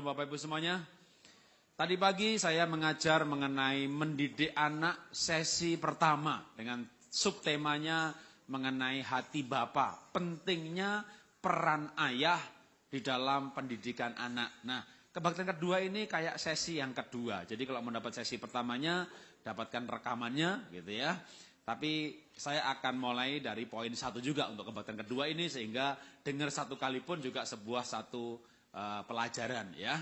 Bapak Ibu semuanya. Tadi pagi saya mengajar mengenai mendidik anak sesi pertama dengan subtemanya mengenai hati Bapa. Pentingnya peran ayah di dalam pendidikan anak. Nah, kebaktian kedua ini kayak sesi yang kedua. Jadi kalau mau dapat sesi pertamanya, dapatkan rekamannya gitu ya. Tapi saya akan mulai dari poin 1 juga untuk kebaktian kedua ini sehingga dengar satu kali pun juga sebuah satu pelajaran ya.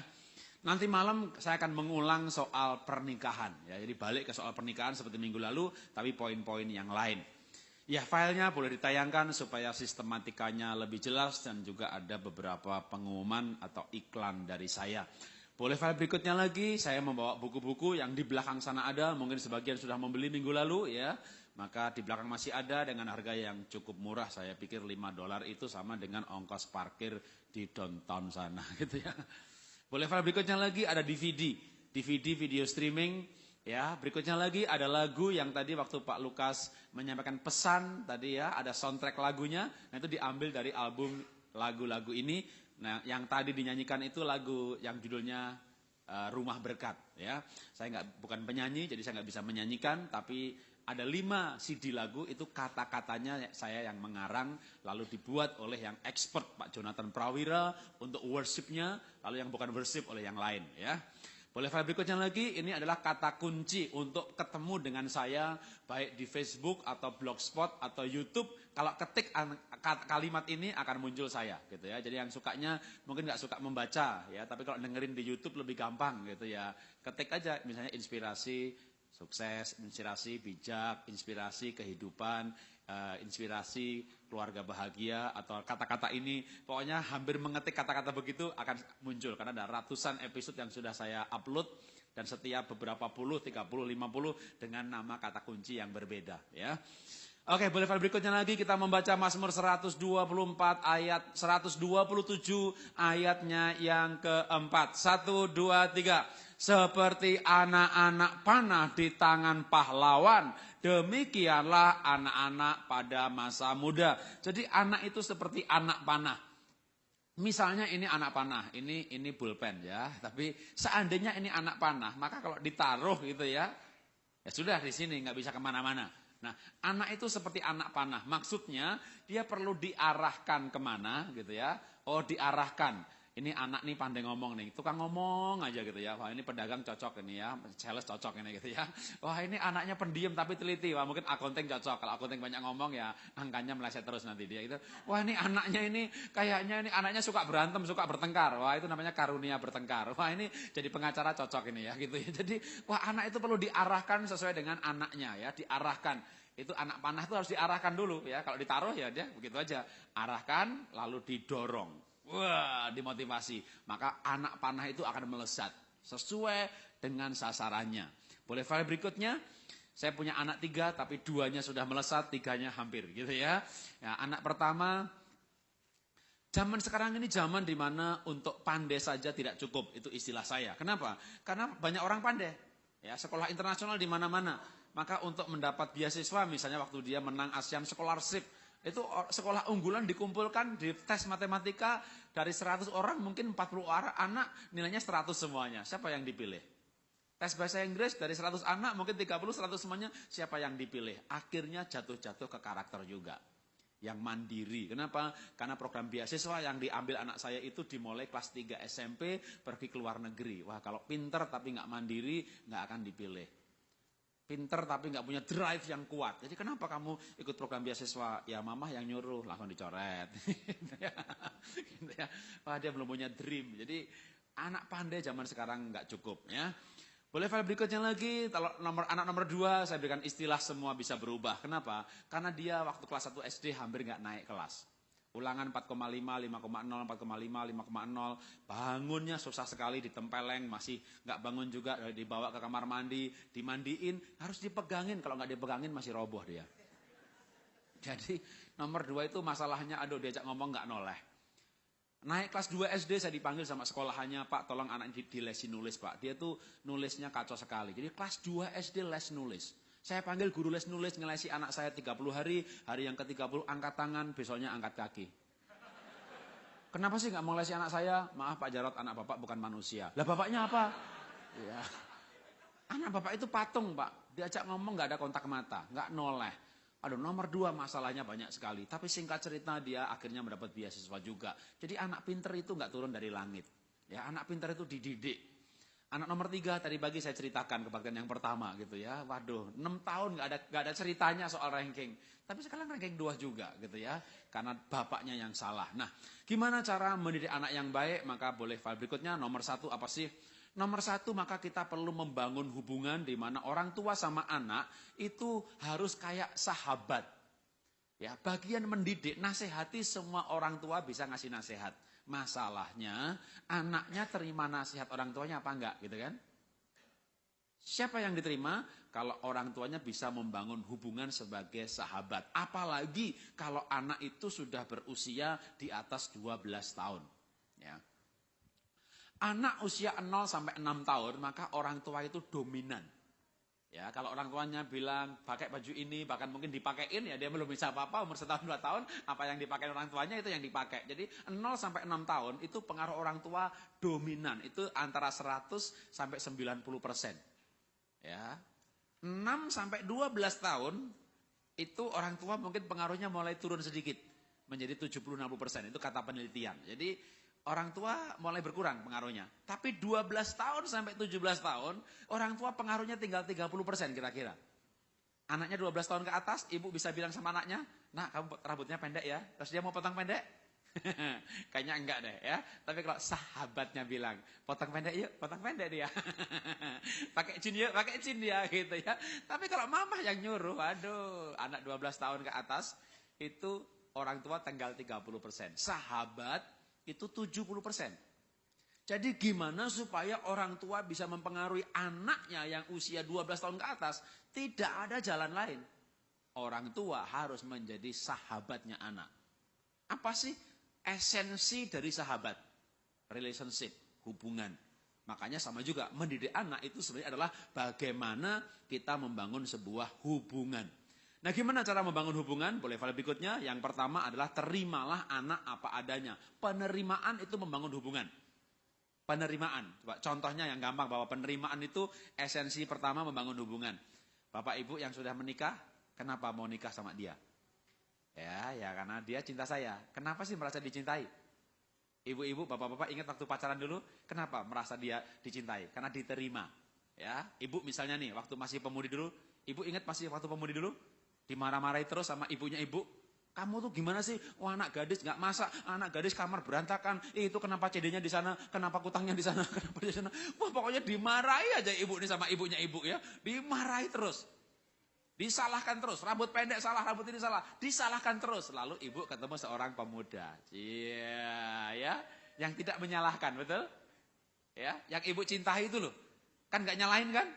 Nanti malam saya akan mengulang soal pernikahan ya. Jadi balik ke soal pernikahan seperti minggu lalu tapi poin-poin yang lain. Ya, filenya boleh ditayangkan supaya sistematikanya lebih jelas dan juga ada beberapa pengumuman atau iklan dari saya. Boleh file berikutnya lagi, saya membawa buku-buku yang di belakang sana ada, mungkin sebagian sudah membeli minggu lalu ya. Maka di belakang masih ada dengan harga yang cukup murah, saya pikir $5 itu sama dengan ongkos parkir di downtown sana gitu ya. Boleh file berikutnya lagi ada DVD video streaming ya. Berikutnya lagi ada lagu yang tadi waktu Pak Lukas menyampaikan pesan tadi ya, ada soundtrack lagunya. Nah itu diambil dari album lagu-lagu ini. Nah yang tadi dinyanyikan itu lagu yang judulnya Rumah Berkat ya. Saya bukan penyanyi jadi saya nggak bisa menyanyikan, tapi ada 5 CD lagu itu kata-katanya saya yang mengarang lalu dibuat oleh yang expert Pak Jonathan Prawira untuk worshipnya, lalu yang bukan worship oleh yang lain ya. Boleh file berikutnya lagi, ini adalah kata kunci untuk ketemu dengan saya baik di Facebook atau Blogspot atau YouTube. Kalau ketik kalimat ini akan muncul saya gitu ya. Jadi yang sukanya mungkin nggak suka membaca ya, tapi kalau dengerin di YouTube lebih gampang gitu ya. Ketik aja misalnya inspirasi sukses, inspirasi bijak, inspirasi kehidupan, inspirasi keluarga bahagia atau kata-kata ini. Pokoknya hampir mengetik kata-kata begitu akan muncul karena ada ratusan episode yang sudah saya upload dan setiap beberapa puluh, 30, 50 dengan nama kata kunci yang berbeda ya. Oke, boleh file berikutnya lagi kita membaca Mazmur 124 ayat 127 ayatnya yang keempat. 1, 2, 3. Seperti anak-anak panah di tangan pahlawan, demikianlah anak-anak pada masa muda. Jadi anak itu seperti anak panah. Misalnya ini anak panah, ini pulpen ya. Tapi seandainya ini anak panah, maka kalau ditaruh gitu ya sudah di sini nggak bisa kemana-mana. Nah, anak itu seperti anak panah. Maksudnya dia perlu diarahkan kemana gitu ya. Oh, diarahkan. Ini anak nih pandai ngomong nih, tukang ngomong aja gitu ya. Wah ini pedagang cocok ini ya, sales cocok ini gitu ya. Wah ini anaknya pendiam tapi teliti, wah mungkin akunting cocok. Kalau akunting banyak ngomong ya angkanya meleset terus nanti dia itu. Wah ini anaknya ini kayaknya ini anaknya suka berantem, suka bertengkar. Wah itu namanya karunia bertengkar. Wah ini jadi pengacara cocok ini ya gitu ya. Jadi wah anak itu perlu diarahkan sesuai dengan anaknya ya, diarahkan. Itu anak panah itu harus diarahkan dulu ya. Kalau ditaruh ya dia begitu aja. Arahkan lalu didorong. Wah, dimotivasi. Maka anak panah itu akan melesat sesuai dengan sasarannya. Boleh file berikutnya? Saya punya anak 3 tapi 2-nya sudah melesat, 3-nya hampir gitu ya. Ya, anak pertama, zaman sekarang ini zaman di mana untuk pandai saja tidak cukup, itu istilah saya. Kenapa? Karena banyak orang pandai. Ya, sekolah internasional di mana-mana. Maka untuk mendapat beasiswa misalnya waktu dia menang ASEAN Scholarship, itu sekolah unggulan dikumpulkan di tes matematika dari 100 orang mungkin 40 orang anak nilainya 100 semuanya. Siapa yang dipilih? Tes bahasa Inggris dari 100 anak mungkin 30 100 semuanya, siapa yang dipilih? Akhirnya jatuh-jatuh ke karakter juga. Yang mandiri. Kenapa? Karena program beasiswa yang diambil anak saya itu dimulai kelas 3 SMP pergi ke luar negeri. Wah, kalau pinter tapi nggak mandiri nggak akan dipilih. Pinter tapi nggak punya drive yang kuat. Jadi kenapa kamu ikut program beasiswa? Ya mamah yang nyuruh, langsung dicoret. Gitu ya. Wah dia belum punya dream. Jadi anak pandai zaman sekarang nggak cukup ya. Boleh file berikutnya lagi, kalau anak nomor 2 saya berikan istilah semua bisa berubah. Kenapa? Karena dia waktu kelas 1 SD hampir nggak naik kelas. Ulangan 4,5, 5,0, 4,5, 5,0. Bangunnya susah sekali, ditempeleng, masih nggak bangun juga, dibawa ke kamar mandi, dimandiin, harus dipegangin. Kalau nggak dipegangin masih roboh dia. Jadi nomor 2 itu masalahnya, aduh diajak ngomong nggak noleh. Naik kelas 2 SD saya dipanggil sama sekolahannya, Pak tolong anak dilesin nulis Pak. Dia tuh nulisnya kacau sekali. Jadi kelas 2 SD les nulis. Saya panggil guru les nulis, ngelesi anak saya 30 hari, hari yang ke-30 angkat tangan, besoknya angkat kaki. Kenapa sih nggak melesi anak saya? Maaf Pak Jarot, anak bapak bukan manusia. Lah bapaknya apa? Ya. Anak bapak itu patung Pak. Diajak ngomong nggak ada kontak mata, nggak noleh. Aduh, nomor 2 masalahnya banyak sekali. Tapi singkat cerita dia akhirnya mendapat beasiswa juga. Jadi anak pinter itu nggak turun dari langit. Ya, anak pinter itu dididik. Anak nomor 3 tadi pagi saya ceritakan kebaktian yang pertama gitu ya. Waduh, 6 tahun nggak ada ceritanya soal ranking. Tapi sekarang ranking 2 juga gitu ya. Karena bapaknya yang salah. Nah, gimana cara mendidik anak yang baik? Maka boleh file berikutnya. Nomor 1 apa sih? Nomor 1 maka kita perlu membangun hubungan di mana orang tua sama anak itu harus kayak sahabat. Ya, bagian mendidik, nasihati semua orang tua bisa ngasih nasihat. Masalahnya anaknya terima nasihat orang tuanya apa enggak gitu kan? Siapa yang diterima? Kalau orang tuanya bisa membangun hubungan sebagai sahabat. Apalagi kalau anak itu sudah berusia di atas 12 tahun. Ya. Anak usia 0 sampai 6 tahun maka orang tua itu dominan. Ya, kalau orang tuanya bilang pakai baju ini, bahkan mungkin dipakein ya dia belum bisa apa-apa, umur 1 tahun 2 tahun, apa yang dipakai orang tuanya itu yang dipakai. Jadi 0 sampai 6 tahun itu pengaruh orang tua dominan, itu antara 100 sampai 90%. Ya. 6 sampai 12 tahun itu orang tua mungkin pengaruhnya mulai turun sedikit menjadi 70-60%. Itu kata penelitian. Jadi orang tua mulai berkurang pengaruhnya. Tapi 12 tahun sampai 17 tahun, orang tua pengaruhnya tinggal 30% kira-kira. Anaknya 12 tahun ke atas, ibu bisa bilang sama anaknya, "Nak, kamu rambutnya pendek ya." Terus dia mau potong pendek? Kayaknya enggak deh ya. Tapi kalau sahabatnya bilang, "Potong pendek yuk," potong pendek dia. Pakai jin yuk, pakai jin dia gitu ya. Tapi kalau mama yang nyuruh, aduh, anak 12 tahun ke atas, itu orang tua tinggal 30%. Sahabat itu 70%. Jadi gimana supaya orang tua bisa mempengaruhi anaknya yang usia 12 tahun ke atas? Tidak ada jalan lain. Orang tua harus menjadi sahabatnya anak. Apa sih esensi dari sahabat? Relationship, hubungan. Makanya sama juga mendidik anak itu sebenarnya adalah bagaimana kita membangun sebuah hubungan. Nah, gimana cara membangun hubungan? Boleh file berikutnya. Yang pertama adalah terimalah anak apa adanya. Penerimaan itu membangun hubungan. Penerimaan. Coba contohnya yang gampang bahwa penerimaan itu esensi pertama membangun hubungan. Bapak Ibu yang sudah menikah, kenapa mau nikah sama dia? Ya karena dia cinta saya. Kenapa sih merasa dicintai? Ibu-ibu, bapak-bapak ingat waktu pacaran dulu, kenapa merasa dia dicintai? Karena diterima. Ya, ibu misalnya nih, waktu masih pemudi dulu, ibu ingat masih waktu pemudi dulu? Dimarah-marahi terus sama ibunya ibu. Kamu tuh gimana sih? Wah, anak gadis nggak masak, anak gadis kamar berantakan. Itu kenapa CD-nya di sana? Kenapa kutangnya di sana? Kenapa di sana? Wah, pokoknya dimarahi aja ibu ini sama ibunya ibu ya. Dimarahi terus. Disalahkan terus. Rambut pendek salah, rambut ini salah. Disalahkan terus. Lalu ibu ketemu seorang pemuda. Iya, ya. Yang tidak menyalahkan, betul? Ya, yang ibu cintai itu loh. Kan nggak nyalahin kan?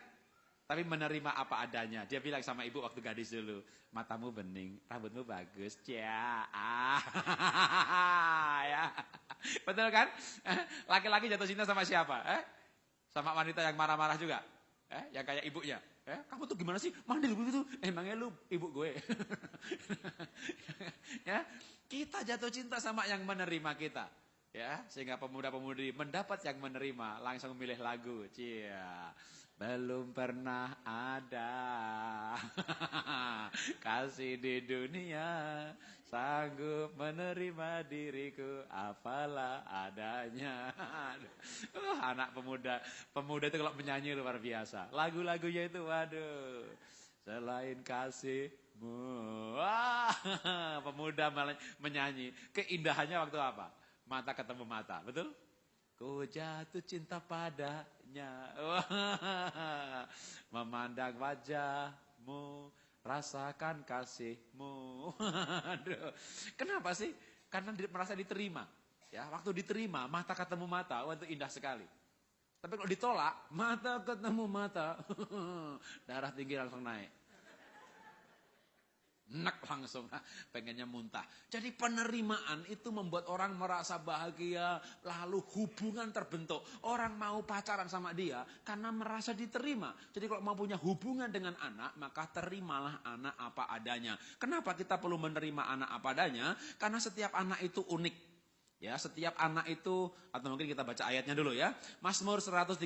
Tapi menerima apa adanya. Dia bilang sama ibu waktu gadis dulu, "Matamu bening, rambutmu bagus." Ya. Ya. Betul kan? Laki-laki jatuh cinta sama siapa? Sama wanita yang marah-marah juga? Yang kayak ibunya? Kamu tuh gimana sih? Mandil begitu. Emangnya lu ibu gue? Ya. Kita jatuh cinta sama yang menerima kita. Ya, sehingga pemuda-pemudi mendapat yang menerima, langsung memilih lagu. Cia. Belum pernah ada kasih di dunia sanggup menerima diriku apalah adanya. Anak pemuda itu kalau menyanyi luar biasa. Lagu-lagunya itu waduh. Selain kasihmu. Pemuda menyanyi. Keindahannya waktu apa? Mata ketemu mata, betul? Ku jatuh cinta padanya, memandang wajahmu, rasakan kasihmu. Aduh. Kenapa sih? Karena merasa diterima. Ya, waktu diterima, mata ketemu mata, wah itu indah sekali. Tapi kalau ditolak, mata ketemu mata, darah tinggi langsung naik. Nek langsung, pengennya muntah. Jadi penerimaan itu membuat orang merasa bahagia, lalu hubungan terbentuk. Orang mau pacaran sama dia karena merasa diterima. Jadi kalau mau punya hubungan dengan anak, maka terimalah anak apa adanya. Kenapa kita perlu menerima anak apa adanya? Karena setiap anak itu unik. Ya, setiap anak itu, atau mungkin kita baca ayatnya dulu ya. Mazmur 139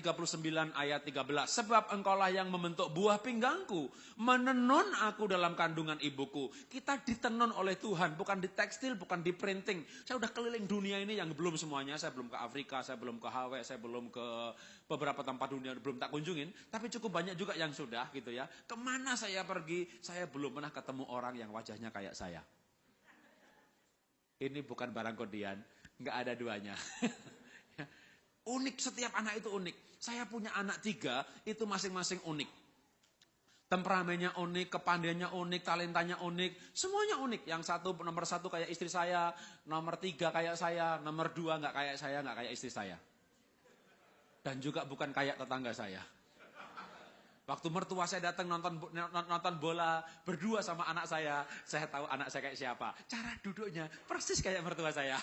ayat 13. Sebab engkaulah yang membentuk buah pinggangku, menenun aku dalam kandungan ibuku. Kita ditenun oleh Tuhan, bukan di tekstil, bukan di printing. Saya udah keliling dunia ini yang belum semuanya. Saya belum ke Afrika, saya belum ke Hawaii, saya belum ke beberapa tempat dunia, belum tak kunjungin. Tapi cukup banyak juga yang sudah gitu ya. Kemana saya pergi, saya belum pernah ketemu orang yang wajahnya kayak saya. Ini bukan barang kodian. Nggak ada duanya. Unik, setiap anak itu unik. Saya punya anak 3, itu masing-masing unik. Temperamennya unik, kepandaiannya unik, talentanya unik. Semuanya unik. Yang satu, nomor 1 kayak istri saya, nomor 3 kayak saya, nomor 2 nggak kayak saya, nggak kayak istri saya. Dan juga bukan kayak tetangga saya. Waktu mertua saya datang nonton bola berdua sama anak saya tahu anak saya kayak siapa. Cara duduknya persis kayak mertua saya.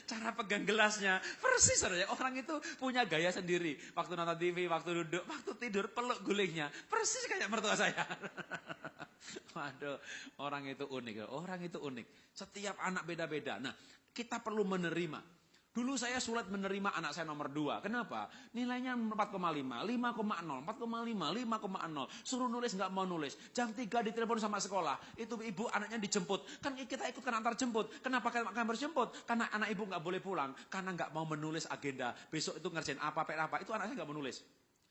Cara pegang gelasnya persis saudara. Orang itu punya gaya sendiri. Waktu nonton TV, waktu duduk, waktu tidur, peluk gulingnya persis kayak mertua saya. Waduh, orang itu unik. Orang itu unik. Setiap anak beda-beda. Nah, kita perlu menerima. Dulu saya sulit menerima anak saya nomor 2. Kenapa? Nilainya 4,5, 5,0, 4,5, 5,0. Suruh nulis nggak mau nulis. Jam 3 ditelepon sama sekolah. Itu ibu anaknya dijemput. Kan kita ikutkan antar jemput. Kenapa kalian harus jemput? Karena anak ibu nggak boleh pulang. Karena nggak mau menulis agenda. Besok itu ngerjain apa, PR apa. Itu anak saya nggak mau nulis.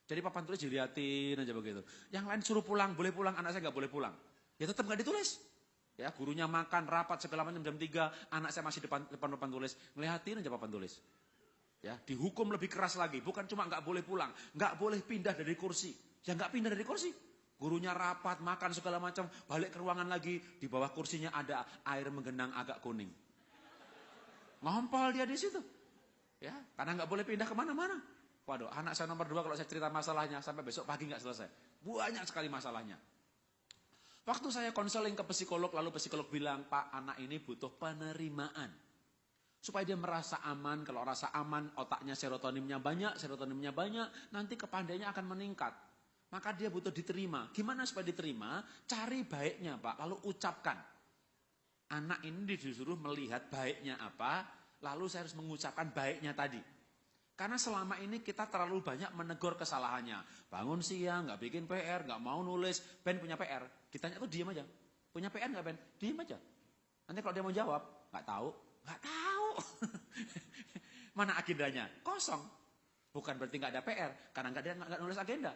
Jadi papan tulis diliatin aja begitu. Yang lain suruh pulang, boleh pulang. Anak saya nggak boleh pulang. Ya tetap nggak ditulis. Ya, gurunya makan, rapat, segala macam jam 3, anak saya masih depan tulis, ngeliatin aja papan tulis. Ya, dihukum lebih keras lagi, bukan cuma nggak boleh pulang, nggak boleh pindah dari kursi. Ya nggak pindah dari kursi. Gurunya rapat, makan segala macam, balik ke ruangan lagi, di bawah kursinya ada air menggenang agak kuning. Ngompol dia di situ. Ya, karena nggak boleh pindah kemana-mana. Waduh, anak saya nomor 2 kalau saya cerita masalahnya sampai besok pagi nggak selesai. Banyak sekali masalahnya. Waktu saya konseling ke psikolog, lalu psikolog bilang, Pak, anak ini butuh penerimaan. Supaya dia merasa aman, kalau rasa aman, otaknya serotoninnya banyak, nanti kepandaiannya akan meningkat. Maka dia butuh diterima. Gimana supaya diterima? Cari baiknya, Pak, lalu ucapkan. Anak ini disuruh melihat baiknya apa, lalu saya harus mengucapkan baiknya tadi. Karena selama ini kita terlalu banyak menegur kesalahannya. Bangun siang, nggak bikin PR, nggak mau nulis. Ben punya PR. Ditanya tuh diam aja. Punya PR nggak Ben? Diam aja. Nanti kalau dia mau jawab, nggak tahu. Nggak tahu. Mana agendanya? Kosong. Bukan berarti nggak ada PR. Karena nggak nulis agenda.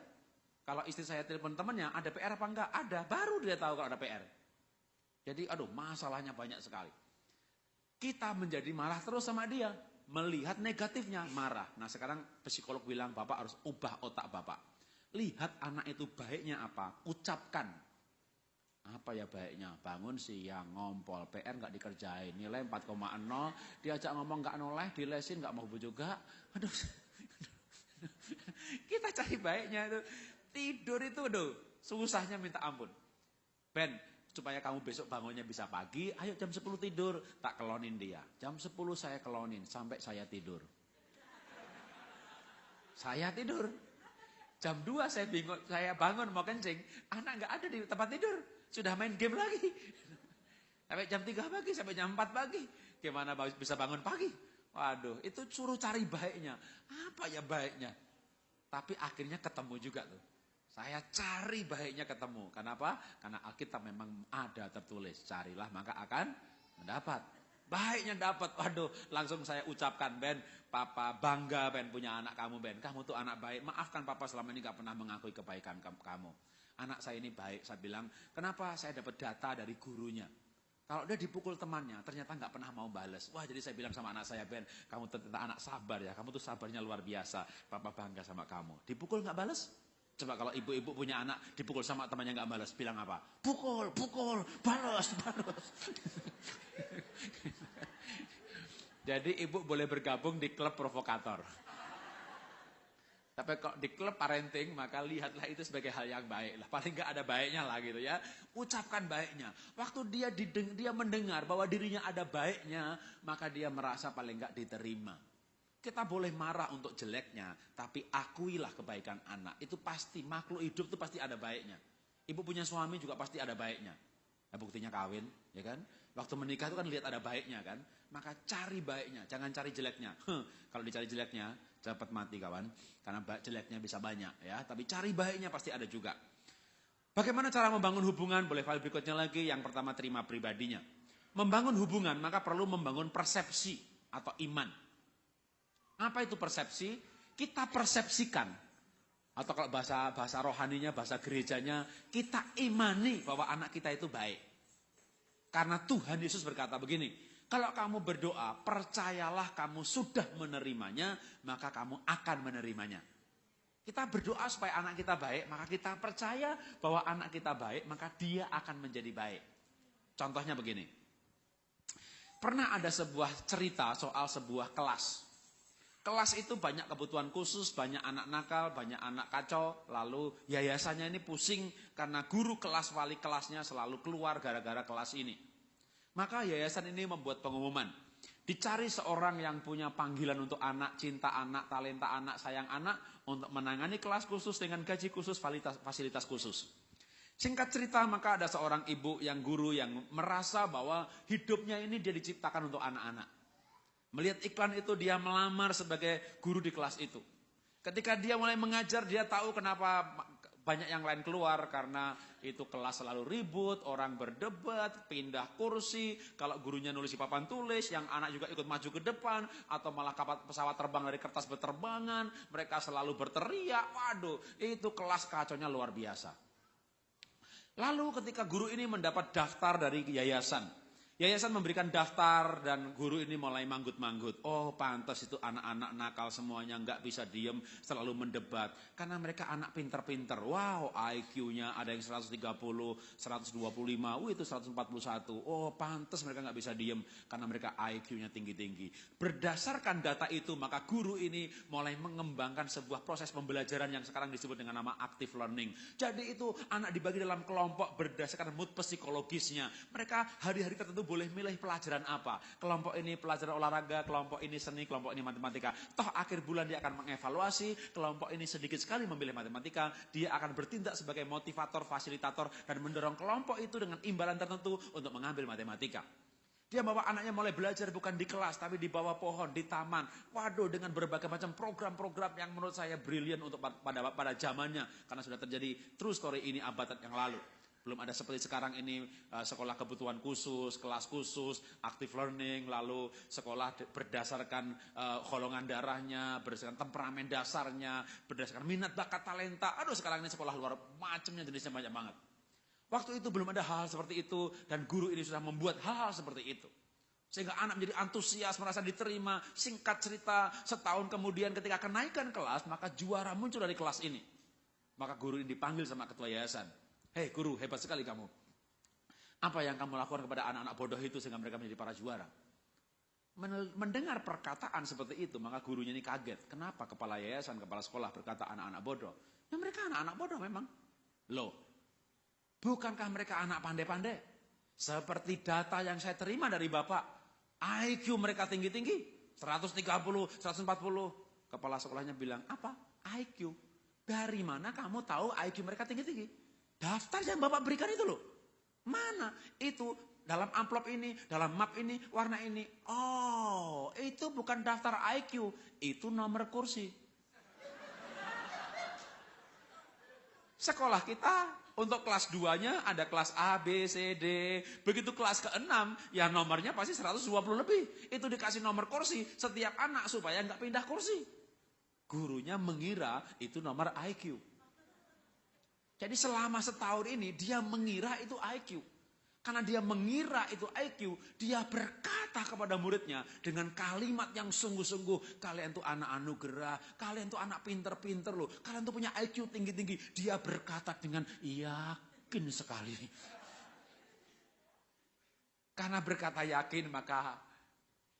Kalau istri saya telepon temannya, ada PR apa enggak? Ada. Baru dia tahu kalau ada PR. Jadi aduh masalahnya banyak sekali. Kita menjadi malah terus sama dia. Melihat negatifnya, marah. Nah sekarang psikolog bilang, Bapak harus ubah otak Bapak. Lihat anak itu baiknya apa, ucapkan. Apa ya baiknya? Bangun siang, ngompol, PR nggak dikerjain, nilai 4,0, diajak ngomong nggak noleh, dilesin nggak mau juga. Aduh, kita cari baiknya itu. Tidur itu aduh, susahnya minta ampun. Ben, supaya kamu besok bangunnya bisa pagi, ayo jam 10 tidur, tak kelonin dia. Jam 10 saya kelonin, sampai saya tidur. Saya tidur. Jam 2 saya bingung, saya bangun mau kencing, anak nggak ada di tempat tidur, sudah main game lagi. Sampai jam 3 pagi, sampai jam 4 pagi, gimana bisa bangun pagi? Waduh, itu suruh cari baiknya. Apa ya baiknya? Tapi akhirnya ketemu juga tuh. Saya cari baiknya ketemu. Kenapa? Karena Alkitab memang ada tertulis. Carilah maka akan mendapat. Baiknya dapat. Waduh, langsung saya ucapkan, Ben, Papa bangga Ben punya anak kamu, Ben. Kamu tuh anak baik. Maafkan Papa selama ini gak pernah mengakui kebaikan kamu. Anak saya ini baik. Saya bilang, kenapa? Saya dapat data dari gurunya. Kalau dia dipukul temannya, ternyata gak pernah mau balas. Wah, jadi saya bilang sama anak saya, Ben, kamu ternyata anak sabar ya. Kamu tuh sabarnya luar biasa. Papa bangga sama kamu. Dipukul gak balas? Coba kalau ibu-ibu punya anak dipukul sama temannya nggak balas, bilang apa? Pukul, balas. Jadi ibu boleh bergabung di klub provokator. Tapi kalau di klub parenting, maka lihatlah itu sebagai hal yang baik lah. Paling nggak ada baiknya lah gitu ya. Ucapkan baiknya. Waktu dia mendengar bahwa dirinya ada baiknya, maka dia merasa paling nggak diterima. Kita boleh marah untuk jeleknya, tapi akuilah kebaikan anak. Itu pasti, makhluk hidup itu pasti ada baiknya. Ibu punya suami juga pasti ada baiknya. Nah, buktinya kawin, ya kan? Waktu menikah itu kan lihat ada baiknya kan? Maka cari baiknya, jangan cari jeleknya. Kalau dicari jeleknya, cepat mati kawan. Karena jeleknya bisa banyak ya, tapi cari baiknya pasti ada juga. Bagaimana cara membangun hubungan? Boleh file berikutnya lagi. Yang pertama, terima pribadinya. Membangun hubungan maka perlu membangun persepsi atau iman. Apa itu persepsi? Kita persepsikan. Atau kalau bahasa rohaninya, bahasa gerejanya, kita imani bahwa anak kita itu baik. Karena Tuhan Yesus berkata begini, kalau kamu berdoa, percayalah kamu sudah menerimanya, maka kamu akan menerimanya. Kita berdoa supaya anak kita baik, maka kita percaya bahwa anak kita baik, maka dia akan menjadi baik. Contohnya begini, pernah ada sebuah cerita soal sebuah kelas. Kelas itu banyak kebutuhan khusus, banyak anak nakal, banyak anak kacau. Lalu yayasannya ini pusing karena guru kelas, wali kelasnya selalu keluar gara-gara kelas ini. Maka yayasan ini membuat pengumuman. Dicari seorang yang punya panggilan untuk anak, cinta anak, talenta anak, sayang anak. Untuk menangani kelas khusus dengan gaji khusus, fasilitas khusus. Singkat cerita, maka ada seorang ibu yang guru yang merasa bahwa hidupnya ini dia diciptakan untuk anak-anak. Melihat iklan itu dia melamar sebagai guru di kelas itu. Ketika dia mulai mengajar, dia tahu kenapa banyak yang lain keluar. Karena itu kelas selalu ribut, orang berdebat, pindah kursi. Kalau gurunya nulis di papan tulis, yang anak juga ikut maju ke depan. Atau malah pesawat terbang dari kertas berterbangan. Mereka selalu berteriak, waduh itu kelas kacaunya luar biasa. Lalu ketika guru ini mendapat daftar dari yayasan. Yayasan memberikan daftar dan guru ini mulai manggut-manggut. Oh pantas itu anak-anak nakal semuanya nggak bisa diem selalu mendebat. Karena mereka anak pinter-pinter. Wow IQ-nya ada yang 130, 125, itu 141. Oh pantas mereka nggak bisa diem karena mereka IQ-nya tinggi-tinggi. Berdasarkan data itu maka guru ini mulai mengembangkan sebuah proses pembelajaran yang sekarang disebut dengan nama active learning. Jadi itu anak dibagi dalam kelompok berdasarkan mood psikologisnya. Mereka hari-hari tertentu boleh milih pelajaran apa. Kelompok ini pelajaran olahraga, kelompok ini seni, kelompok ini matematika. Toh akhir bulan dia akan mengevaluasi, kelompok ini sedikit sekali memilih matematika, dia akan bertindak sebagai motivator, fasilitator, dan mendorong kelompok itu dengan imbalan tertentu untuk mengambil matematika. Dia bawa anaknya mulai belajar bukan di kelas, tapi di bawah pohon, di taman. Waduh, dengan berbagai macam program-program yang menurut saya brilian untuk pada zamannya. Karena sudah terjadi true story ini abad yang lalu. Belum ada seperti sekarang ini sekolah kebutuhan khusus, kelas khusus, active learning, lalu sekolah berdasarkan golongan darahnya, berdasarkan temperamen dasarnya, berdasarkan minat bakat talenta. Aduh sekarang ini sekolah luar macamnya jenisnya banyak banget. Waktu itu belum ada hal seperti itu dan guru ini sudah membuat hal seperti itu. Sehingga anak menjadi antusias, merasa diterima. Singkat cerita, setahun kemudian ketika kenaikan kelas, maka juara muncul dari kelas ini. Maka guru ini dipanggil sama ketua yayasan. Hei guru, hebat sekali kamu. Apa yang kamu lakukan kepada anak-anak bodoh itu sehingga mereka menjadi para juara? Mendengar perkataan seperti itu, maka gurunya ini kaget. Kenapa kepala yayasan, kepala sekolah berkata anak-anak bodoh? Ya mereka anak-anak bodoh memang. Loh, bukankah mereka anak pandai-pandai? Seperti data yang saya terima dari Bapak, IQ mereka tinggi-tinggi, 130, 140. Kepala sekolahnya bilang, apa? IQ. Dari mana kamu tahu IQ mereka tinggi-tinggi? Daftar yang Bapak berikan itu loh. Mana? Itu dalam amplop ini, dalam map ini, warna ini. Oh, itu bukan daftar IQ, itu nomor kursi. Sekolah kita untuk kelas 2-nya ada kelas A, B, C, D. Begitu kelas ke-6, ya nomornya pasti 120 lebih. Itu dikasih nomor kursi setiap anak supaya nggak pindah kursi. Gurunya mengira itu nomor IQ. Jadi selama setahun ini dia mengira itu IQ. Karena dia mengira itu IQ, dia berkata kepada muridnya dengan kalimat yang sungguh-sungguh. Kalian tuh anak anugerah, kalian tuh anak pinter-pinter loh. Kalian tuh punya IQ tinggi-tinggi. Dia berkata dengan yakin sekali. Karena berkata yakin maka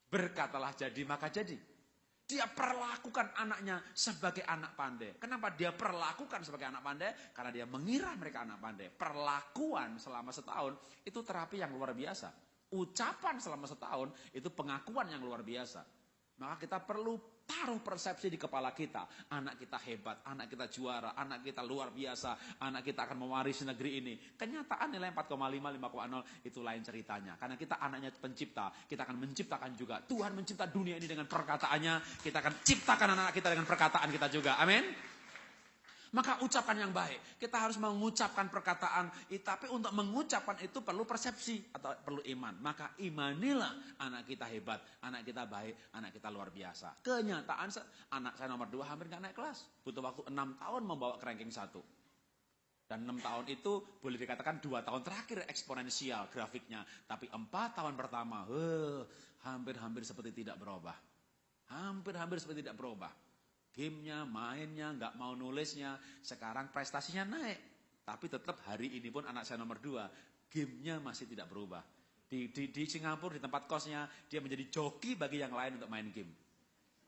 berkatalah jadi maka jadi. Dia perlakukan anaknya sebagai anak pandai. Kenapa dia perlakukan sebagai anak pandai? Karena dia mengira mereka anak pandai. Perlakuan selama setahun itu terapi yang luar biasa. Ucapan selama setahun itu pengakuan yang luar biasa. Maka kita perlu taruh persepsi di kepala kita. Anak kita hebat, anak kita juara, anak kita luar biasa, anak kita akan mewarisi negeri ini. Kenyataan nilai 4,5, 5,0 itu lain ceritanya. Karena kita anaknya pencipta, kita akan menciptakan juga. Tuhan mencipta dunia ini dengan perkataannya, kita akan ciptakan anak kita dengan perkataan kita juga. Amin. Maka ucapkan yang baik. Kita harus mengucapkan perkataan, tapi untuk mengucapkan itu perlu persepsi atau perlu iman. Maka imanilah anak kita hebat, anak kita baik, anak kita luar biasa. Kenyataan anak saya nomor 2 hampir gak naik kelas. Butuh waktu 6 tahun membawa ke ranking 1. Dan 6 tahun itu boleh dikatakan 2 tahun terakhir eksponensial grafiknya. Tapi 4 tahun pertama, hampir-hampir seperti tidak berubah. Hampir-hampir seperti tidak berubah. Gamenya, mainnya, nggak mau nulisnya. Sekarang prestasinya naik. Tapi tetap hari ini pun anak saya nomor 2, gamenya masih tidak berubah. Di Singapura, di tempat kosnya, dia menjadi joki bagi yang lain untuk main game.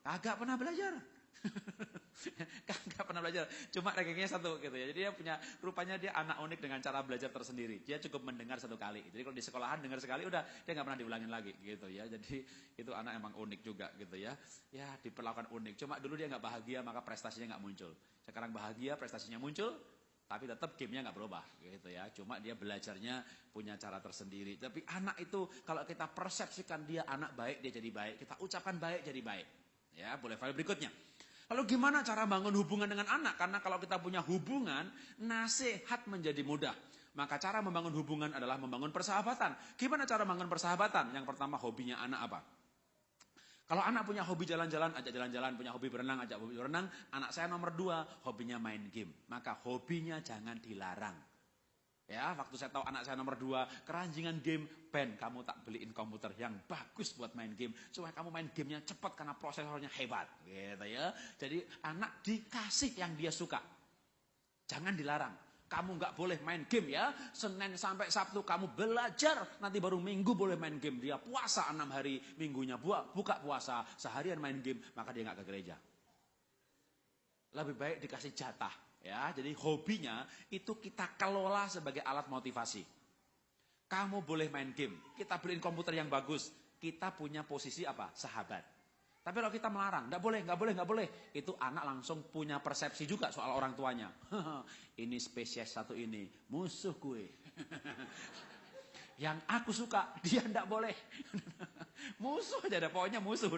Kagak pernah belajar. Kagak pernah belajar. Cuma rankingnya 1 gitu ya. Jadi rupanya dia anak unik dengan cara belajar tersendiri. Dia cukup mendengar 1 kali. Jadi kalau di sekolahan dengar sekali udah dia nggak pernah diulangin lagi gitu ya. Jadi itu anak emang unik juga gitu ya. Ya diperlakukan unik. Cuma dulu dia nggak bahagia maka prestasinya nggak muncul. Sekarang bahagia prestasinya muncul. Tapi tetap gamenya nggak berubah gitu ya. Cuma dia belajarnya punya cara tersendiri. Tapi anak itu kalau kita persepsikan dia anak baik, dia jadi baik. Kita ucapkan baik, jadi baik. Ya, boleh file berikutnya. Lalu gimana cara bangun hubungan dengan anak? Karena kalau kita punya hubungan, nasihat menjadi mudah. Maka cara membangun hubungan adalah membangun persahabatan. Gimana cara membangun persahabatan? Yang pertama, hobinya anak apa? Kalau anak punya hobi jalan-jalan, ajak jalan-jalan. Punya hobi berenang, ajak hobi berenang. Anak saya nomor 2, hobinya main game. Maka hobinya jangan dilarang. Ya, waktu saya tahu anak saya nomor 2, keranjingan game, Ben, kamu tak beliin komputer yang bagus buat main game. Supaya kamu main gamenya cepat karena prosesornya hebat. Gitu ya. Jadi anak dikasih yang dia suka. Jangan dilarang. Kamu nggak boleh main game ya. Senin sampai Sabtu kamu belajar. Nanti baru Minggu boleh main game. Dia puasa 6 hari. Minggunya buka puasa. Seharian main game. Maka dia nggak ke gereja. Lebih baik dikasih jatah. Ya, jadi hobinya itu kita kelola sebagai alat motivasi. Kamu boleh main game. Kita beliin komputer yang bagus. Kita punya posisi apa? Sahabat. Tapi kalau kita melarang, nggak boleh. Itu anak langsung punya persepsi juga soal orang tuanya. Ini spesies satu ini, musuh gue. Yang aku suka, dia nggak boleh. Musuh aja, pokoknya musuh.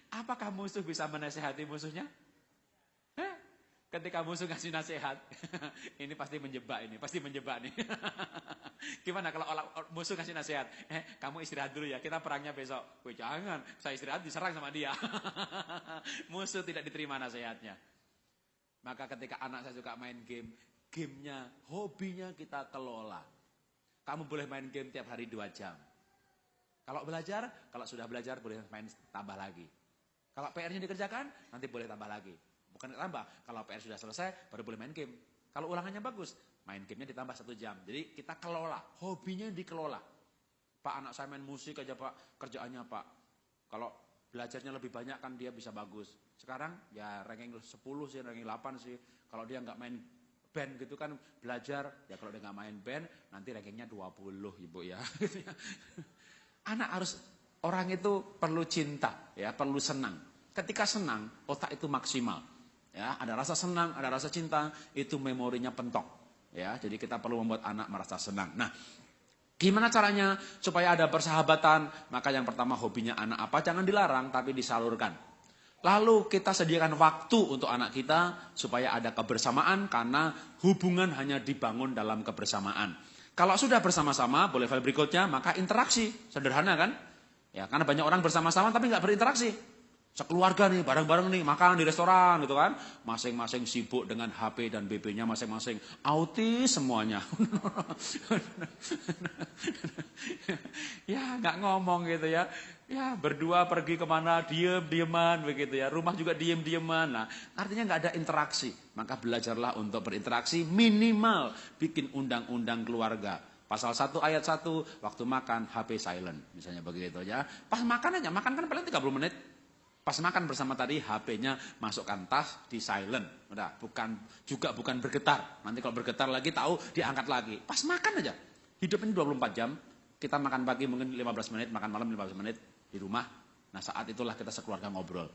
Apakah musuh bisa menasehati musuhnya? Ketika musuh ngasih nasihat, ini pasti menjebak nih. Gimana kalau musuh ngasih nasihat? Kamu istirahat dulu ya, kita perangnya besok. Wih jangan, saya istirahat diserang sama dia. Musuh tidak diterima nasihatnya. Maka ketika anak saya suka main game, gamenya, hobinya kita kelola. Kamu boleh main game tiap hari 2 jam. Kalau sudah belajar boleh main tambah lagi. Kalau PR-nya dikerjakan, nanti boleh tambah lagi. Bukan tambah, kalau PR sudah selesai baru boleh main game. Kalau ulangannya bagus, main gamenya ditambah 1 jam. Jadi kita kelola, hobinya dikelola. Pak, anak saya main musik aja Pak, kerjaannya Pak. Kalau belajarnya lebih banyak kan dia bisa bagus. Sekarang ya ranking 10 sih, ranking 8 sih. Kalau dia nggak main band gitu kan belajar, ya kalau dia nggak main band nanti rankingnya 20 Ibu ya. Anak harus, orang itu perlu cinta, ya perlu senang. Ketika senang, otak itu maksimal. Ya, ada rasa senang, ada rasa cinta, itu memorinya pentok. Ya, jadi kita perlu membuat anak merasa senang. Nah, gimana caranya supaya ada persahabatan? Maka yang pertama hobinya anak apa? Jangan dilarang, tapi disalurkan. Lalu kita sediakan waktu untuk anak kita supaya ada kebersamaan karena hubungan hanya dibangun dalam kebersamaan. Kalau sudah bersama-sama, boleh file berikutnya, maka interaksi. Sederhana kan? Ya, karena banyak orang bersama-sama tapi nggak berinteraksi. Sekeluarga nih, bareng-bareng nih, makan di restoran gitu kan. Masing-masing sibuk dengan HP dan BB-nya masing-masing. Autis semuanya. Ya, nggak ngomong gitu ya. Ya, berdua pergi kemana, diem-dieman begitu ya. Rumah juga diem-dieman. Nah, artinya nggak ada interaksi. Maka belajarlah untuk berinteraksi minimal bikin undang-undang keluarga. Pasal 1 ayat 1, waktu makan HP silent. Misalnya begitu ya. Pas makan aja, makan kan paling 30 menit. Pas makan bersama tadi HP-nya masukkan tas di silent. Udah, bukan bergetar. Nanti kalau bergetar lagi tahu diangkat lagi. Pas makan aja. Hidup ini 24 jam. Kita makan pagi mungkin 15 menit, makan malam 15 menit di rumah. Nah, saat itulah kita sekeluarga ngobrol.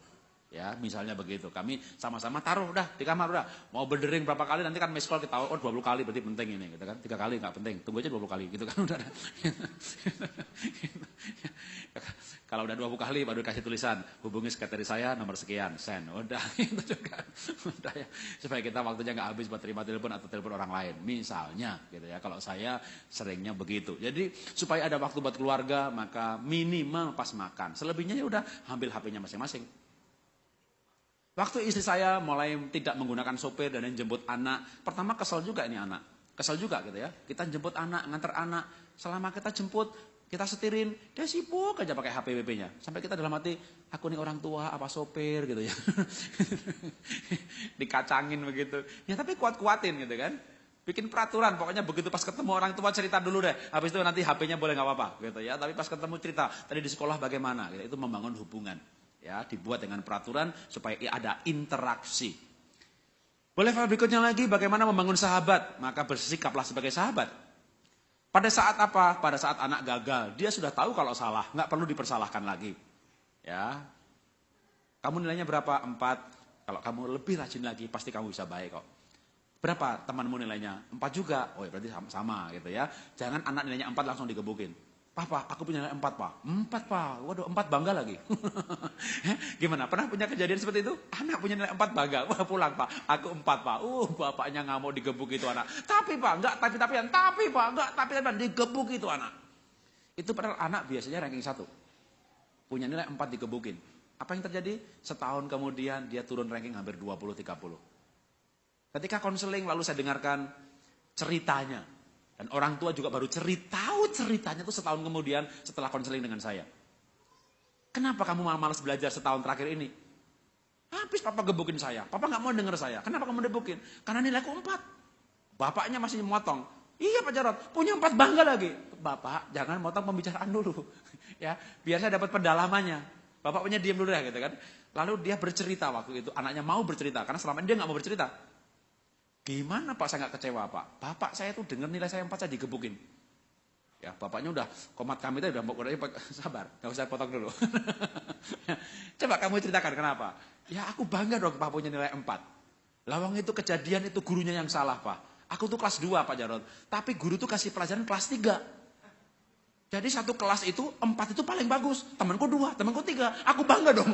Ya, misalnya begitu. Kami sama-sama taruh udah di kamar udah. Mau berdering berapa kali nanti kan miss call kita 20 kali berarti penting ini gitu kan. 3 kali enggak penting. Tunggu aja 20 kali gitu kan udah. Kalau udah 20 kali baru kasih tulisan hubungi sekretari saya nomor sekian, send. Udah itu juga. Udah ya. Supaya kita waktunya enggak habis buat terima telepon atau telepon orang lain. Misalnya gitu ya. Kalau saya seringnya begitu. Jadi supaya ada waktu buat keluarga maka minimal pas makan. Selebihnya ya udah ambil HP-nya masing-masing. Waktu istri saya mulai tidak menggunakan sopir dan jemput anak, pertama kesel juga ini anak. Kesel juga gitu ya. Kita jemput anak, nganter anak. Selama kita jemput, kita setirin, dia sibuk aja pakai HPWP-nya. Sampai kita dalam hati, aku nih orang tua apa sopir gitu ya. Dikacangin begitu. Ya tapi kuat-kuatin gitu kan. Bikin peraturan, pokoknya begitu pas ketemu orang tua cerita dulu deh. Habis itu nanti HP-nya boleh nggak apa-apa gitu ya. Tapi pas ketemu cerita, tadi di sekolah bagaimana gitu. Itu membangun hubungan. Ya, dibuat dengan peraturan supaya ada interaksi. Boleh file berikutnya lagi, bagaimana membangun sahabat? Maka bersikaplah sebagai sahabat. Pada saat apa? Pada saat anak gagal, dia sudah tahu kalau salah, nggak perlu dipersalahkan lagi. Ya, kamu nilainya berapa? 4. Kalau kamu lebih rajin lagi, pasti kamu bisa baik kok. Berapa temanmu nilainya? 4 juga. Oh ya berarti sama gitu ya. Jangan anak nilainya 4 langsung digebukin. Papa, aku punya nilai 4, Pak. 4, Pak. Waduh, 4 bangga lagi. Gimana? Pernah punya kejadian seperti itu? Anak punya nilai 4 bangga. Wah, pulang, Pak. Aku 4, Pak. Bapaknya nggak mau digebuk itu anak. Tapi, Pak, enggak tapi-tapian. Tapi, Pak, enggak tapi-tapian. Digebuk itu anak. Itu padahal anak biasanya ranking 1. Punya nilai 4 digebukin. Apa yang terjadi? Setahun kemudian dia turun ranking hampir 20-30. Ketika konseling lalu saya dengarkan ceritanya. Dan orang tua juga baru tahu ceritanya itu setahun kemudian setelah konseling dengan saya. Kenapa kamu malas belajar setahun terakhir ini? Habis papa gebukin saya. Papa nggak mau denger saya. Kenapa kamu gebukin? Karena nilaiku 4. Bapaknya masih memotong. Iya Pak Jarot, punya 4 bangga lagi. Bapak jangan motong pembicaraan dulu. Ya, biar saya dapat pendalamannya. Bapak punya diam dulu ya gitu kan. Lalu dia bercerita waktu itu. Anaknya mau bercerita. Karena selama ini dia nggak mau bercerita. Gimana Pak saya nggak kecewa Pak? Bapak saya tuh dengar nilai saya 4 saya digebukin. Ya bapaknya udah komat kami tadi udah sabar, nggak usah potong dulu. Coba kamu ceritakan kenapa? Ya aku bangga dong Pak punya nilai 4. Lawang itu kejadian itu gurunya yang salah Pak. Aku tuh kelas 2 Pak Jarod, tapi guru tuh kasih pelajaran kelas 3. Jadi satu kelas itu 4 itu paling bagus. Temanku 2, temanku 3. Aku bangga dong.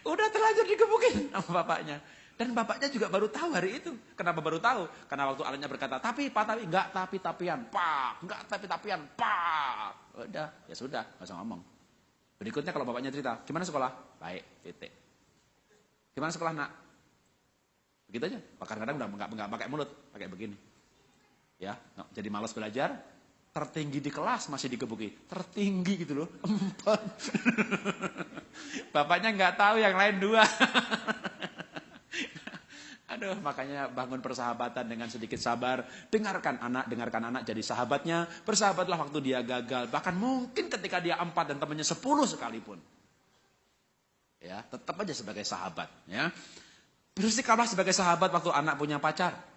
Udah terlanjur digebukin sama bapaknya. Dan bapaknya juga baru tahu hari itu. Kenapa baru tahu? Karena waktu anaknya berkata, tapi Pak, tapi enggak tapi-tapian, Pak. Enggak tapi-tapian, Pak. Udah, ya sudah, enggak usah ngomong. Berikutnya kalau bapaknya cerita, gimana sekolah? Baik, titik. Gimana sekolah nak? Begitu aja. Kadang-kadang udah enggak pakai mulut, pakai begini. Ya, jadi malas belajar. Tertinggi di kelas masih digebuki. Tertinggi gitu loh. 4. Bapaknya nggak tahu yang lain 2. Aduh, makanya bangun persahabatan dengan sedikit sabar. Dengarkan anak jadi sahabatnya. Bersahabatlah waktu dia gagal. Bahkan mungkin ketika dia 4 dan temannya 10 sekalipun. Ya, tetap aja sebagai sahabat. Ya, bersikaplah sebagai sahabat waktu anak punya pacar.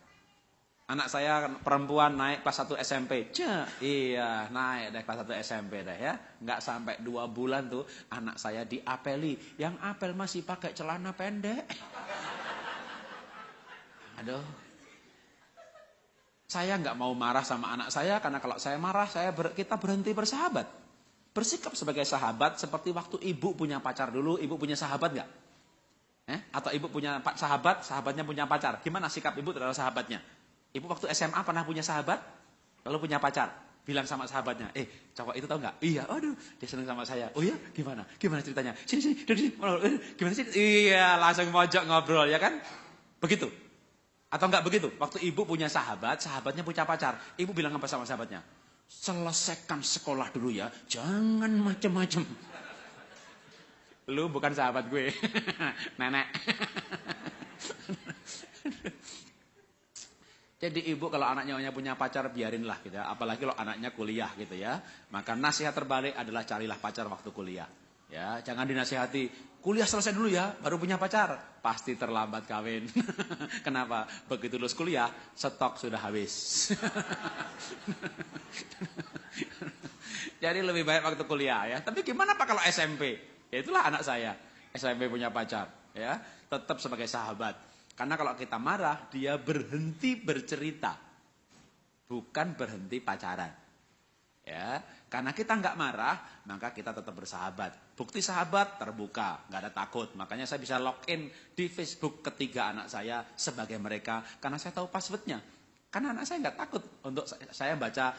Anak saya perempuan naik kelas 1 SMP. Iya, naik dari kelas 1 SMP dah ya. Enggak sampai 2 bulan tuh anak saya diapeli. Yang apel masih pakai celana pendek. Aduh. Saya enggak mau marah sama anak saya karena kalau saya marah kita berhenti bersahabat. Bersikap sebagai sahabat seperti waktu ibu punya pacar dulu, ibu punya sahabat enggak? Atau ibu punya sahabat, sahabatnya punya pacar. Gimana sikap ibu terhadap sahabatnya? Ibu waktu SMA pernah punya sahabat, lalu punya pacar. Bilang sama sahabatnya, cowok itu tahu nggak? Iya, aduh, dia seneng sama saya. Oh iya, gimana? Gimana ceritanya? Sini, duduk sini. Gimana sih? Iya, langsung mojok ngobrol, ya kan? Begitu. Atau nggak begitu? Waktu ibu punya sahabat, sahabatnya punya pacar. Ibu bilang apa sama sahabatnya? Selesaikan sekolah dulu ya, jangan macem-macem. Lu bukan sahabat gue, nenek. Jadi ibu kalau anaknya punya pacar biarinlah gitu ya. Apalagi kalau anaknya kuliah gitu ya. Maka nasihat terbalik adalah carilah pacar waktu kuliah. Ya, jangan dinasihati, kuliah selesai dulu ya, baru punya pacar. Pasti terlambat kawin. Kenapa? Begitu lulus kuliah, stok sudah habis. Jadi lebih baik waktu kuliah ya. Tapi gimana Pak kalau SMP? Ya itulah anak saya. SMP punya pacar ya. Tetap sebagai sahabat. Karena kalau kita marah, dia berhenti bercerita. Bukan berhenti pacaran. Ya, karena kita nggak marah, maka kita tetap bersahabat. Bukti sahabat terbuka, nggak ada takut. Makanya saya bisa login di Facebook ketiga anak saya sebagai mereka, karena saya tahu passwordnya. Karena anak saya nggak takut untuk saya baca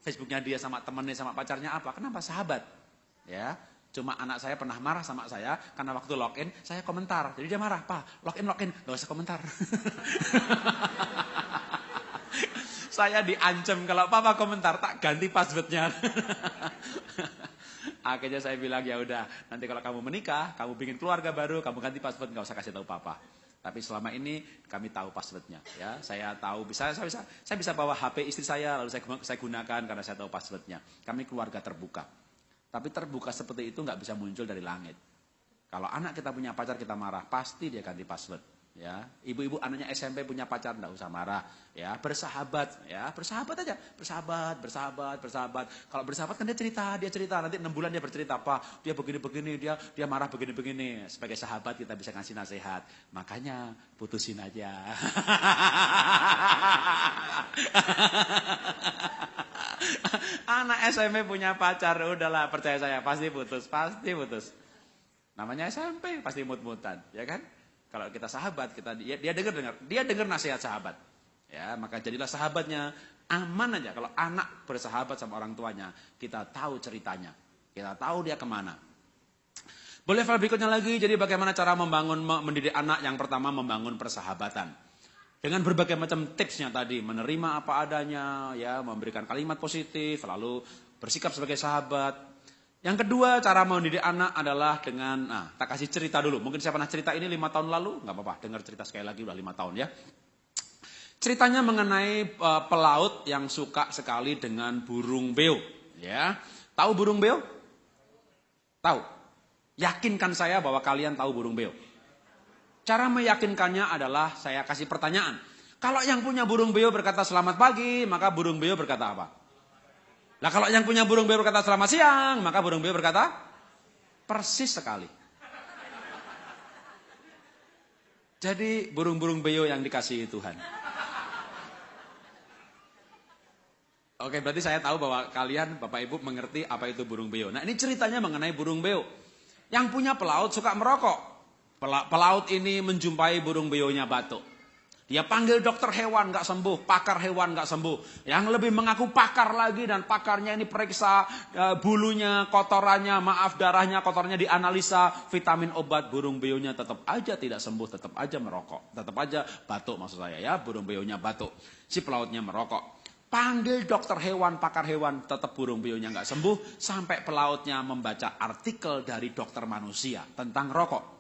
Facebooknya dia sama temennya sama pacarnya apa. Kenapa? Sahabat. Ya, cuma anak saya pernah marah sama saya karena waktu login saya komentar. Jadi dia marah, Pak, login, nggak usah komentar. Saya diancam kalau papa komentar tak ganti passwordnya. Akhirnya saya bilang ya udah, nanti kalau kamu menikah, kamu bikin keluarga baru, kamu ganti password, nggak usah kasih tahu papa. Tapi selama ini kami tahu passwordnya. Ya, saya tahu saya bisa bawa HP istri saya lalu saya gunakan karena saya tahu passwordnya. Kami keluarga terbuka. Tapi terbuka seperti itu nggak bisa muncul dari langit. Kalau anak kita punya pacar kita marah, pasti dia ganti password. Ya, ibu-ibu anaknya SMP punya pacar enggak usah marah, ya, bersahabat, ya, bersahabat aja, bersahabat. Kalau bersahabat kan dia cerita, nanti 6 bulan dia bercerita, Pak, dia begini-begini, dia marah begini-begini. Sebagai sahabat kita bisa ngasih nasihat. Makanya putusin aja. Anak SMP punya pacar, udahlah percaya saya pasti putus. Namanya SMP pasti mut-mutan, ya kan? Kalau kita sahabat, dia dengar nasihat sahabat. Ya, maka jadilah sahabatnya, aman aja. Kalau anak bersahabat sama orang tuanya, kita tahu ceritanya. Kita tahu dia kemana. Boleh file berikutnya lagi, jadi bagaimana cara mendidik anak. Yang pertama membangun persahabatan. Dengan berbagai macam tipsnya tadi, menerima apa adanya, ya, memberikan kalimat positif, lalu bersikap sebagai sahabat. Yang kedua, cara mendidik anak adalah dengan, tak kasih cerita dulu. Mungkin saya pernah cerita ini 5 tahun lalu, nggak apa-apa, dengar cerita sekali lagi, udah 5 tahun ya. Ceritanya mengenai pelaut yang suka sekali dengan burung beo. Ya, tahu burung beo? Tahu? Yakinkan saya bahwa kalian tahu burung beo. Cara meyakinkannya adalah saya kasih pertanyaan. Kalau yang punya burung beo berkata selamat pagi, maka burung beo berkata apa? Nah kalau yang punya burung beo berkata selamat siang, maka burung beo berkata persis sekali. Jadi burung-burung beo yang dikasihi Tuhan. Oke, berarti saya tahu bahwa kalian Bapak Ibu mengerti apa itu burung beo. Nah ini ceritanya mengenai burung beo. Yang punya pelaut suka merokok. Pelaut ini menjumpai burung beonya batuk. Dia panggil dokter hewan nggak sembuh, pakar hewan nggak sembuh. Yang lebih mengaku pakar lagi dan pakarnya ini periksa bulunya, kotorannya, darahnya, kotornya dianalisa, vitamin obat, burung beonya tetap aja tidak sembuh, tetap aja merokok, tetap aja batuk maksud saya ya, burung beonya batuk, si pelautnya merokok. Panggil dokter hewan, pakar hewan, tetap burung beonya nggak sembuh, sampai pelautnya membaca artikel dari dokter manusia tentang rokok.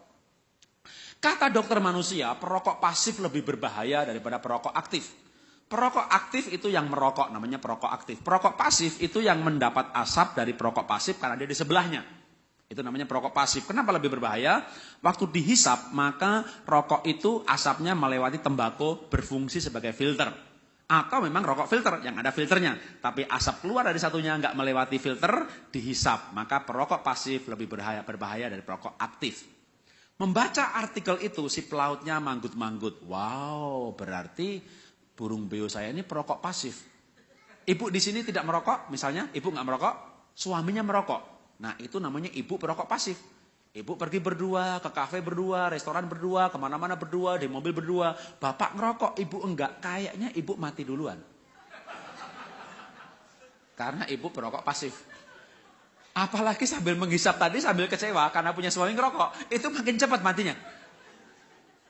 Kata dokter manusia, perokok pasif lebih berbahaya daripada perokok aktif. Perokok aktif itu yang merokok, namanya perokok aktif. Perokok pasif itu yang mendapat asap dari perokok pasif karena dia di sebelahnya. Itu namanya perokok pasif. Kenapa lebih berbahaya? Waktu dihisap, maka rokok itu asapnya melewati tembakau berfungsi sebagai filter. Atau memang rokok filter, yang ada filternya. Tapi asap keluar dari satunya nggak melewati filter, dihisap. Maka perokok pasif lebih berbahaya dari perokok aktif. Membaca artikel itu si pelautnya manggut-manggut. Wow, berarti burung beo saya ini perokok pasif. Ibu di sini tidak merokok, misalnya ibu nggak merokok, suaminya merokok. Nah itu namanya ibu perokok pasif. Ibu pergi berdua, ke kafe berdua, restoran berdua, kemana-mana berdua, di mobil berdua. Bapak ngerokok, ibu enggak. Kayaknya ibu mati duluan. Karena ibu perokok pasif. Apalagi sambil menghisap tadi sambil kecewa karena punya suami ngerokok, itu makin cepat matinya.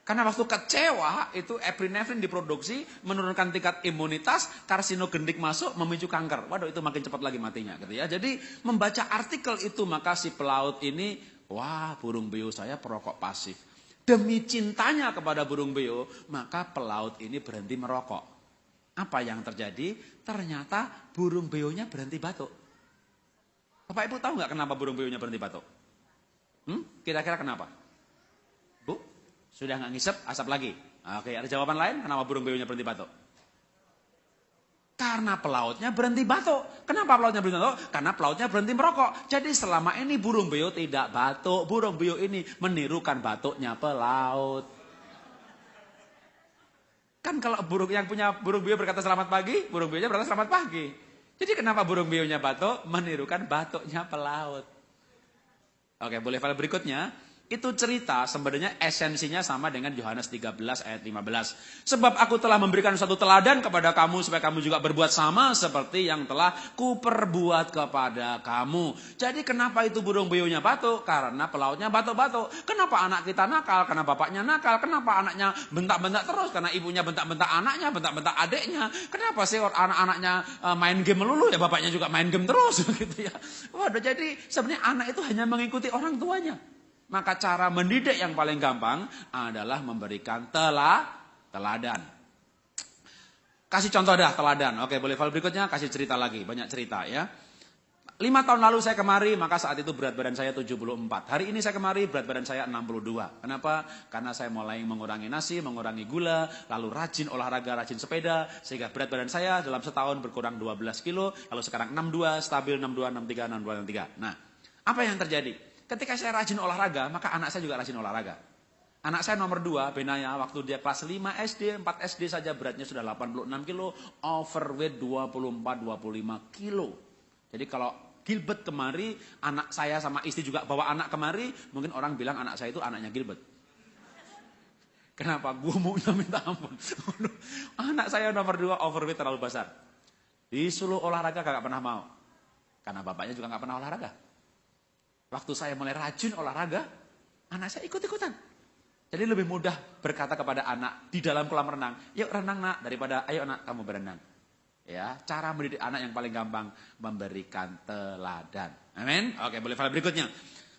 Karena waktu kecewa itu epinefrin diproduksi, menurunkan tingkat imunitas, karsinogenik masuk, memicu kanker. Waduh itu makin cepat lagi matinya gitu ya. Jadi membaca artikel itu maka si pelaut ini, wah burung beo saya perokok pasif. Demi cintanya kepada burung beo, maka pelaut ini berhenti merokok. Apa yang terjadi? Ternyata burung beonya berhenti batuk. Bapak Ibu tahu nggak kenapa burung beonya berhenti batuk? Kira-kira kenapa? Bu, sudah nggak ngisep, asap lagi. Oke, ada jawaban lain kenapa burung beonya berhenti batuk? Karena pelautnya berhenti batuk. Kenapa pelautnya berhenti batuk? Karena pelautnya berhenti merokok. Jadi selama ini burung beo tidak batuk. Burung beo ini menirukan batuknya pelaut. Kan kalau burung yang punya burung beo berkata selamat pagi, burung beonya berkata selamat pagi. Jadi kenapa burung beonya batuk? Menirukan batuknya pelaut. Oke, boleh file berikutnya. Itu cerita sebenarnya esensinya sama dengan Yohanes 13 ayat 15. Sebab aku telah memberikan suatu teladan kepada kamu supaya kamu juga berbuat sama seperti yang telah kuperbuat kepada kamu. Jadi kenapa itu burung beonya batuk? Karena pelautnya batuk-batuk. Kenapa anak kita nakal? Karena bapaknya nakal. Kenapa anaknya bentak-bentak terus? Karena ibunya bentak-bentak anaknya, bentak-bentak adiknya. Kenapa sih anak-anaknya main game melulu? Ya bapaknya juga main game terus gitu ya. Waduh, jadi sebenarnya anak itu hanya mengikuti orang tuanya. Maka cara mendidik yang paling gampang adalah memberikan teladan. Kasih contoh dah teladan. Oke, boleh file berikutnya kasih cerita lagi, banyak cerita ya. 5 tahun lalu saya kemari, maka saat itu berat badan saya 74. Hari ini saya kemari, berat badan saya 62. Kenapa? Karena saya mulai mengurangi nasi, mengurangi gula, lalu rajin olahraga, rajin sepeda, sehingga berat badan saya dalam setahun berkurang 12 kilo, lalu sekarang 62, stabil 62, 63, 62, 63. Nah, apa yang terjadi? Ketika saya rajin olahraga, maka anak saya juga rajin olahraga. Anak saya nomor 2, Benaya, waktu dia kelas 5 SD, 4 SD saja beratnya sudah 86 kilo, overweight 24-25 kilo. Jadi kalau Gilbert kemari, anak saya sama istri juga bawa anak kemari, mungkin orang bilang anak saya itu anaknya Gilbert. Kenapa? Gue mau minta ampun. Anak saya nomor 2 overweight terlalu besar. Disuruh olahraga gak pernah mau. Karena bapaknya juga gak pernah olahraga. Waktu saya mulai rajin olahraga, anak saya ikut-ikutan. Jadi lebih mudah berkata kepada anak di dalam kolam renang, yuk renang nak, daripada ayo nak kamu berenang. Ya, cara mendidik anak yang paling gampang, memberikan teladan. Amin. Oke, boleh file berikutnya.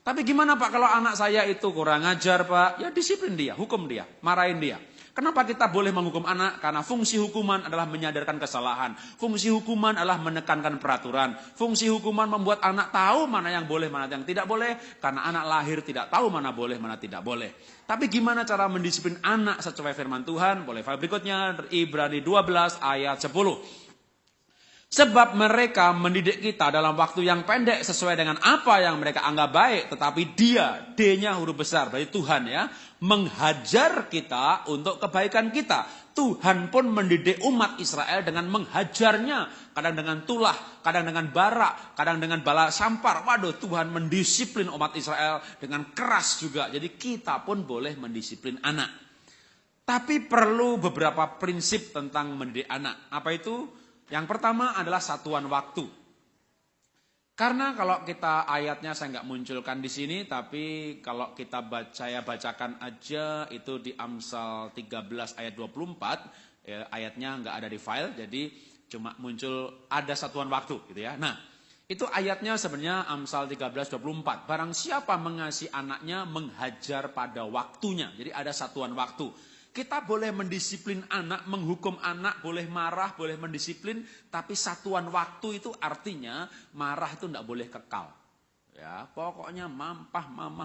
Tapi gimana Pak kalau anak saya itu kurang ajar Pak? Ya disiplin dia, hukum dia, marahin dia. Kenapa kita boleh menghukum anak? Karena fungsi hukuman adalah menyadarkan kesalahan. Fungsi hukuman adalah menekankan peraturan. Fungsi hukuman membuat anak tahu mana yang boleh, mana yang tidak boleh. Karena anak lahir tidak tahu mana boleh, mana tidak boleh. Tapi gimana cara mendisiplin anak sesuai firman Tuhan? Boleh file berikutnya, Ibrani 12 ayat 10. Sebab mereka mendidik kita dalam waktu yang pendek sesuai dengan apa yang mereka anggap baik. Tetapi dia, D-nya huruf besar, berarti Tuhan ya, menghajar kita untuk kebaikan kita. Tuhan pun mendidik umat Israel dengan menghajarnya. Kadang dengan tulah, kadang dengan bara, kadang dengan bala sampar. Waduh, Tuhan mendisiplin umat Israel dengan keras juga. Jadi kita pun boleh mendisiplin anak. Tapi perlu beberapa prinsip tentang mendidik anak. Apa itu? Yang pertama adalah satuan waktu. Karena kalau kita ayatnya saya nggak munculkan di sini, tapi kalau kita saya bacakan aja itu di Amsal 13 ayat 24, ya, ayatnya nggak ada di file, jadi cuma muncul ada satuan waktu gitu ya. Nah, itu ayatnya sebenarnya Amsal 13 24. Barang siapa mengasihi anaknya menghajar pada waktunya. Jadi ada satuan waktu. Kita boleh mendisiplin anak, menghukum anak, boleh marah, boleh mendisiplin, tapi satuan waktu itu artinya marah itu tidak boleh kekal. Ya, pokoknya mamah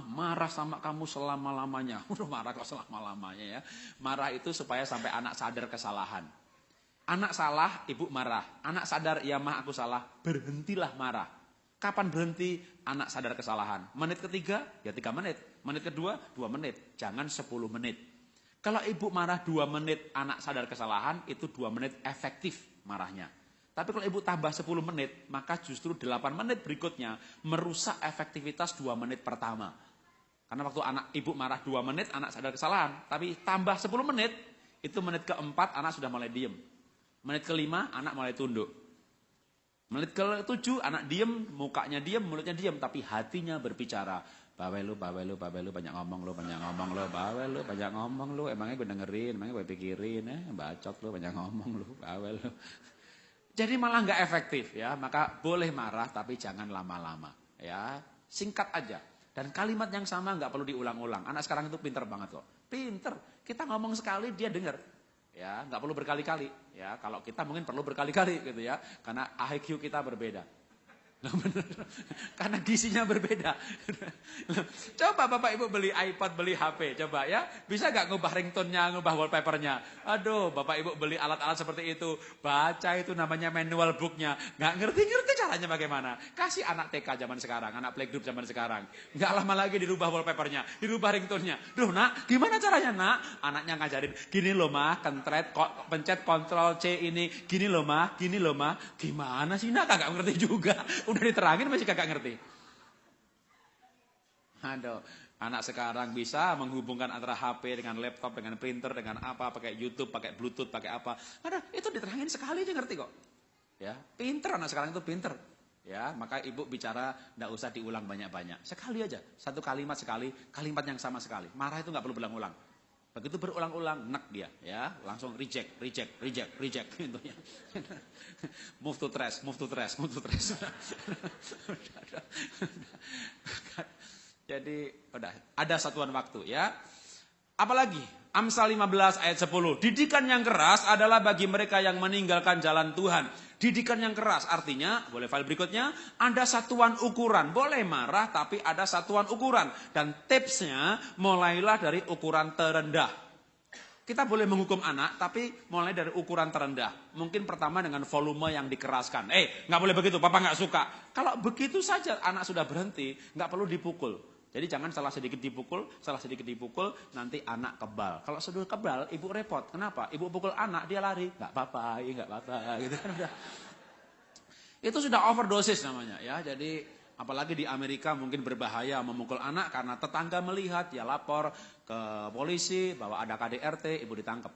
marah sama kamu selama-lamanya. Udah marah kok selama-lamanya ya. Marah itu supaya sampai anak sadar kesalahan. Anak salah, ibu marah. Anak sadar, ya mah aku salah, berhentilah marah. Kapan berhenti? Anak sadar kesalahan. Menit ketiga, ya 3 menit. Menit kedua, 2 menit. Jangan 10 menit. Kalau ibu marah 2 menit, anak sadar kesalahan, itu 2 menit efektif marahnya. Tapi kalau ibu tambah 10 menit, maka justru 8 menit berikutnya merusak efektivitas 2 menit pertama. Karena waktu ibu marah 2 menit, anak sadar kesalahan. Tapi tambah 10 menit, itu menit keempat, anak sudah mulai diem. Menit kelima, anak mulai tunduk. Menit ke-7, anak diem, mukanya diem, mulutnya diem, tapi hatinya berbicara. Bawel lu, banyak ngomong lu, bawel lu, banyak ngomong lu, emangnya gue dengerin, emangnya gue pikirin, bacot lu, banyak ngomong lu, bawel lu. Jadi malah nggak efektif ya, maka boleh marah tapi jangan lama-lama ya, singkat aja. Dan kalimat yang sama nggak perlu diulang-ulang. Anak sekarang itu pinter banget kok, pinter. Kita ngomong sekali dia dengar, ya nggak perlu berkali-kali ya. Kalau kita mungkin perlu berkali-kali gitu ya, karena IQ kita berbeda. Karena gizinya berbeda. Coba Bapak Ibu beli iPad, beli HP, coba ya. Bisa gak ngubah ringtone-nya, ngubah wallpaper-nya? Aduh, Bapak Ibu beli alat-alat seperti itu. Baca itu namanya manual book-nya. Gak ngerti-ngerti caranya bagaimana. Kasih anak TK zaman sekarang, anak playgroup zaman sekarang. Gak lama lagi dirubah wallpaper-nya, dirubah ringtone-nya. Duh nak, gimana caranya nak? Anaknya ngajarin, gini loh mah, pencet Ctrl C ini. Gini loh mah, gini loh mah. Gimana sih nak, kagak ngerti juga. Udah diterangin masih kagak ngerti. Aduh, anak sekarang bisa menghubungkan antara HP dengan laptop, dengan printer, dengan apa, pakai YouTube, pakai Bluetooth, pakai apa. Aduh, itu diterangin sekali dia ngerti kok. Ya, pinter anak sekarang itu pinter. Ya, maka ibu bicara enggak usah diulang banyak-banyak. Sekali aja, satu kalimat sekali, kalimat yang sama sekali. Marah itu enggak perlu berulang-ulang. Begitu berulang-ulang, nek dia, ya, langsung reject gitu ya. Move to trash. Jadi, udah, ada satuan waktu ya. Apalagi, Amsal 15 ayat 10. Didikan yang keras adalah bagi mereka yang meninggalkan jalan Tuhan. Didikan yang keras artinya, boleh file berikutnya, ada satuan ukuran. Boleh marah tapi ada satuan ukuran. Dan tipsnya mulailah dari ukuran terendah. Kita boleh menghukum anak tapi mulai dari ukuran terendah. Mungkin pertama dengan volume yang dikeraskan. Nggak boleh begitu, papa nggak suka. Kalau begitu saja anak sudah berhenti, nggak perlu dipukul. Jadi jangan salah sedikit dipukul, nanti anak kebal. Kalau sudah kebal, ibu repot. Kenapa? Ibu pukul anak, dia lari. Nggak apa-apa, gitu kan udah. Itu sudah overdosis namanya ya. Jadi apalagi di Amerika mungkin berbahaya memukul anak karena tetangga melihat, dia lapor ke polisi bahwa ada KDRT, ibu ditangkap.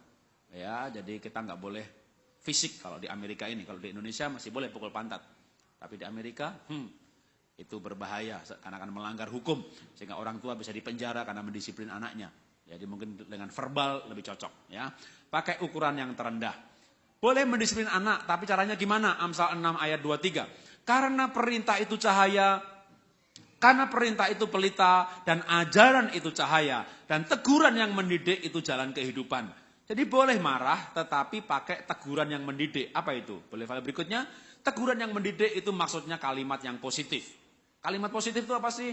Ya, jadi kita nggak boleh fisik kalau di Amerika ini. Kalau di Indonesia masih boleh pukul pantat. Tapi di Amerika, itu berbahaya karena akan melanggar hukum sehingga orang tua bisa dipenjara karena mendisiplin anaknya. Jadi mungkin dengan verbal lebih cocok ya. Pakai ukuran yang terendah. Boleh mendisiplin anak, tapi caranya gimana? Amsal 6 ayat 23. Karena perintah itu cahaya, karena perintah itu pelita dan ajaran itu cahaya dan teguran yang mendidik itu jalan kehidupan. Jadi boleh marah tetapi pakai teguran yang mendidik. Apa itu? Boleh file berikutnya. Teguran yang mendidik itu maksudnya kalimat yang positif. Kalimat positif itu apa sih?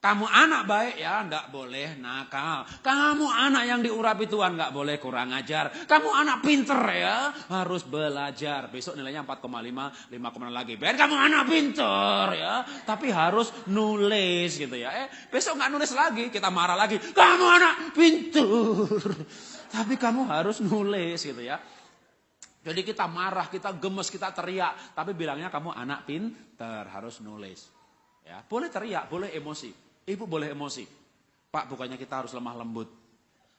Kamu anak baik ya, enggak boleh nakal. Kamu anak yang diurapi Tuhan, enggak boleh kurang ajar. Kamu anak pinter ya, harus belajar. Besok nilainya 4,5, 5,6 lagi. Ben kamu anak pinter ya, tapi harus nulis gitu ya. Besok enggak nulis lagi, kita marah lagi. Kamu anak pinter, tapi kamu harus nulis gitu ya. Jadi kita marah, kita gemes, kita teriak, tapi bilangnya kamu anak pinter, harus nulis. Ya, boleh teriak, boleh emosi. Ibu boleh emosi. Pak, bukannya kita harus lemah lembut.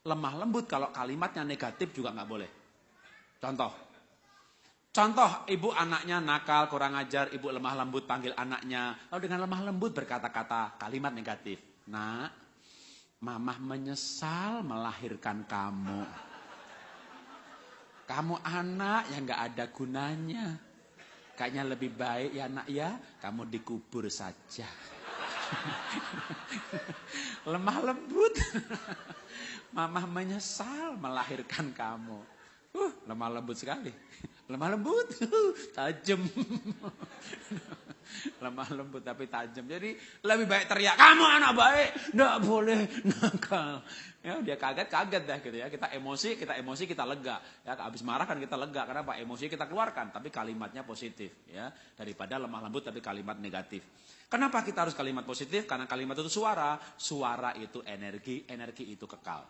Lemah lembut kalau kalimatnya negatif juga nggak boleh. Contoh, ibu anaknya nakal, kurang ajar, ibu lemah lembut panggil anaknya. Lalu dengan lemah lembut berkata-kata kalimat negatif. Nak, mamah menyesal melahirkan kamu. Kamu anak yang nggak ada gunanya. Kayaknya lebih baik ya nak ya, kamu dikubur saja. Lemah lembut. Mamah menyesal melahirkan kamu. Lemah lembut sekali. Lemah lembut, tajam. Lemah lembut tapi tajam. Jadi lebih baik teriak, kamu anak baik, enggak boleh nakal. Ya, dia kaget dah gitu ya. Kita emosi, kita lega. Ya, habis marah kan kita lega karena apa? Emosi kita keluarkan, tapi kalimatnya positif ya. Daripada lemah lembut tapi kalimat negatif. Kenapa kita harus kalimat positif? Karena kalimat itu suara itu energi, energi itu kekal.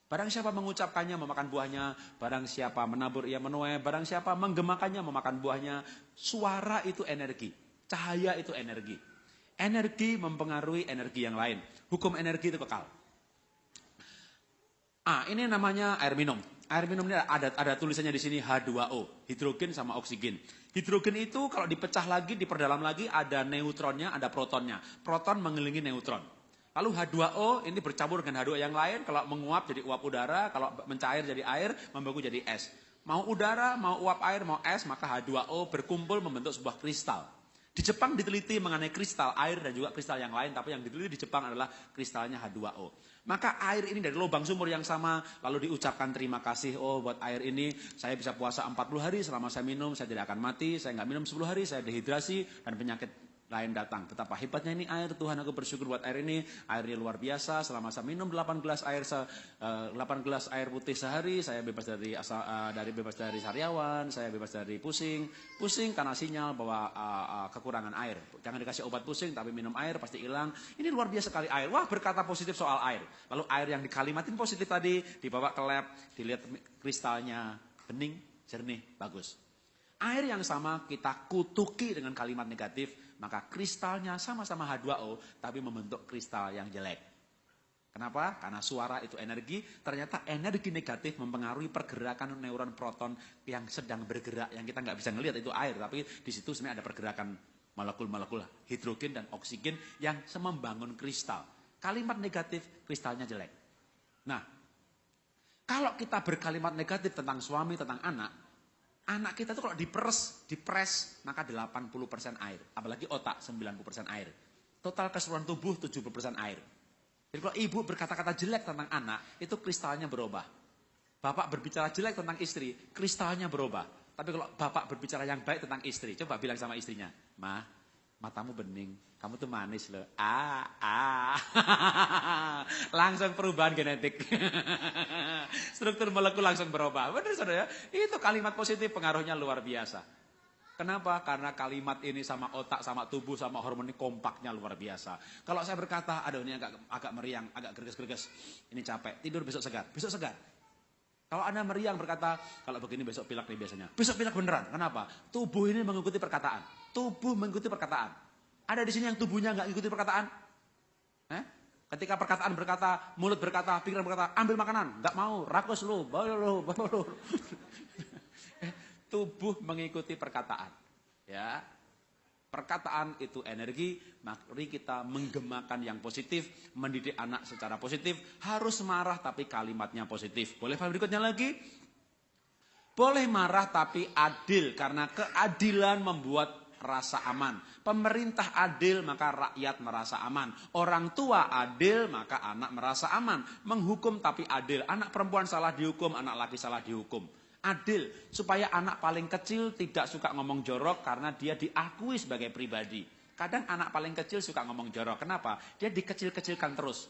Barang siapa mengucapkannya memakan buahnya, barang siapa menabur ia menuai, barang siapa menggemakannya memakan buahnya. Suara itu energi, cahaya itu energi. Energi mempengaruhi energi yang lain. Hukum energi itu kekal. Ini namanya air minum. Air minum ini ada tulisannya di sini H2O, hidrogen sama oksigen. Hidrogen itu kalau dipecah lagi, diperdalam lagi ada neutronnya, ada protonnya. Proton mengelilingi neutron. Lalu H2O ini bercampur dengan H2O yang lain, kalau menguap jadi uap udara, kalau mencair jadi air, membeku jadi es. Mau udara, mau uap air, mau es, maka H2O berkumpul membentuk sebuah kristal. Di Jepang diteliti mengenai kristal air dan juga kristal yang lain, tapi yang diteliti di Jepang adalah kristalnya H2O. Maka air ini dari lubang sumur yang sama, lalu diucapkan terima kasih, oh buat air ini saya bisa puasa 40 hari, selama saya minum saya tidak akan mati, saya nggak minum 10 hari, saya dehidrasi dan penyakit lain datang. Betapa hebatnya ini air, Tuhan aku bersyukur buat air ini, airnya luar biasa, selama saya minum 8 gelas air putih sehari, saya bebas bebas dari sariawan, saya bebas dari pusing karena sinyal bahwa kekurangan air. Jangan dikasih obat pusing, tapi minum air pasti hilang. Ini luar biasa sekali air. Wah, berkata positif soal air. Lalu air yang dikalimatin positif tadi, dibawa ke lab, dilihat kristalnya bening, jernih, bagus. Air yang sama kita kutuki dengan kalimat negatif, maka kristalnya sama-sama H2O, tapi membentuk kristal yang jelek. Kenapa? Karena suara itu energi, ternyata energi negatif mempengaruhi pergerakan neuron proton yang sedang bergerak, yang kita nggak bisa ngelihat itu air, tapi di situ sebenarnya ada pergerakan molekul-molekul hidrogen dan oksigen yang membangun kristal. Kalimat negatif, kristalnya jelek. Nah, kalau kita berkalimat negatif tentang suami, tentang anak kita tuh kalau dipres, maka 80% air. Apalagi otak 90% air. Total keseluruhan tubuh 70% air. Jadi kalau ibu berkata-kata jelek tentang anak, itu kristalnya berubah. Bapak berbicara jelek tentang istri, kristalnya berubah. Tapi kalau bapak berbicara yang baik tentang istri, coba bilang sama istrinya, "Ma, matamu bening, kamu tuh manis loh." Langsung perubahan genetik. Struktur molekul langsung berubah. Benar saudara ya? Itu kalimat positif pengaruhnya luar biasa. Kenapa? Karena kalimat ini sama otak, sama tubuh, sama hormon ini kompaknya luar biasa. Kalau saya berkata, aduh ini agak meriang, agak greges-greges, ini capek, tidur besok segar. Kalau Anda meriang berkata, kalau begini besok pilek nih biasanya. Besok pilek beneran. Kenapa? Tubuh ini mengikuti perkataan. Tubuh mengikuti perkataan. Ada di sini yang tubuhnya nggak ikuti perkataan? Ketika perkataan berkata, mulut berkata, pikiran berkata, ambil makanan, nggak mau, rakus lu, bawa lu. Tubuh mengikuti perkataan. Ya, perkataan itu energi, mari kita menggemakan yang positif, mendidik anak secara positif, harus marah tapi kalimatnya positif. Boleh berikutnya lagi? Boleh marah tapi adil, karena keadilan membuat rasa aman. Pemerintah adil, maka rakyat merasa aman. Orang tua adil, maka anak merasa aman. Menghukum tapi adil. Anak perempuan salah dihukum, anak laki salah dihukum. Adil, supaya anak paling kecil tidak suka ngomong jorok karena dia diakui sebagai pribadi. Kadang anak paling kecil suka ngomong jorok. Kenapa? Dia dikecil-kecilkan terus.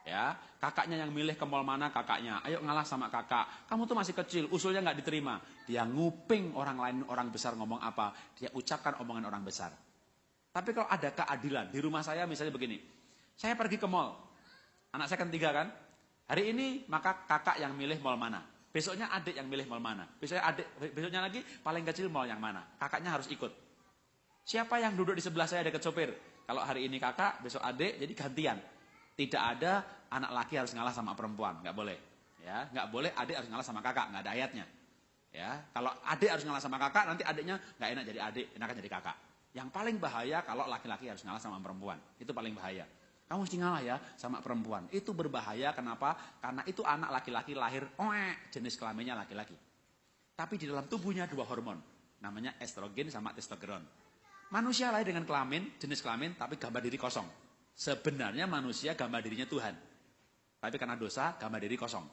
Ya, kakaknya yang milih ke mall mana kakaknya, ayo ngalah sama kakak, kamu tuh masih kecil, usulnya nggak diterima. Dia nguping orang lain, orang besar ngomong apa, dia ucapkan omongan orang besar. Tapi kalau ada keadilan, di rumah saya misalnya begini, saya pergi ke mall, anak saya kan 3 kan, hari ini maka kakak yang milih mall mana, besoknya adik yang milih mall mana, besoknya lagi paling kecil mall yang mana, kakaknya harus ikut. Siapa yang duduk di sebelah saya dekat sopir, kalau hari ini kakak, besok adik, jadi gantian. Tidak ada anak laki harus ngalah sama perempuan, nggak boleh. Ya, nggak boleh adik harus ngalah sama kakak, nggak ada ayatnya. Ya, kalau adik harus ngalah sama kakak, nanti adiknya nggak enak jadi adik, enakan jadi kakak. Yang paling bahaya kalau laki-laki harus ngalah sama perempuan, itu paling bahaya. Kamu mesti ngalah ya sama perempuan, itu berbahaya. Kenapa? Karena itu anak laki-laki lahir, jenis kelaminnya laki-laki. Tapi di dalam tubuhnya 2 hormon, namanya estrogen sama testosteron. Manusia lahir dengan kelamin, jenis kelamin, tapi gambar diri kosong. Sebenarnya manusia gambar dirinya Tuhan. Tapi karena dosa, gambar diri kosong.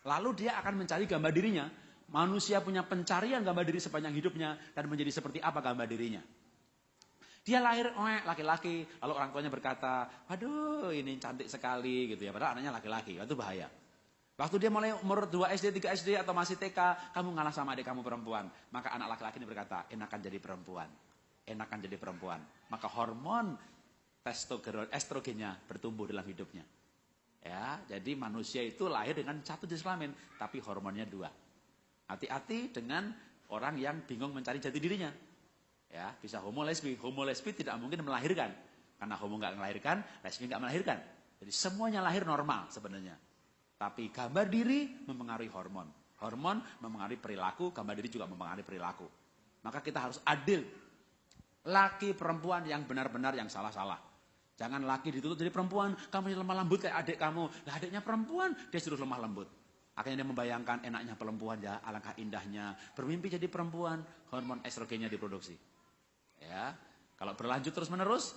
Lalu dia akan mencari gambar dirinya. Manusia punya pencarian gambar diri sepanjang hidupnya. Dan menjadi seperti apa gambar dirinya. Dia lahir laki-laki. Lalu orang tuanya berkata, aduh ini cantik sekali gitu ya. Padahal anaknya laki-laki, itu bahaya. Waktu dia mulai umur 2 SD, 3 SD atau masih TK, kamu ngalah sama adik kamu perempuan. Maka anak laki-laki ini berkata, enakan jadi perempuan. Enakan jadi perempuan. Maka hormon testosteron, estrogennya bertumbuh dalam hidupnya. Ya, jadi manusia itu lahir dengan 1 jenis kelamin, tapi hormonnya 2. Hati-hati dengan orang yang bingung mencari jati dirinya. Ya, bisa homo lesbi. Homo lesbi tidak mungkin melahirkan, karena homo nggak melahirkan, lesbi nggak melahirkan. Jadi semuanya lahir normal sebenarnya. Tapi gambar diri mempengaruhi hormon. Hormon mempengaruhi perilaku, gambar diri juga mempengaruhi perilaku. Maka kita harus adil. Laki perempuan yang benar-benar, yang salah-salah. Jangan laki dituntut jadi perempuan, kamu lemah lembut kayak adik kamu. Lah adiknya perempuan, dia suruh lemah lembut. Akhirnya dia membayangkan enaknya perempuan ya, alangkah indahnya. Bermimpi jadi perempuan, hormon estrogennya diproduksi. Ya, kalau berlanjut terus-menerus,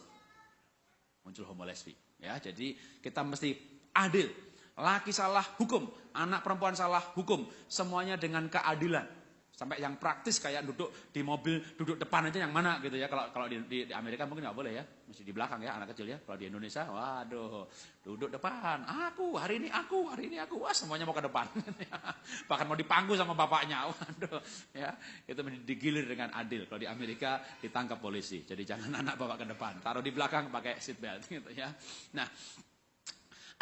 muncul homo lesbi. Ya, jadi kita mesti Adil. Laki salah, hukum. Anak perempuan salah, hukum. Semuanya dengan keadilan. Sampai yang praktis kayak duduk di mobil, duduk depan aja yang mana gitu ya. Kalau di Amerika mungkin nggak boleh ya. Mesti di belakang ya anak kecil ya. Kalau di Indonesia, waduh, duduk depan. Hari ini aku. Wah, semuanya mau ke depan. Bahkan mau dipangku sama bapaknya. Waduh, ya. Itu digilir dengan adil. Kalau di Amerika ditangkap polisi. Jadi jangan anak bawa ke depan. Taruh di belakang pakai seat belt gitu ya. Nah,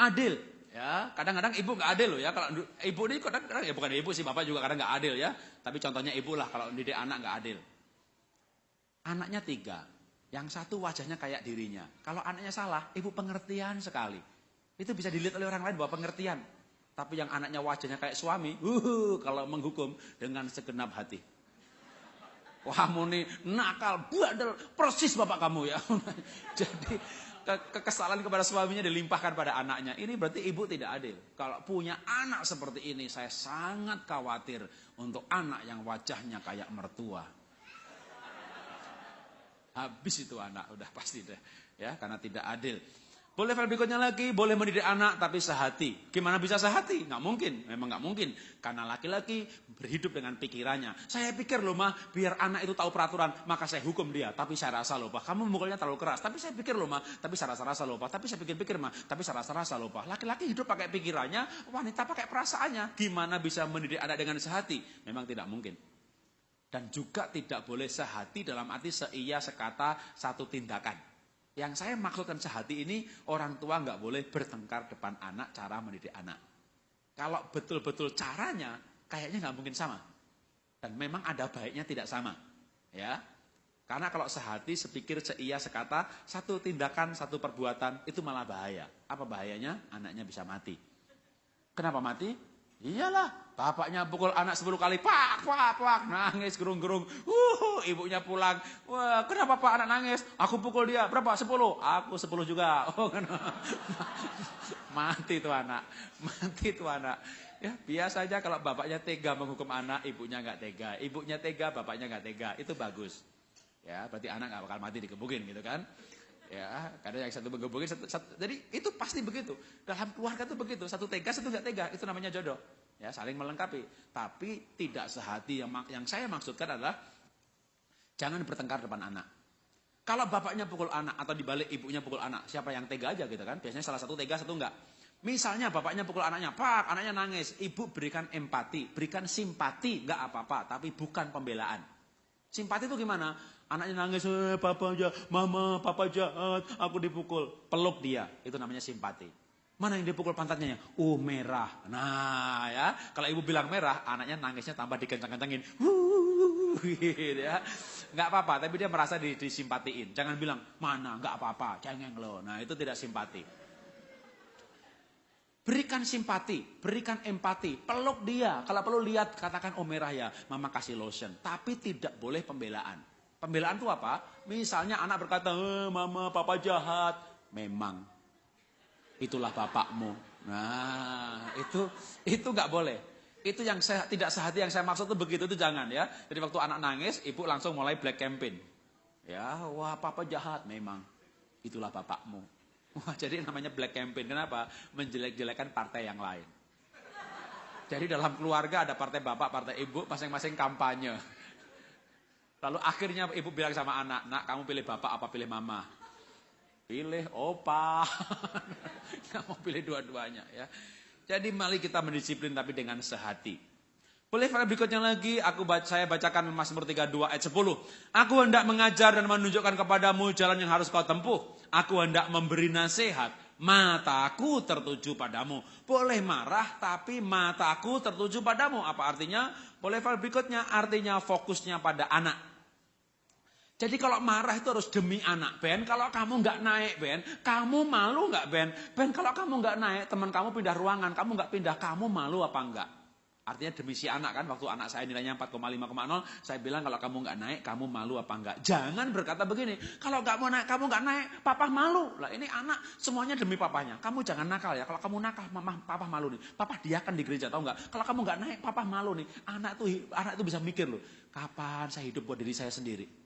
adil. Ya, kadang-kadang ibu nggak adil loh ya. Kalau ibu ini kadang-kadang ya bukan ibu sih, bapak juga kadang nggak adil ya. Tapi contohnya ibu lah kalau didik anak nggak adil. Anaknya 3, yang satu wajahnya kayak dirinya. Kalau anaknya salah, ibu pengertian sekali. Itu bisa dilihat oleh orang lain bahwa pengertian. Tapi yang anaknya wajahnya kayak suami, kalau menghukum dengan segenap hati. Wah, muni nakal, bandel, persis bapak kamu ya. Jadi kekesalan kepada suaminya dilimpahkan pada anaknya. Ini berarti ibu tidak adil. Kalau punya anak seperti ini, saya sangat khawatir untuk anak yang wajahnya kayak mertua. Habis itu anak, udah pasti deh. Ya, karena tidak adil. Boleh file berikutnya lagi, boleh mendidik anak tapi sehati. Gimana bisa sehati? Nggak mungkin, memang nggak mungkin. Karena laki-laki berhidup dengan pikirannya. Saya pikir loh mah, biar anak itu tahu peraturan, maka saya hukum dia. Tapi saya rasa loh pak, kamu mukulnya terlalu keras. Tapi saya pikir loh mah, tapi saya rasa loh pak. Tapi saya pikir-pikir mah, tapi saya rasa loh pak. Laki-laki hidup pakai pikirannya, wanita pakai perasaannya. Gimana bisa mendidik anak dengan sehati? Memang tidak mungkin. Dan juga tidak boleh sehati dalam arti seia, sekata, satu tindakan. Yang saya maksudkan sehati ini, orang tua nggak boleh bertengkar depan anak cara mendidik anak. Kalau betul-betul caranya, kayaknya nggak mungkin sama. Dan memang ada baiknya tidak sama. Ya, karena kalau sehati, sepikir, seia, sekata, satu tindakan, satu perbuatan, itu malah bahaya. Apa bahayanya? Anaknya bisa mati. Kenapa mati? Iyalah, bapaknya pukul anak 10 kali, pak, nangis gerung-gerung. Ibunya pulang. Wah, kenapa pak anak nangis? Aku pukul dia. Berapa? 10. Aku 10 juga. Mati tuh anak. Ya, biasa aja kalau bapaknya tega menghukum anak, ibunya nggak tega. Ibunya tega, bapaknya nggak tega. Itu bagus. Ya, berarti anak nggak bakal mati digebukin gitu kan. Ya, kadang yang satu menggebukin, jadi itu pasti begitu. Dalam keluarga itu begitu, satu tega, satu nggak tega, itu namanya jodoh. Ya, saling melengkapi. Tapi tidak sehati. Yang saya maksudkan adalah jangan bertengkar depan anak. Kalau bapaknya pukul anak atau dibalik ibunya pukul anak, siapa yang tega aja gitu kan? Biasanya salah satu tega, satu enggak. Misalnya bapaknya pukul anaknya, pak, anaknya nangis, ibu berikan empati, berikan simpati, enggak apa-apa, tapi bukan pembelaan. Simpati itu gimana? Anaknya nangis, papa aja, mama, papa jahat, aku dipukul. Peluk dia, itu namanya simpati. Mana yang dipukul pantatnya? Merah. Nah ya, kalau ibu bilang merah, anaknya nangisnya tambah dikencang-kencangin. Gitu ya. Nggak apa-apa, tapi dia merasa disimpatiin. Jangan bilang, mana, nggak apa-apa, cengeng loh. Nah itu tidak simpati. Berikan simpati, berikan empati, peluk dia. Kalau perlu lihat, katakan merah ya, mama kasih lotion. Tapi tidak boleh pembelaan. Pembelaan itu apa? Misalnya anak berkata, mama, papa jahat. Memang, itulah bapakmu. Nah, itu nggak boleh. Itu yang saya tidak sehati yang saya maksud itu begitu, itu jangan ya. Jadi waktu anak nangis, ibu langsung mulai black campaign. Ya, wah papa jahat. Memang, itulah bapakmu. Wah, jadi namanya black campaign. Kenapa? Menjelek-jelekan partai yang lain. Jadi dalam keluarga ada partai bapak, partai ibu, masing-masing kampanye. Lalu akhirnya ibu bilang sama anak, nak kamu pilih bapak apa pilih mama? Pilih opa. Nggak mau pilih dua-duanya ya. Jadi mari kita mendisiplin tapi dengan sehati. Boleh berikutnya lagi, saya bacakan Mazmur 32 ayat 10. Aku hendak mengajar dan menunjukkan kepadamu jalan yang harus kau tempuh. Aku hendak memberi nasihat, mataku tertuju padamu. Boleh marah tapi mataku tertuju padamu. Apa artinya? Boleh berikutnya, artinya fokusnya pada anak. Jadi kalau marah itu harus demi anak, Ben. Kalau kamu nggak naik, Ben, kamu malu nggak, Ben? Ben, kalau kamu nggak naik, teman kamu pindah ruangan, kamu nggak pindah, kamu malu apa enggak? Artinya demi si anak kan, waktu anak saya nilainya 4,5,0, saya bilang kalau kamu nggak naik, kamu malu apa enggak? Jangan berkata begini, kalau nggak mau naik, kamu nggak naik, papa malu. Lah ini anak semuanya demi papanya. Kamu jangan nakal ya. Kalau kamu nakal, papa malu nih. Papa diakan di gereja, tahu nggak? Kalau kamu nggak naik, papa malu nih. Anak itu bisa mikir loh, kapan saya hidup buat diri saya sendiri?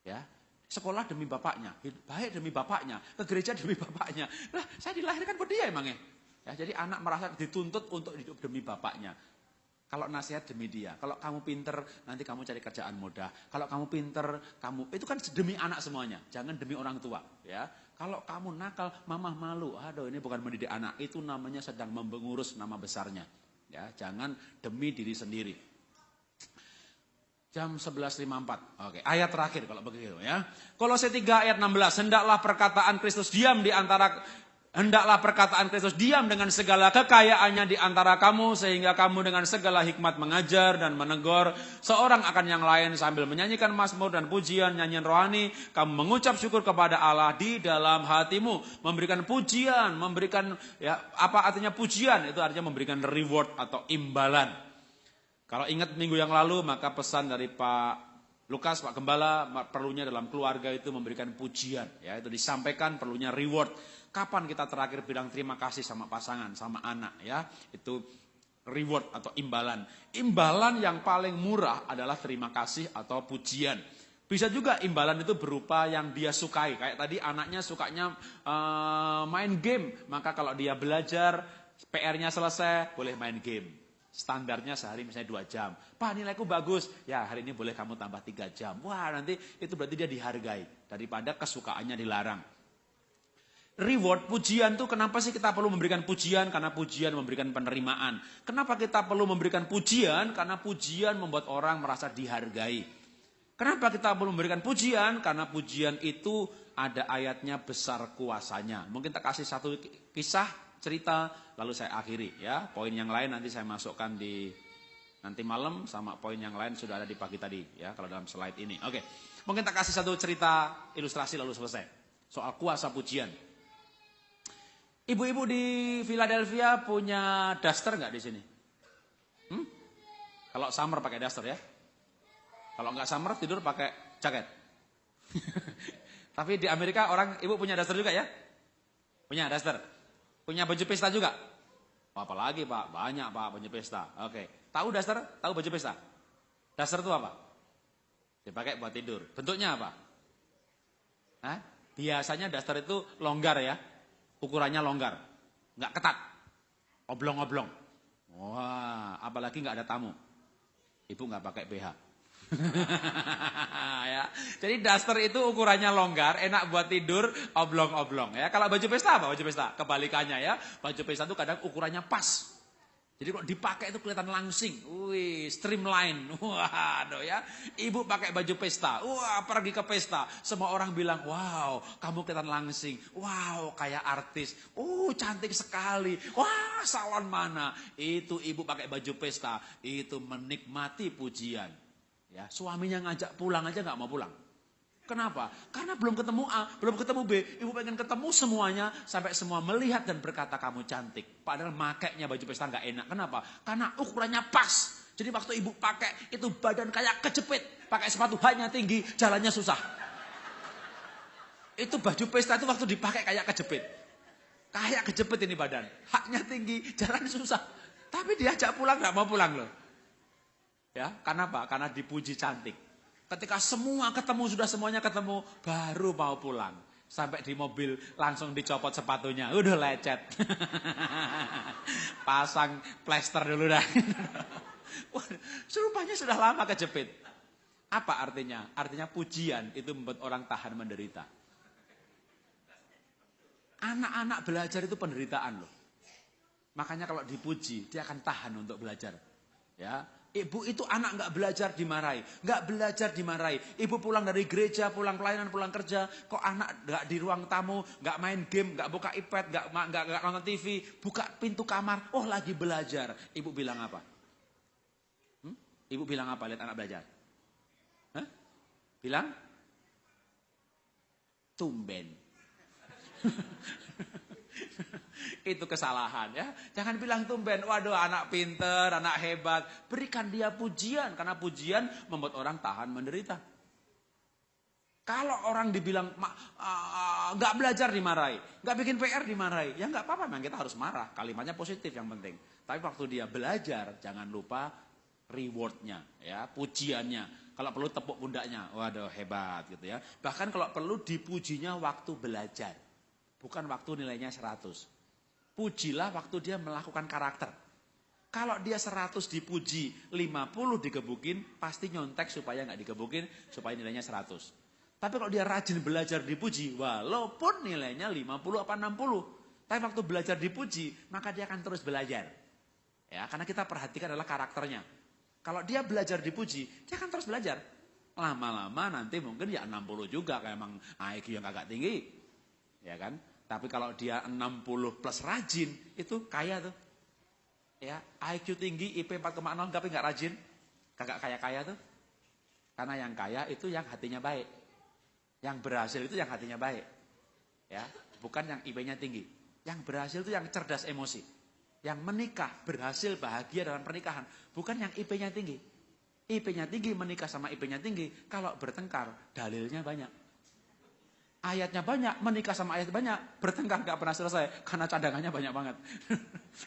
Ya, sekolah demi bapaknya, baik demi bapaknya, ke gereja demi bapaknya. Lah, saya dilahirkan buat dia emangnya. Ya, jadi anak merasa dituntut untuk hidup demi bapaknya. Kalau nasihat demi dia. Kalau kamu pinter, nanti kamu cari kerjaan mudah. Kalau kamu pinter, itu kan demi anak semuanya. Jangan demi orang tua. Ya, kalau kamu nakal, mama malu. Aduh, ini bukan mendidik anak. Itu namanya sedang mengurus nama besarnya. Ya, jangan demi diri sendiri. Jam 11.54. Oke, ayat terakhir kalau begitu ya. Kolose 3 ayat 16. Hendaklah perkataan Kristus diam dengan segala kekayaannya di antara kamu, sehingga kamu dengan segala hikmat mengajar dan menegur seorang akan yang lain sambil menyanyikan mazmur dan pujian, nyanyian rohani. Kamu mengucap syukur kepada Allah di dalam hatimu, memberikan pujian, apa artinya pujian? Itu artinya memberikan reward atau imbalan. Kalau ingat minggu yang lalu, maka pesan dari Pak Lukas, Pak Gembala, perlunya dalam keluarga itu memberikan pujian. Ya, itu disampaikan perlunya reward. Kapan kita terakhir bilang terima kasih sama pasangan, sama anak ya? Itu reward atau imbalan. Imbalan yang paling murah adalah terima kasih atau pujian. Bisa juga imbalan itu berupa yang dia sukai. Kayak tadi anaknya sukanya main game. Maka kalau dia belajar, PR-nya selesai, boleh main game. Standarnya sehari misalnya 2 jam. Pak, nilaiku bagus. Ya, hari ini boleh kamu tambah 3 jam. Wah, nanti itu berarti dia dihargai. Daripada kesukaannya dilarang. Reward, pujian tuh kenapa sih kita perlu memberikan pujian? Karena pujian memberikan penerimaan. Kenapa kita perlu memberikan pujian? Karena pujian membuat orang merasa dihargai. Kenapa kita perlu memberikan pujian? Karena pujian itu ada ayatnya besar kuasanya. Mungkin tak kasih satu kisah, cerita, lalu saya akhiri ya. Poin yang lain nanti saya masukkan di nanti malam, sama poin yang lain sudah ada di pagi tadi ya, kalau dalam slide ini. Oke, mungkin tak kasih satu cerita ilustrasi lalu selesai. Soal kuasa pujian. Ibu-ibu di Philadelphia punya daster nggak di sini? Kalau summer pakai daster ya. Kalau nggak summer tidur pakai jaket. Tapi di Amerika ibu punya daster juga ya? Punya daster. Punya baju pesta juga? Apalagi Pak, banyak Pak baju pesta. Oke, tahu daster? Tahu baju pesta? Daster itu apa? Dipakai buat tidur. Bentuknya apa? Biasanya daster itu longgar ya. Ukurannya longgar, nggak ketat, oblong-oblong. Wah, apalagi nggak ada tamu. Ibu nggak pakai BH. Ya. Jadi daster itu ukurannya longgar, enak buat tidur, oblong-oblong. Ya. Kalau baju pesta apa? Baju pesta kebalikannya ya. Baju pesta itu kadang ukurannya pas. Jadi kalau dipakai itu kelihatan langsing. Wih, streamline. Waduh ya. Ibu pakai baju pesta. Wah, pergi ke pesta. Semua orang bilang, wow, kamu kelihatan langsing. Wow, kayak artis. Cantik sekali. Wah, salon mana? Itu ibu pakai baju pesta. Itu menikmati pujian. Ya, suaminya ngajak pulang aja nggak mau pulang. Kenapa? Karena belum ketemu A, belum ketemu B. Ibu pengen ketemu semuanya sampai semua melihat dan berkata kamu cantik. Padahal makainya baju pesta nggak enak. Kenapa? Karena ukurannya pas. Jadi waktu ibu pakai itu badan kayak kejepit. Pakai sepatu haknya tinggi, jalannya susah. Itu baju pesta itu waktu dipakai kayak kejepit. Kayak kejepit ini badan. Haknya tinggi, jalan susah. Tapi diajak pulang nggak mau pulang loh. Ya, karena apa? Karena dipuji cantik. Ketika semua ketemu, sudah semuanya ketemu, baru mau pulang. Sampai di mobil langsung dicopot sepatunya. Udah lecet. Pasang plester dulu dah. Serupanya sudah lama kejepit. Apa artinya? Artinya pujian itu membuat orang tahan menderita. Anak-anak belajar itu penderitaan loh. Makanya kalau dipuji, dia akan tahan untuk belajar. Ya. Ibu itu anak nggak belajar dimarahi. Ibu pulang dari gereja, pulang pelayanan, pulang kerja, kok anak nggak di ruang tamu, nggak main game, nggak buka iPad, nggak nonton TV, buka pintu kamar, lagi belajar. Ibu bilang apa? Ibu bilang apa lihat anak belajar? Bilang? Tumben. Itu kesalahan ya. Jangan bilang tumben, waduh anak pinter, anak hebat. Berikan dia pujian, karena pujian membuat orang tahan menderita. Kalau orang dibilang nggak belajar dimarahi, nggak bikin PR dimarahi, ya nggak apa-apa, memang kita harus marah. Kalimatnya positif yang penting. Tapi waktu dia belajar, jangan lupa rewardnya, ya pujiannya. Kalau perlu tepuk pundaknya, waduh hebat gitu ya. Bahkan kalau perlu dipujinya waktu belajar, bukan waktu nilainya 100. Pujilah waktu dia melakukan karakter. Kalau dia 100 dipuji, 50 digebukin, pasti nyontek supaya nggak digebukin, supaya nilainya 100. Tapi kalau dia rajin belajar dipuji, walaupun nilainya 50 apa 60. Tapi waktu belajar dipuji, maka dia akan terus belajar. Ya, karena kita perhatikan adalah karakternya. Kalau dia belajar dipuji, dia akan terus belajar. Lama-lama nanti mungkin ya 60 juga, kayak emang IQ yang agak tinggi. Ya kan? Tapi kalau dia 60 plus rajin, itu kaya tuh. Ya, IQ tinggi, IP 4,0 tapi nggak rajin. Kagak kaya-kaya tuh. Karena yang kaya itu yang hatinya baik. Yang berhasil itu yang hatinya baik. Ya, bukan yang IP-nya tinggi. Yang berhasil itu yang cerdas emosi. Yang menikah, berhasil, bahagia dalam pernikahan. Bukan yang IP-nya tinggi. IP-nya tinggi, menikah sama IP-nya tinggi. Kalau bertengkar, dalilnya banyak. Ayatnya banyak, menikah sama ayat banyak. Bertengkar gak pernah selesai, karena cadangannya banyak banget.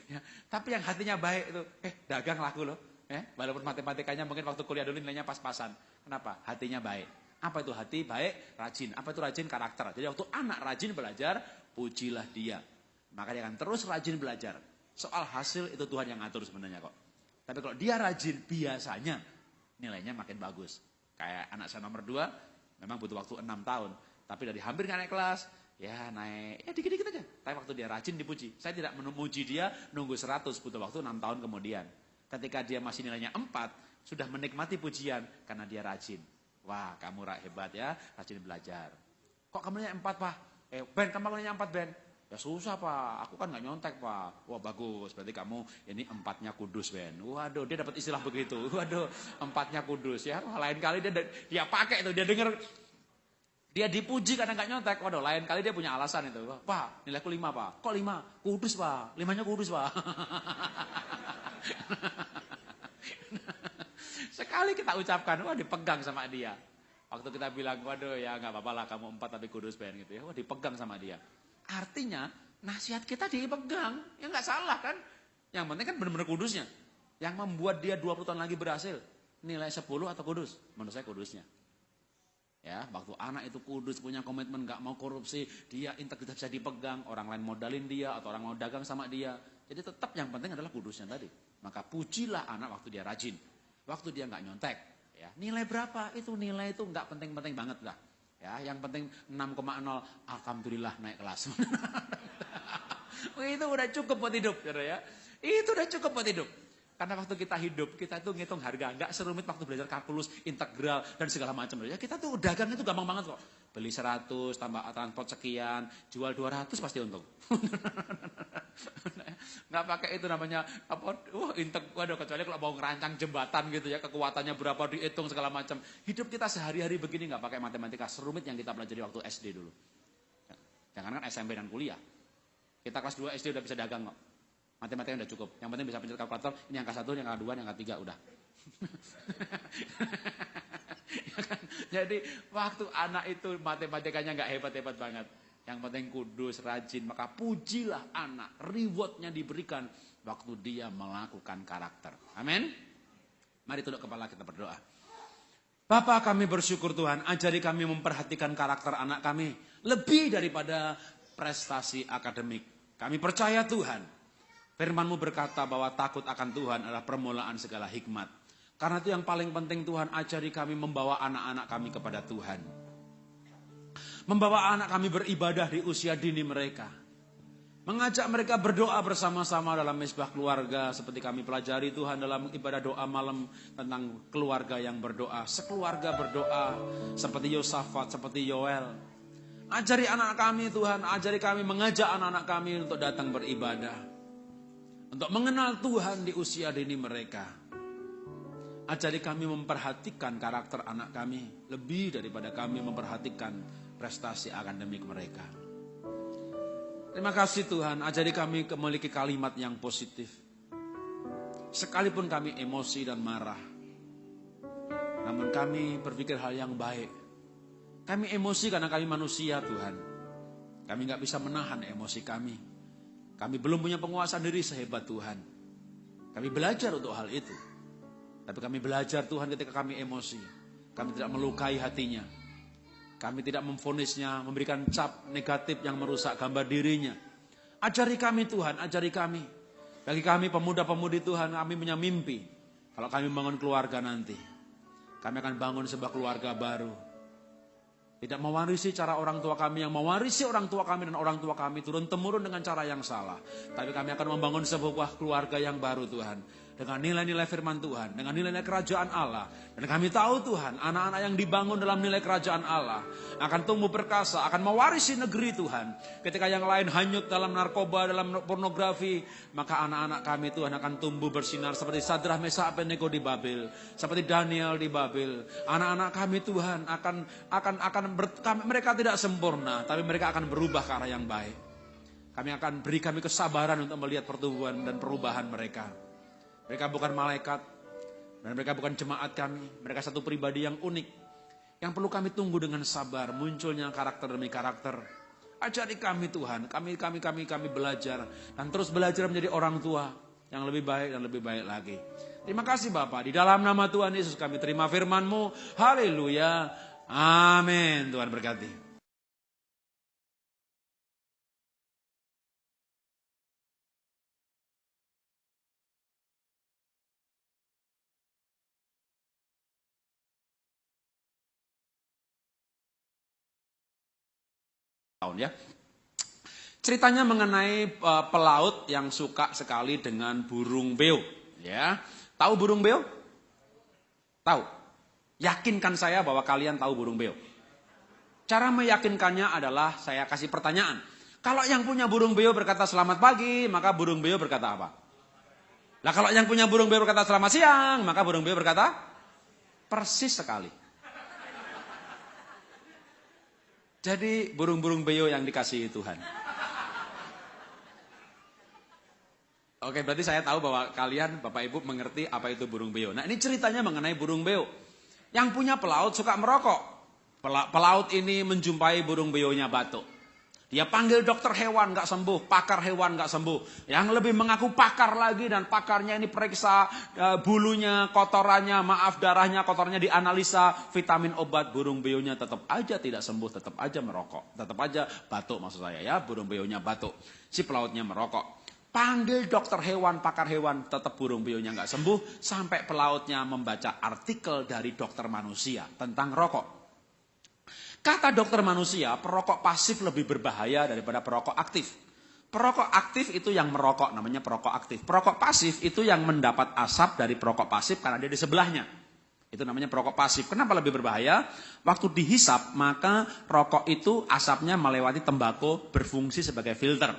Ya, tapi yang hatinya baik itu, dagang laku loh. Walaupun matematikanya mungkin waktu kuliah dulu nilainya pas-pasan. Kenapa? Hatinya baik. Apa itu hati baik? Rajin. Apa itu rajin? Karakter. Jadi waktu anak rajin belajar, pujilah dia. Maka dia akan terus rajin belajar. Soal hasil itu Tuhan yang ngatur sebenarnya kok. Tapi kalau dia rajin, biasanya nilainya makin bagus. Kayak anak saya nomor 2, memang butuh waktu 6 tahun. Tapi dari hampir nggak naik kelas, ya naik, ya dikit-dikit aja. Tapi waktu dia rajin dipuji. Saya tidak memuji dia nunggu 100, butuh waktu 6 tahun kemudian. Ketika dia masih nilainya 4, sudah menikmati pujian karena dia rajin. Wah, kamu hebat ya, rajin belajar. Kok kamu nilainya 4, Pak? Ben, kamu nilainya 4, Ben. Ya susah, Pak. Aku kan nggak nyontek, Pak. Wah, bagus. Berarti kamu ini 4-nya kudus, Ben. Waduh, dia dapat istilah begitu. Waduh, 4-nya kudus ya. Wah, lain kali dia pakai itu, dia dengar. Dia dipuji karena nggak nyontek. Waduh, lain kali dia punya alasan itu. Pak, nilaiku 5, Pak. Kok 5? Kudus, Pak. 5-nya kudus, Pak. Sekali kita ucapkan, wah dipegang sama dia. Waktu kita bilang, waduh ya nggak apa-apa lah kamu 4 tapi kudus, Ben gitu ya. Wah dipegang sama dia. Artinya nasihat kita dipegang. Ya nggak salah kan. Yang penting kan benar-benar kudusnya. Yang membuat dia 20 tahun lagi berhasil. Nilai 10 atau kudus? Menurut saya kudusnya. Ya, waktu anak itu kudus, punya komitmen, gak mau korupsi, dia integritas bisa dipegang, orang lain modalin dia, atau orang mau dagang sama dia. Jadi tetap yang penting adalah kudusnya tadi. Maka pujilah anak waktu dia rajin, waktu dia gak nyontek. Ya, nilai berapa? Itu nilai itu gak penting-penting banget lah. Ya, yang penting 6,0, alhamdulillah naik kelas. Itu udah cukup buat hidup, ya. Itu udah cukup buat hidup. Karena waktu kita hidup, kita tuh ngitung harga. Nggak serumit waktu belajar kalkulus, integral, dan segala macam. Ya, kita tuh dagang itu gampang banget kok. Beli 100, tambah transport sekian, jual 200 pasti untung. Nggak pakai itu namanya, waduh, kecuali kalau mau ngerancang jembatan gitu ya, kekuatannya berapa dihitung segala macam. Hidup kita sehari-hari begini nggak pakai matematika serumit yang kita pelajari waktu SD dulu. Jangan kan SMP dan kuliah. Kita kelas 2 SD udah bisa dagang kok. Matematika udah cukup. Yang penting bisa pencet kalkulator. Ini angka 1, ini angka 2, ini angka 3 udah. Ya kan? Jadi waktu anak itu matematikanya nggak hebat-hebat banget. Yang penting kudus, rajin. Maka pujilah anak. Rewardnya diberikan waktu dia melakukan karakter. Amin. Mari tunduk kepala kita berdoa. Bapa, kami bersyukur Tuhan. Ajari kami memperhatikan karakter anak kami. Lebih daripada prestasi akademik. Kami percaya Tuhan. Firman-Mu berkata bahwa takut akan Tuhan adalah permulaan segala hikmat. Karena itu yang paling penting Tuhan, ajari kami membawa anak-anak kami kepada Tuhan. Membawa anak kami beribadah di usia dini mereka. Mengajak mereka berdoa bersama-sama dalam mezbah keluarga. Seperti kami pelajari Tuhan dalam ibadah doa malam tentang keluarga yang berdoa. Sekeluarga berdoa seperti Yosafat, seperti Yoel. Ajari anak kami Tuhan, ajari kami mengajak anak-anak kami untuk datang beribadah. Untuk mengenal Tuhan di usia dini mereka. Ajari kami memperhatikan karakter anak kami. Lebih daripada kami memperhatikan prestasi akademik mereka. Terima kasih Tuhan. Ajari kami memiliki kalimat yang positif. Sekalipun kami emosi dan marah. Namun kami berpikir hal yang baik. Kami emosi karena kami manusia Tuhan. Kami gak bisa menahan emosi kami. Kami belum punya penguasaan diri sehebat Tuhan. Kami belajar untuk hal itu. Tapi kami belajar Tuhan ketika kami emosi. Kami tidak melukai hatinya. Kami tidak memvonisnya, memberikan cap negatif yang merusak gambar dirinya. Ajari kami Tuhan, ajari kami. Bagi kami pemuda-pemudi Tuhan, kami punya mimpi. Kalau kami bangun keluarga nanti, kami akan bangun sebuah keluarga baru. Tidak mewarisi cara orang tua kami yang mewarisi orang tua kami dan orang tua kami turun-temurun dengan cara yang salah. Tapi kami akan membangun sebuah keluarga yang baru Tuhan. Dengan nilai-nilai firman Tuhan, dengan nilai-nilai kerajaan Allah. Dan kami tahu Tuhan, anak-anak yang dibangun dalam nilai kerajaan Allah akan tumbuh perkasa, akan mewarisi negeri Tuhan. Ketika yang lain hanyut dalam narkoba, dalam pornografi, maka anak-anak kami Tuhan akan tumbuh bersinar seperti Sadrah, Mesak, Abednego di Babel, seperti Daniel di Babel. Anak-anak kami Tuhan mereka tidak sempurna, tapi mereka akan berubah ke arah yang baik. Kami akan beri kami kesabaran untuk melihat pertumbuhan dan perubahan mereka. Mereka bukan malaikat, dan mereka bukan jemaat kami. Mereka satu pribadi yang unik, yang perlu kami tunggu dengan sabar, munculnya karakter demi karakter. Ajari kami Tuhan, kami belajar, dan terus belajar menjadi orang tua yang lebih baik dan lebih baik lagi. Terima kasih Bapa, di dalam nama Tuhan Yesus kami terima firman-Mu. Haleluya, amin. Tuhan berkati. Ya. Ceritanya mengenai pelaut yang suka sekali dengan burung beo. Ya, tahu burung beo? Tahu? Yakinkan saya bahwa kalian tahu burung beo. Cara meyakinkannya adalah saya kasih pertanyaan. Kalau yang punya burung beo berkata selamat pagi, maka burung beo berkata apa? Nah, kalau yang punya burung beo berkata selamat siang, maka burung beo berkata persis sekali. Jadi burung-burung beo yang dikasihi Tuhan. Oke, berarti saya tahu bahwa kalian Bapak Ibu mengerti apa itu burung beo. Nah, ini ceritanya mengenai burung beo. Yang punya pelaut suka merokok. Pelaut ini menjumpai burung beonya batuk. Dia panggil dokter hewan gak sembuh, pakar hewan gak sembuh. Yang lebih mengaku pakar lagi dan pakarnya ini periksa bulunya, kotorannya, darahnya, kotornya dianalisa, vitamin obat, burung beonya tetap aja tidak sembuh, tetap aja merokok. Tetap aja batuk maksud saya ya, burung beonya batuk. Si pelautnya merokok. Panggil dokter hewan, pakar hewan, tetap burung beonya gak sembuh. Sampai pelautnya membaca artikel dari dokter manusia tentang rokok. Kata dokter manusia, perokok pasif lebih berbahaya daripada perokok aktif. Perokok aktif itu yang merokok, namanya perokok aktif. Perokok pasif itu yang mendapat asap dari perokok pasif karena dia di sebelahnya. Itu namanya perokok pasif. Kenapa lebih berbahaya? Waktu dihisap, maka rokok itu asapnya melewati tembakau berfungsi sebagai filter.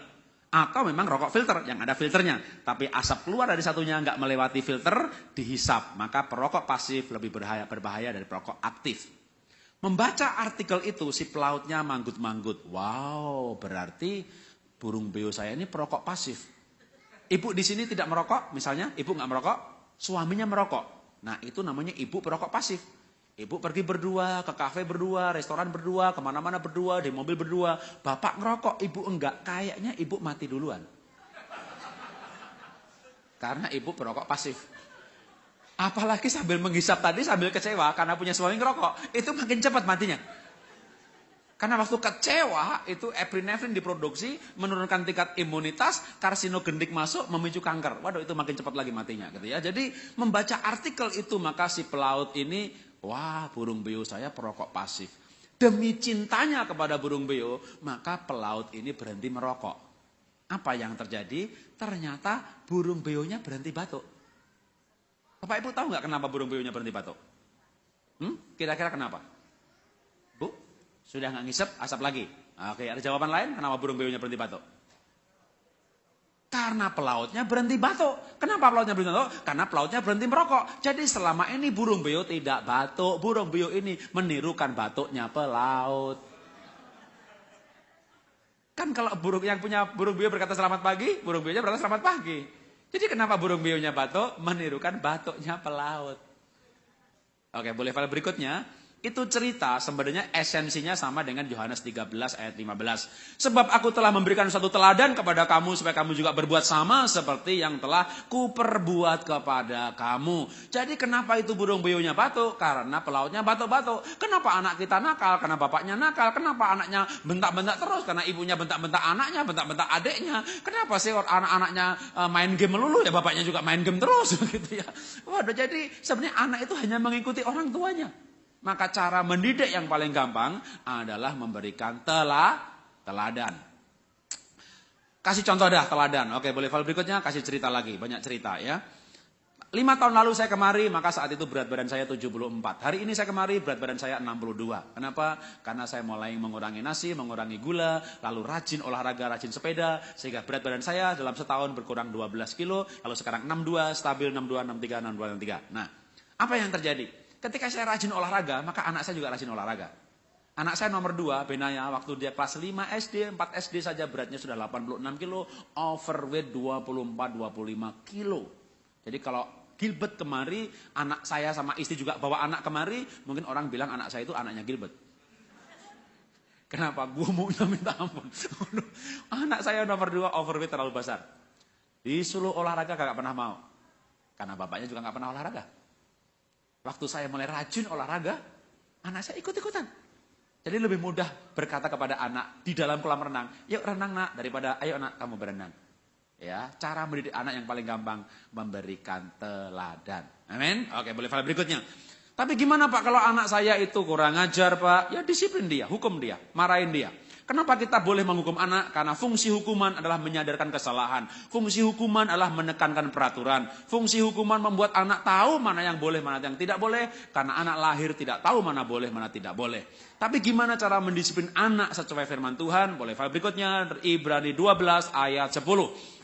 Atau memang rokok filter, yang ada filternya. Tapi asap keluar dari satunya nggak melewati filter, dihisap. Maka perokok pasif lebih berbahaya dari perokok aktif. Membaca artikel itu si pelautnya manggut-manggut. Wow, berarti burung beo saya ini perokok pasif. Ibu di sini tidak merokok, misalnya ibu nggak merokok, suaminya merokok. Nah itu namanya ibu perokok pasif. Ibu pergi berdua, ke kafe berdua, restoran berdua, kemana-mana berdua, di mobil berdua. Bapak ngerokok, ibu enggak. Kayaknya ibu mati duluan. Karena ibu perokok pasif. Apalagi sambil menghisap tadi sambil kecewa karena punya suami ngerokok, itu makin cepat matinya. Karena waktu kecewa itu epinefrin diproduksi, menurunkan tingkat imunitas, karsinogenik masuk, memicu kanker. Waduh itu makin cepat lagi matinya gitu ya. Jadi membaca artikel itu maka si pelaut ini, wah burung beo saya perokok pasif. Demi cintanya kepada burung beo, maka pelaut ini berhenti merokok. Apa yang terjadi? Ternyata burung beonya berhenti batuk. Bapak Ibu tahu nggak kenapa burung beonya berhenti batuk? Kira-kira kenapa? Bu, sudah nggak ngisep, asap lagi. Oke, ada jawaban lain kenapa burung beonya berhenti batuk? Karena pelautnya berhenti batuk. Kenapa pelautnya berhenti batuk? Karena pelautnya berhenti merokok. Jadi selama ini burung beo tidak batuk. Burung beo ini menirukan batuknya pelaut. Kan kalau yang punya burung beo berkata selamat pagi, burung beonya berkata selamat pagi. Jadi kenapa burung beonya batuk? Menirukan batuknya pelaut. Oke, boleh file berikutnya. Itu cerita sebenarnya esensinya sama dengan Yohanes 13 ayat 15. Sebab aku telah memberikan suatu teladan kepada kamu supaya kamu juga berbuat sama seperti yang telah kuperbuat kepada kamu. Jadi kenapa itu burung buyunya batuk? Karena pelautnya batuk-batuk. Kenapa anak kita nakal? Karena bapaknya nakal. Kenapa anaknya bentak-bentak terus? Karena ibunya bentak-bentak anaknya, bentak-bentak adiknya. Kenapa sih anak-anaknya main game melulu? Ya bapaknya juga main game terus gitu ya. Waduh, jadi sebenarnya anak itu hanya mengikuti orang tuanya. Maka cara mendidik yang paling gampang adalah memberikan teladan. Kasih contoh dah teladan. Oke, boleh file berikutnya, kasih cerita lagi, banyak cerita ya. 5 tahun lalu saya kemari, maka saat itu berat badan saya 74. Hari ini saya kemari, berat badan saya 62. Kenapa? Karena saya mulai mengurangi nasi, mengurangi gula, lalu rajin olahraga, rajin sepeda, sehingga berat badan saya dalam setahun berkurang 12 kilo, lalu sekarang 62, stabil 62, 63, 62, 63. Nah, apa yang terjadi? Ketika saya rajin olahraga, maka anak saya juga rajin olahraga. Anak saya nomor 2, Benaya, waktu dia kelas 5 SD, 4 SD saja beratnya sudah 86 kilo, overweight 24-25 kilo. Jadi kalau Gilbert kemari, anak saya sama istri juga bawa anak kemari, mungkin orang bilang anak saya itu anaknya Gilbert. Kenapa? Gue maunya minta ampun. Anak saya nomor 2 overweight terlalu besar. Disuruh olahraga gak pernah mau. Karena bapaknya juga gak pernah olahraga. Waktu saya mulai rajin olahraga, anak saya ikut-ikutan. Jadi lebih mudah berkata kepada anak di dalam kolam renang, yuk renang nak, daripada ayo nak kamu berenang. Ya, cara mendidik anak yang paling gampang, memberikan teladan. Amin. Oke, boleh file berikutnya. Tapi gimana Pak kalau anak saya itu kurang ajar Pak? Ya disiplin dia, hukum dia, marahin dia. Kenapa kita boleh menghukum anak? Karena fungsi hukuman adalah menyadarkan kesalahan. Fungsi hukuman adalah menekankan peraturan. Fungsi hukuman membuat anak tahu mana yang boleh, mana yang tidak boleh. Karena anak lahir tidak tahu mana boleh, mana tidak boleh. Tapi gimana cara mendisiplin anak sesuai firman Tuhan? Boleh file berikutnya, Ibrani 12 ayat 10.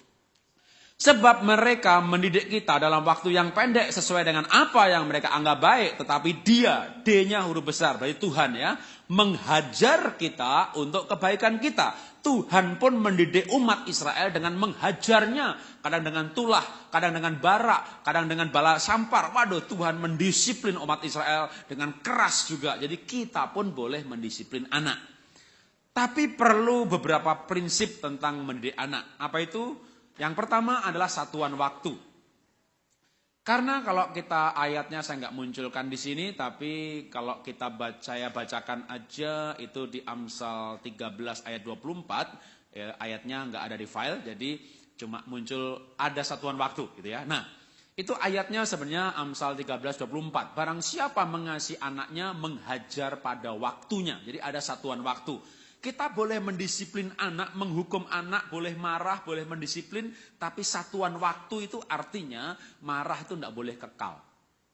Sebab mereka mendidik kita dalam waktu yang pendek sesuai dengan apa yang mereka anggap baik. Tetapi dia, D-nya huruf besar, berarti Tuhan ya, menghajar kita untuk kebaikan kita. Tuhan pun mendidik umat Israel dengan menghajarnya. Kadang dengan tulah, kadang dengan bara, kadang dengan bala sampar. Waduh, Tuhan mendisiplin umat Israel dengan keras juga. Jadi kita pun boleh mendisiplin anak. Tapi perlu beberapa prinsip tentang mendidik anak. Apa itu? Yang pertama adalah satuan waktu. Karena kalau kita ayatnya saya nggak munculkan di sini, tapi kalau kita saya bacakan aja itu di Amsal 13 ayat 24, ya, ayatnya nggak ada di file, jadi cuma muncul ada satuan waktu gitu ya. Nah, itu ayatnya sebenarnya Amsal 13:24. Barang siapa mengasihi anaknya menghajar pada waktunya. Jadi ada satuan waktu. Kita boleh mendisiplin anak, menghukum anak, boleh marah, boleh mendisiplin, tapi satuan waktu itu artinya marah itu tidak boleh kekal.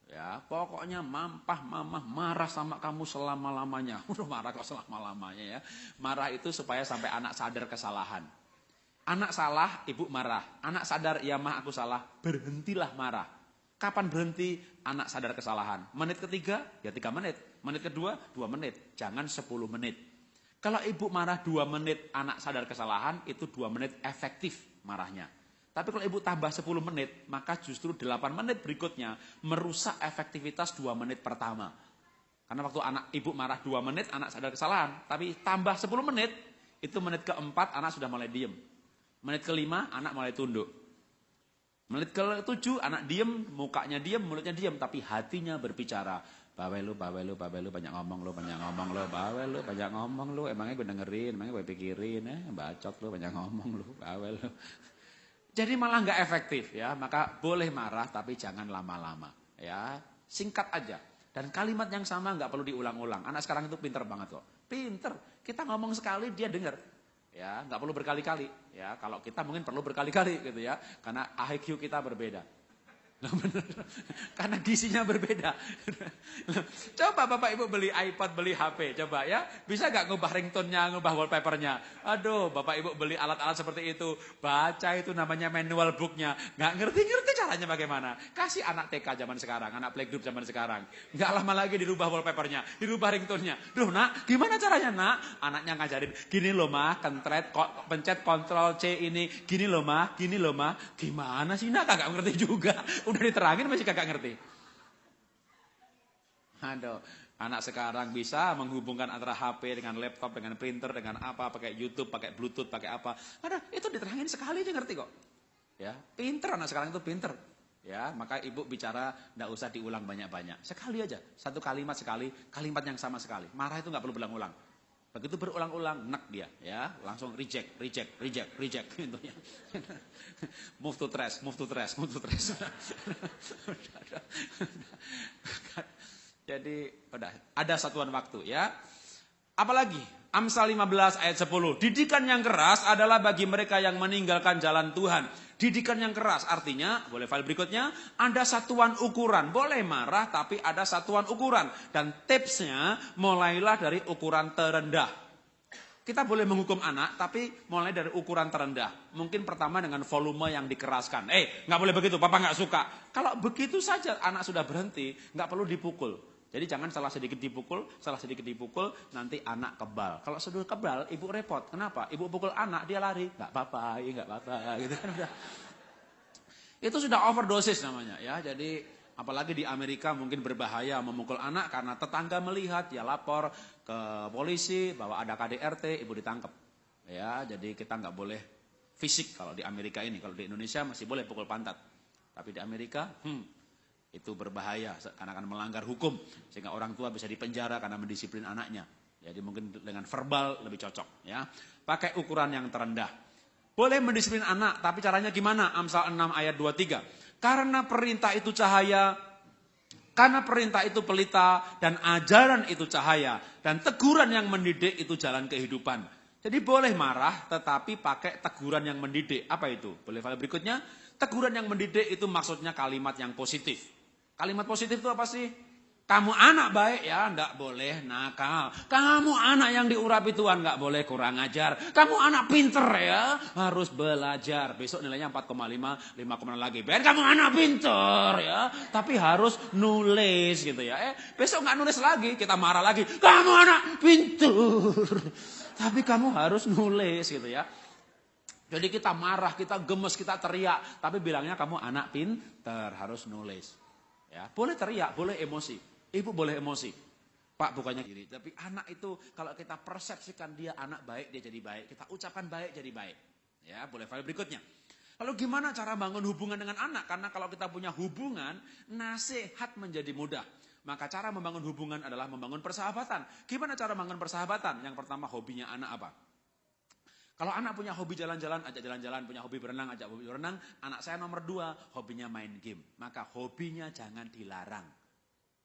Ya, pokoknya mamah marah sama kamu selama-lamanya. Udah marah kok selama-lamanya ya. Marah itu supaya sampai anak sadar kesalahan. Anak salah, ibu marah. Anak sadar, ya mah aku salah, berhentilah marah. Kapan berhenti? Anak sadar kesalahan. Menit ketiga, ya 3 menit. Menit kedua, 2 menit. Jangan 10 menit. Kalau ibu marah 2 menit, anak sadar kesalahan, itu 2 menit efektif marahnya. Tapi kalau ibu tambah 10 menit, maka justru 8 menit berikutnya merusak efektivitas 2 menit pertama. Karena waktu ibu marah 2 menit, anak sadar kesalahan. Tapi tambah 10 menit, itu menit keempat, anak sudah mulai diem. Menit kelima, anak mulai tunduk. Menit ke-7, anak diem, mukanya diem, mulutnya diem, tapi hatinya berbicara. Bawel lu, banyak ngomong lu, bawel lu, banyak ngomong lu, emangnya gue dengerin, emangnya gue pikirin, bacot lu, banyak ngomong lu, bawel lu. Jadi malah nggak efektif ya, maka boleh marah tapi jangan lama-lama ya, singkat aja. Dan kalimat yang sama nggak perlu diulang-ulang. Anak sekarang itu pinter banget kok, pinter. Kita ngomong sekali dia dengar, ya nggak perlu berkali-kali ya. Kalau kita mungkin perlu berkali-kali gitu ya, karena IQ kita berbeda. Karena gizinya berbeda. Coba Bapak Ibu beli iPad, beli HP, coba ya. Bisa gak ngubah ringtone-nya, ngubah wallpaper-nya? Aduh, Bapak Ibu beli alat-alat seperti itu. Baca itu namanya manual book-nya. Gak ngerti-ngerti caranya bagaimana. Kasih anak TK zaman sekarang, anak playgroup zaman sekarang. Gak lama lagi dirubah wallpaper-nya, dirubah ringtone-nya. Duh nak, gimana caranya nak? Anaknya ngajarin, gini loh mah, kentret, pencet Ctrl C ini. Gini loh mah, gini loh mah. Gimana sih nak, kagak ngerti juga. Udah diterangin masih kagak ngerti. Aduh, Anak sekarang bisa menghubungkan antara HP dengan laptop, dengan printer, dengan apa, pakai YouTube, pakai Bluetooth, pakai apa. Ada, itu diterangin sekali dia ngerti kok. Ya, pinter anak sekarang itu pinter. Ya, maka ibu bicara enggak usah diulang banyak-banyak. Sekali aja, satu kalimat sekali, kalimat yang sama sekali. Marah itu enggak perlu berulang-ulang. Begitu berulang-ulang, nek dia, ya, langsung reject gitu ya. Move to trash. Jadi, udah ada satuan waktu ya. Apalagi Amsal 15 ayat 10. Didikan yang keras adalah bagi mereka yang meninggalkan jalan Tuhan. Didikan yang keras artinya, boleh file berikutnya, ada satuan ukuran. Boleh marah tapi ada satuan ukuran. Dan tipsnya mulailah dari ukuran terendah. Kita boleh menghukum anak tapi mulai dari ukuran terendah. Mungkin pertama dengan volume yang dikeraskan. Nggak boleh begitu, papa nggak suka. Kalau begitu saja anak sudah berhenti, nggak perlu dipukul. Jadi jangan salah sedikit dipukul, nanti anak kebal. Kalau sudah kebal, ibu repot. Kenapa? Ibu pukul anak, dia lari. Nggak apa-apa, gitu kan udah. Itu sudah overdosis namanya ya. Jadi apalagi di Amerika mungkin berbahaya memukul anak karena tetangga melihat, dia lapor ke polisi bahwa ada KDRT, ibu ditangkap. Ya, jadi kita nggak boleh fisik kalau di Amerika ini. Kalau di Indonesia masih boleh pukul pantat. Tapi di Amerika, itu berbahaya karena akan melanggar hukum sehingga orang tua bisa dipenjara karena mendisiplin anaknya. Jadi mungkin dengan verbal lebih cocok ya. Pakai ukuran yang terendah. Boleh mendisiplin anak, tapi caranya gimana? Amsal 6 ayat 23. Karena perintah itu cahaya, karena perintah itu pelita dan ajaran itu cahaya dan teguran yang mendidik itu jalan kehidupan. Jadi boleh marah tetapi pakai teguran yang mendidik. Apa itu? Boleh file berikutnya. Teguran yang mendidik itu maksudnya kalimat yang positif. Kalimat positif itu apa sih? Kamu anak baik ya, enggak boleh nakal. Kamu anak yang diurapi Tuhan, enggak boleh kurang ajar. Kamu anak pinter ya, harus belajar. Besok nilainya 4,5, 5,6 lagi. Ben, kamu anak pinter ya, tapi harus nulis gitu ya. Besok enggak nulis lagi, kita marah lagi. Kamu anak pinter, tapi kamu harus nulis gitu ya. Jadi kita marah, kita gemes, kita teriak. Tapi bilangnya kamu anak pinter, harus nulis. Ya, boleh teriak, boleh emosi. Ibu boleh emosi. Pak bukannya gini. Tapi anak itu kalau kita persepsikan dia anak baik, dia jadi baik. Kita ucapkan baik, jadi baik. Ya, boleh file berikutnya. Lalu gimana cara bangun hubungan dengan anak? Karena kalau kita punya hubungan, nasihat menjadi mudah. Maka cara membangun hubungan adalah membangun persahabatan. Gimana cara membangun persahabatan? Yang pertama hobinya anak apa? Kalau anak punya hobi jalan-jalan, ajak jalan-jalan. Punya hobi berenang, ajak hobi berenang. Anak saya nomor 2, hobinya main game. Maka hobinya jangan dilarang.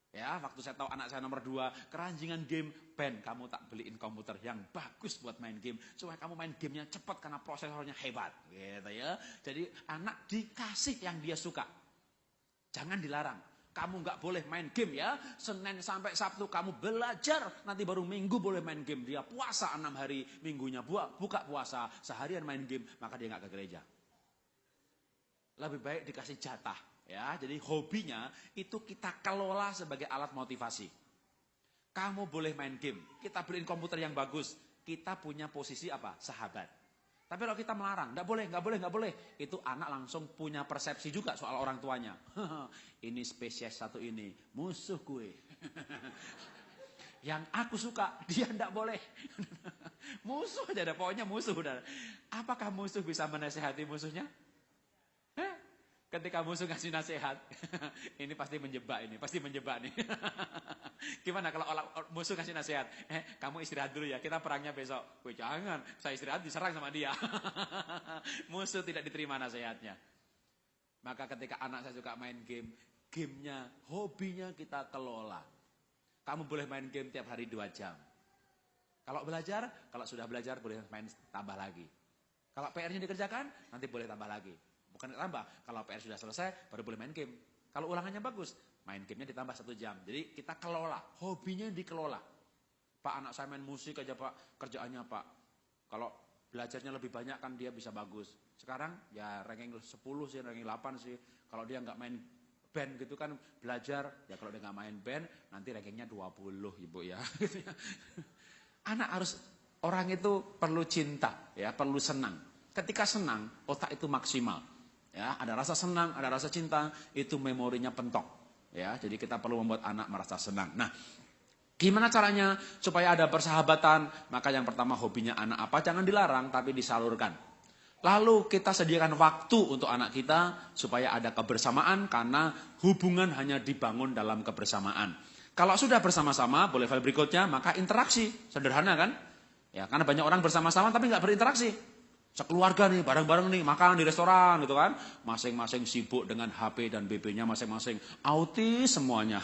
Ya, waktu saya tahu anak saya nomor 2, keranjingan game, Ben, kamu tak beliin komputer yang bagus buat main game. Supaya kamu main gamenya cepat karena prosesornya hebat. Gitu ya. Jadi anak dikasih yang dia suka. Jangan dilarang. Kamu nggak boleh main game ya. Senin sampai Sabtu kamu belajar. Nanti baru Minggu boleh main game. Dia puasa 6 hari. Minggunya buka puasa. Seharian main game. Maka dia nggak ke gereja. Lebih baik dikasih jatah. Ya, jadi hobinya itu kita kelola sebagai alat motivasi. Kamu boleh main game. Kita beliin komputer yang bagus. Kita punya posisi apa? Sahabat. Tapi kalau kita melarang, nggak boleh. Itu anak langsung punya persepsi juga soal orang tuanya. Ini spesies satu ini, musuh gue. Yang aku suka, dia nggak boleh. Musuh aja, pokoknya musuh. Apakah musuh bisa menasehati musuhnya? Ketika musuh ngasih nasihat, ini pasti menjebak nih. Gimana kalau musuh ngasih nasihat? Kamu istirahat dulu ya, kita perangnya besok. Jangan, saya istirahat diserang sama dia. Musuh tidak diterima nasihatnya. Maka ketika anak saya suka main game, gamenya, hobinya kita kelola. Kamu boleh main game tiap hari 2 jam. Kalau sudah belajar boleh main tambah lagi. Kalau PR-nya dikerjakan, nanti boleh tambah lagi. Bukan tambah, kalau PR sudah selesai baru boleh main game. Kalau ulangannya bagus, main gamenya ditambah 1 jam. Jadi kita kelola, hobinya dikelola. Pak, anak saya main musik aja Pak, kerjaannya Pak. Kalau belajarnya lebih banyak kan dia bisa bagus. Sekarang ya ranking 10 sih, ranking 8 sih. Kalau dia nggak main band gitu kan belajar, ya kalau dia nggak main band nanti rankingnya 20 Ibu ya. Anak harus, orang itu perlu cinta, ya perlu senang. Ketika senang, otak itu maksimal. Ya, ada rasa senang, ada rasa cinta, itu memorinya pentok. Ya, jadi kita perlu membuat anak merasa senang. Nah, Gimana caranya supaya ada persahabatan? Maka yang pertama, hobinya anak apa? Jangan dilarang, tapi disalurkan. Lalu kita sediakan waktu untuk anak kita supaya ada kebersamaan, karena hubungan hanya dibangun dalam kebersamaan. Kalau sudah bersama-sama, boleh file berikutnya, maka interaksi. Sederhana kan? Ya, karena banyak orang bersama-sama tapi nggak berinteraksi. Sekeluarga nih, bareng-bareng nih, makan di restoran gitu kan. Masing-masing sibuk dengan HP dan BB-nya masing-masing. Autis semuanya.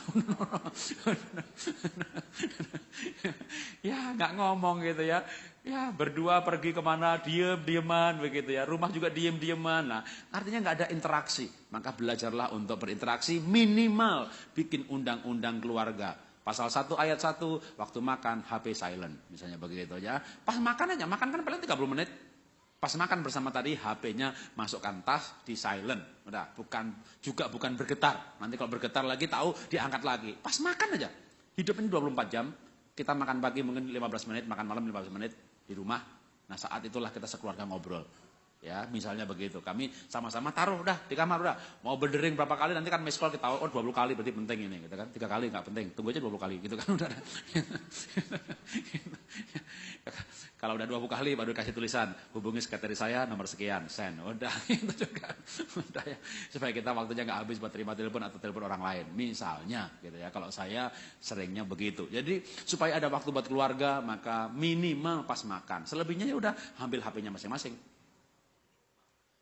Ya, nggak ngomong gitu ya. Ya, berdua pergi kemana, diem-dieman begitu ya. Rumah juga diem-dieman. Nah, artinya nggak ada interaksi. Maka belajarlah untuk berinteraksi, minimal bikin undang-undang keluarga. Pasal 1 ayat 1, waktu makan HP silent. Misalnya begitu ya. Pas makan aja, makan kan paling 30 menit. Pas makan bersama tadi, HP-nya masukkan tas, di silent. Udah, bukan bergetar. Nanti kalau bergetar lagi tahu diangkat lagi. Pas makan aja. Hidup ini 24 jam. Kita makan pagi mungkin 15 menit, makan malam 15 menit di rumah. Nah, saat itulah kita sekeluarga ngobrol. Ya, misalnya begitu. Kami sama-sama taruh udah di kamar udah. Mau berdering berapa kali nanti kan miss call kita tahu, oh 20 kali berarti penting ini gitu kan. 3 kali enggak penting. Tunggu aja 20 kali gitu kan udah. Kalau udah 20 kali baru kasih tulisan, hubungi sekretari saya nomor sekian, send. Udah itu juga. Udah ya. Supaya kita waktunya enggak habis buat terima telepon atau telepon orang lain. Misalnya gitu ya. Kalau saya seringnya begitu. Jadi supaya ada waktu buat keluarga, maka minimal pas makan. Selebihnya ya udah ambil HP-nya masing-masing.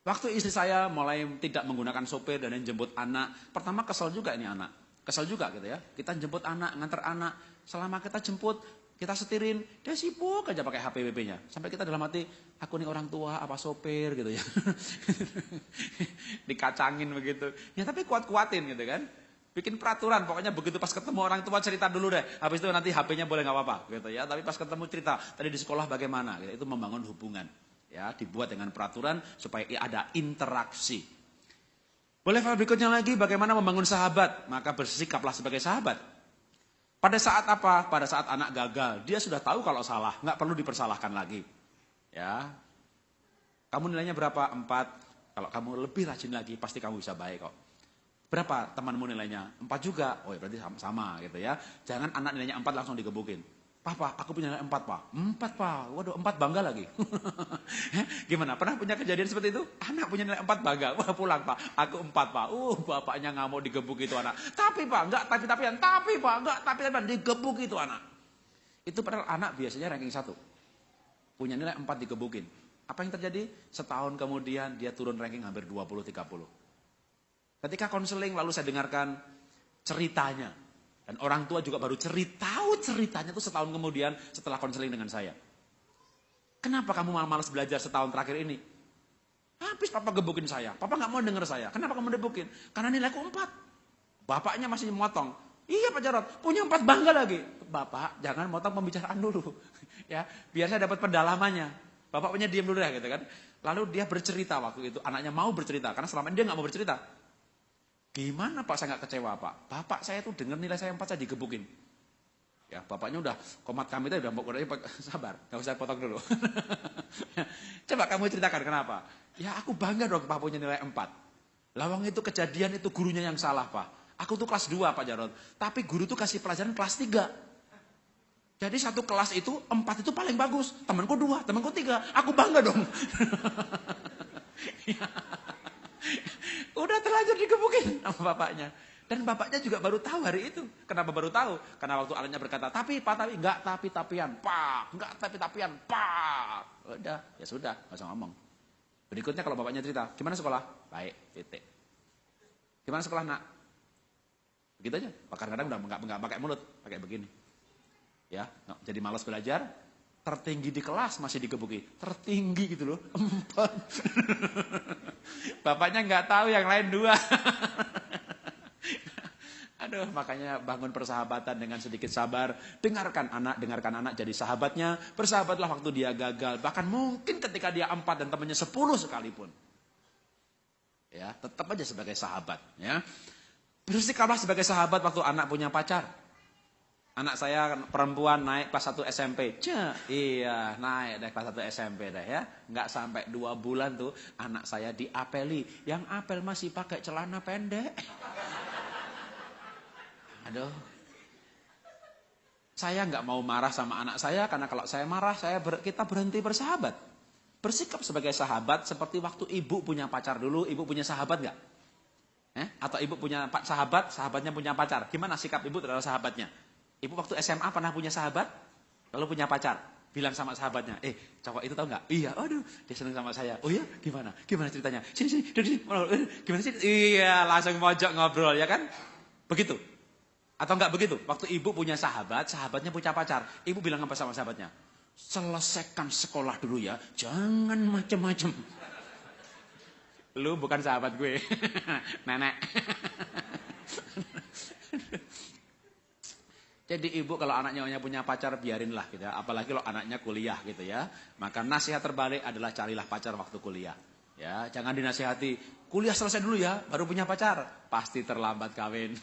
Waktu istri saya mulai tidak menggunakan sopir dan yang jemput anak, pertama kesel juga ini anak. Kesel juga gitu ya. Kita jemput anak, nganter anak. Selama kita jemput, kita setirin, dia sibuk aja pakai HP BB-nya. Sampai kita dalam hati, aku nih orang tua apa sopir gitu ya. Dikacangin begitu. Ya tapi kuat-kuatin gitu kan. Bikin peraturan, pokoknya begitu pas ketemu orang tua cerita dulu deh. Habis itu nanti HP-nya boleh nggak apa-apa gitu ya. Tapi pas ketemu cerita, tadi di sekolah bagaimana gitu. Itu membangun hubungan. Ya, dibuat dengan peraturan supaya ada interaksi. Boleh file berikutnya lagi, bagaimana membangun sahabat? Maka bersikaplah sebagai sahabat. Pada saat apa? Pada saat anak gagal, dia sudah tahu kalau salah, nggak perlu dipersalahkan lagi. Ya, kamu nilainya berapa? 4. Kalau kamu lebih rajin lagi, pasti kamu bisa baik kok. Berapa temanmu nilainya? 4 juga. Oh ya berarti sama gitu ya. Jangan anak nilainya 4 langsung digebukin. Papa, aku punya nilai 4, Pak. 4, Pak. Waduh, 4 bangga lagi. Gimana? Pernah punya kejadian seperti itu? Anak punya nilai 4 bangga. Wah, pulang, Pak. Aku 4, Pak. Bapaknya nggak mau digebuk itu anak. Tapi, Pak, enggak tapi-tapian. Tapi, Pak, enggak tapi-tapian. Digebuk itu anak. Itu padahal anak biasanya ranking 1. Punya nilai 4 digebukin. Apa yang terjadi? Setahun kemudian dia turun ranking hampir 20-30. Ketika konseling lalu saya dengarkan ceritanya. Dan orang tua juga baru tahu ceritanya itu setahun kemudian setelah konseling dengan saya. Kenapa kamu malas belajar setahun terakhir ini? Habis papa gebukin saya. Papa nggak mau denger saya. Kenapa kamu gebukin? Karena nilaiku 4. Bapaknya masih memotong. Iya Pak Jarod, punya 4 bangga lagi. Bapak jangan motong pembicaraan dulu. Ya, biar saya dapat pendalamannya. Bapak punya diam dulu ya gitu kan. Lalu dia bercerita waktu itu. Anaknya mau bercerita. Karena selama ini dia nggak mau bercerita. Gimana Pak saya nggak kecewa Pak? Bapak saya tuh dengar nilai saya 4 saya digebukin. Ya bapaknya udah komat kami tadi udah sabar, nggak usah potong dulu. Coba kamu ceritakan kenapa? Ya aku bangga dong Pak punya nilai 4. Lawang itu kejadian itu gurunya yang salah Pak. Aku tuh kelas 2 Pak Jarod, tapi guru tuh kasih pelajaran kelas 3. Jadi satu kelas itu 4 itu paling bagus. Temanku 2, temanku 3. Aku bangga dong. Udah terlanjur digebukin sama bapaknya. Dan bapaknya juga baru tahu hari itu. Kenapa baru tahu? Karena waktu anaknya berkata, tapi enggak tapi-tapian, Pak. Enggak tapi-tapian, Pak. Udah, ya sudah, enggak usah ngomong. Berikutnya kalau bapaknya cerita, gimana sekolah? Baik, titik. Gimana sekolah nak? Begitu aja. Kadang-kadang udah enggak pakai mulut, pakai begini. Ya, jadi malas belajar. Tertinggi di kelas masih digebuki. Tertinggi gitu loh. 4. Bapaknya nggak tahu yang lain 2. Aduh, makanya bangun persahabatan dengan sedikit sabar. Dengarkan anak jadi sahabatnya. Bersahabatlah waktu dia gagal. Bahkan mungkin ketika dia 4 dan temannya 10 sekalipun. Ya, tetap aja sebagai sahabat. Ya, bersikaplah sebagai sahabat waktu anak punya pacar. Anak saya perempuan naik kelas 1 SMP. Iya, naik deh kelas 1 SMP deh ya. Nggak sampai 2 bulan tuh anak saya diapeli. Yang apel masih pakai celana pendek. Aduh. Saya nggak mau marah sama anak saya, karena kalau saya marah, kita berhenti bersahabat. Bersikap sebagai sahabat, seperti waktu ibu punya pacar dulu, ibu punya sahabat nggak? Atau ibu punya sahabat, sahabatnya punya pacar. Gimana sikap ibu terhadap sahabatnya? Ibu waktu SMA pernah punya sahabat, lalu punya pacar. Bilang sama sahabatnya, cowok itu tahu nggak? Iya, aduh, dia seneng sama saya. Oh iya, gimana? Gimana ceritanya? Sini, duduk sini. Gimana sih? Iya, langsung mojok ngobrol, ya kan? Begitu. Atau enggak begitu? Waktu ibu punya sahabat, sahabatnya punya pacar. Ibu bilang apa sama sahabatnya? Selesaikan sekolah dulu ya, jangan macem-macem. Lu bukan sahabat gue, nenek. Jadi ibu kalau anaknya punya pacar, biarinlah gitu ya. Apalagi kalau anaknya kuliah gitu ya. Maka nasihat terbalik adalah carilah pacar waktu kuliah. Ya, jangan dinasihati, kuliah selesai dulu ya, baru punya pacar. Pasti terlambat kawin.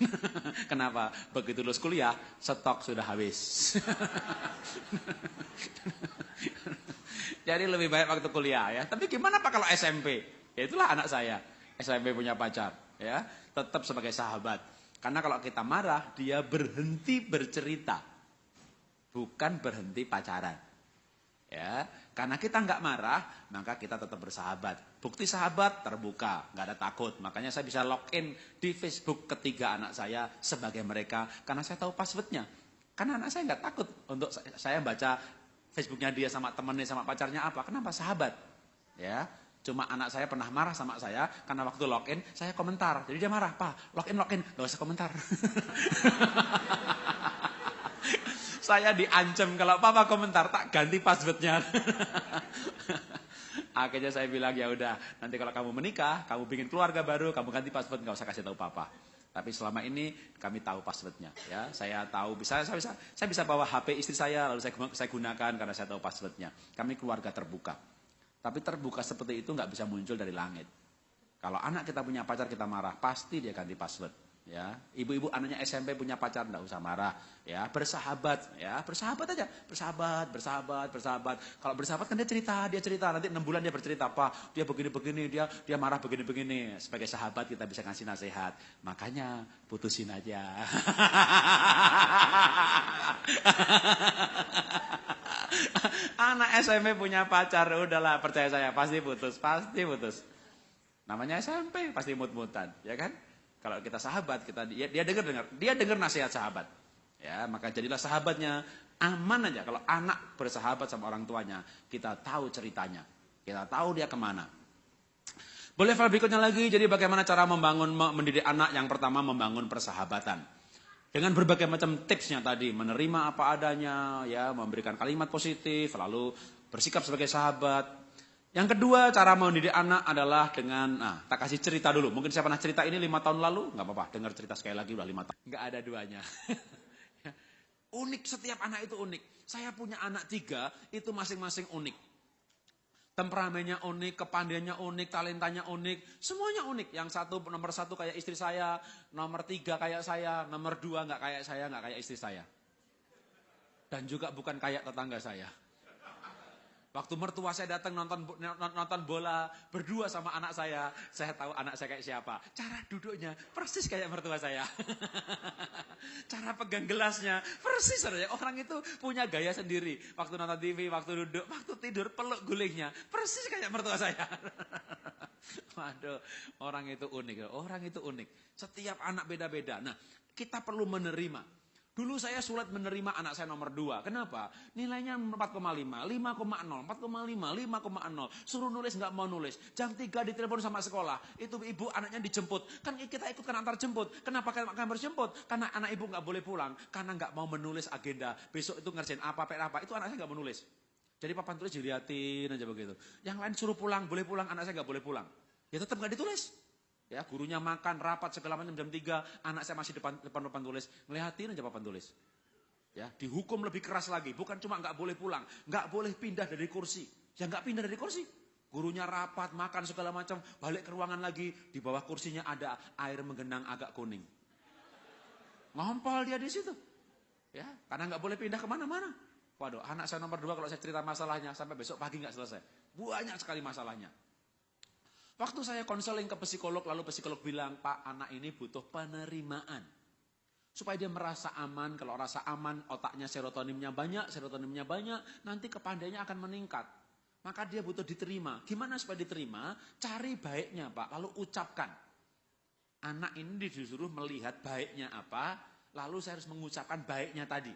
Kenapa? Begitu lulus kuliah, stok sudah habis. Jadi lebih baik waktu kuliah ya. Tapi gimana Pak kalau SMP? Ya itulah anak saya. SMP punya pacar, ya. Tetap sebagai sahabat. Karena kalau kita marah, dia berhenti bercerita. Bukan berhenti pacaran. Ya, karena kita nggak marah, maka kita tetap bersahabat. Bukti sahabat terbuka, nggak ada takut. Makanya saya bisa login di Facebook ketiga anak saya sebagai mereka, karena saya tahu passwordnya. Karena anak saya nggak takut untuk saya baca Facebooknya dia sama temennya sama pacarnya apa. Kenapa? Sahabat. Ya, cuma anak saya pernah marah sama saya karena waktu login saya komentar. Jadi dia marah, Pak, login, nggak usah komentar. Saya diancam kalau papa komentar tak ganti passwordnya. Akhirnya saya bilang ya udah, nanti kalau kamu menikah, kamu bikin keluarga baru, kamu ganti password, nggak usah kasih tahu papa. Tapi selama ini kami tahu passwordnya. Ya, saya tahu saya bisa bawa HP istri saya lalu saya gunakan karena saya tahu passwordnya. Kami keluarga terbuka. Tapi terbuka seperti itu nggak bisa muncul dari langit. Kalau anak kita punya pacar kita marah, pasti dia ganti password. Ya, ibu-ibu anaknya SMP punya pacar, enggak usah marah, ya, bersahabat, ya, bersahabat aja, bersahabat. Kalau bersahabat kan dia cerita, nanti 6 bulan dia bercerita, Pak, dia begini-begini, dia marah begini-begini. Sebagai sahabat kita bisa kasih nasihat, makanya putusin aja. Anak SMP punya pacar, udahlah percaya saya, pasti putus. Namanya SMP, pasti mut-mutan, ya kan? Kalau kita sahabat, dia dengar nasihat sahabat. Ya, maka jadilah sahabatnya, aman aja. Kalau anak bersahabat sama orang tuanya, kita tahu ceritanya. Kita tahu dia kemana. Boleh file berikutnya lagi, jadi bagaimana cara mendidik anak? Yang pertama membangun persahabatan. Dengan berbagai macam tipsnya tadi, menerima apa adanya, ya, memberikan kalimat positif, lalu bersikap sebagai sahabat. Yang kedua, cara mendidik anak adalah dengan, tak kasih cerita dulu. Mungkin saya pernah cerita ini 5 tahun lalu, nggak apa-apa, dengar cerita sekali lagi udah 5 tahun. Nggak ada duanya. Unik, setiap anak itu unik. Saya punya anak 3, itu masing-masing unik. Temperamennya unik, kepandaiannya unik, talentanya unik, semuanya unik. Yang nomor satu kayak istri saya, nomor 3 kayak saya, nomor 2 nggak kayak saya, nggak kayak istri saya. Dan juga bukan kayak tetangga saya. Waktu mertua saya datang nonton bola berdua sama anak saya tahu anak saya kayak siapa. Cara duduknya persis kayak mertua saya. Cara pegang gelasnya persis saja. Orang itu punya gaya sendiri. Waktu nonton TV, waktu duduk, waktu tidur, peluk gulingnya persis kayak mertua saya. Waduh, orang itu unik. Setiap anak beda-beda. Nah, kita perlu menerima. Dulu saya sulit menerima anak saya nomor 2. Kenapa? Nilainya 4,5, 5,0, 4,5, 5,0. Suruh nulis nggak mau nulis. Jam 3 ditelepon sama sekolah. Itu ibu anaknya dijemput. Kan kita ikutkan antar jemput. Kenapa kalian harus jemput? Karena anak ibu nggak boleh pulang. Karena nggak mau menulis agenda. Besok itu ngerjain apa. Itu anak saya nggak mau nulis. Jadi papan tulis diliatin aja begitu. Yang lain suruh pulang, boleh pulang. Anak saya nggak boleh pulang. Ya tetap nggak ditulis. Ya, gurunya makan, rapat segala macam jam 3, anak saya masih depan tulis, ngeliatin aja papan tulis. Ya, dihukum lebih keras lagi, bukan cuma nggak boleh pulang, nggak boleh pindah dari kursi. Ya nggak pindah dari kursi. Gurunya rapat, makan segala macam, balik ke ruangan lagi, di bawah kursinya ada air menggenang agak kuning. Ngompol dia di situ. Ya, karena nggak boleh pindah kemana-mana. Waduh, anak saya nomor 2 kalau saya cerita masalahnya sampai besok pagi nggak selesai. Banyak sekali masalahnya. Waktu saya konseling ke psikolog, lalu psikolog bilang, Pak, anak ini butuh penerimaan. Supaya dia merasa aman, kalau rasa aman otaknya serotoninnya banyak, nanti kepandainya akan meningkat. Maka dia butuh diterima. Gimana supaya diterima? Cari baiknya Pak, lalu ucapkan. Anak ini disuruh melihat baiknya apa, lalu saya harus mengucapkan baiknya tadi.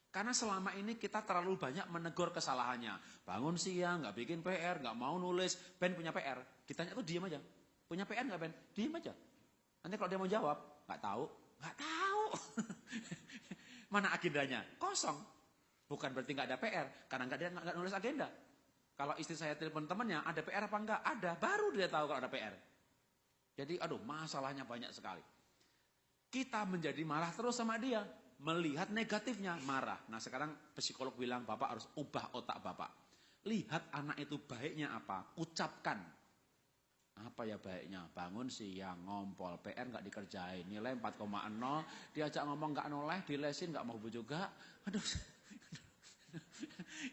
Karena selama ini kita terlalu banyak menegur kesalahannya. Bangun siang, gak bikin PR, gak mau nulis. Ben punya PR, ditanya tuh diem aja. Punya PR gak Ben? Diem aja. Nanti kalau dia mau jawab, gak tahu. Gak tahu. Mana agendanya? Kosong. Bukan berarti gak ada PR, karena gak nulis agenda. Kalau istri saya telepon temannya, ada PR apa enggak? Ada, baru dia tahu kalau ada PR. Jadi masalahnya banyak sekali. Kita menjadi marah terus sama dia. Melihat negatifnya, marah. Nah sekarang psikolog bilang, Bapak harus ubah otak Bapak. Lihat anak itu baiknya apa, ucapkan. Apa ya baiknya? Bangun siang, ngompol, PR nggak dikerjain, nilai 4,0, diajak ngomong nggak noleh, dilesin nggak mau juga. Aduh,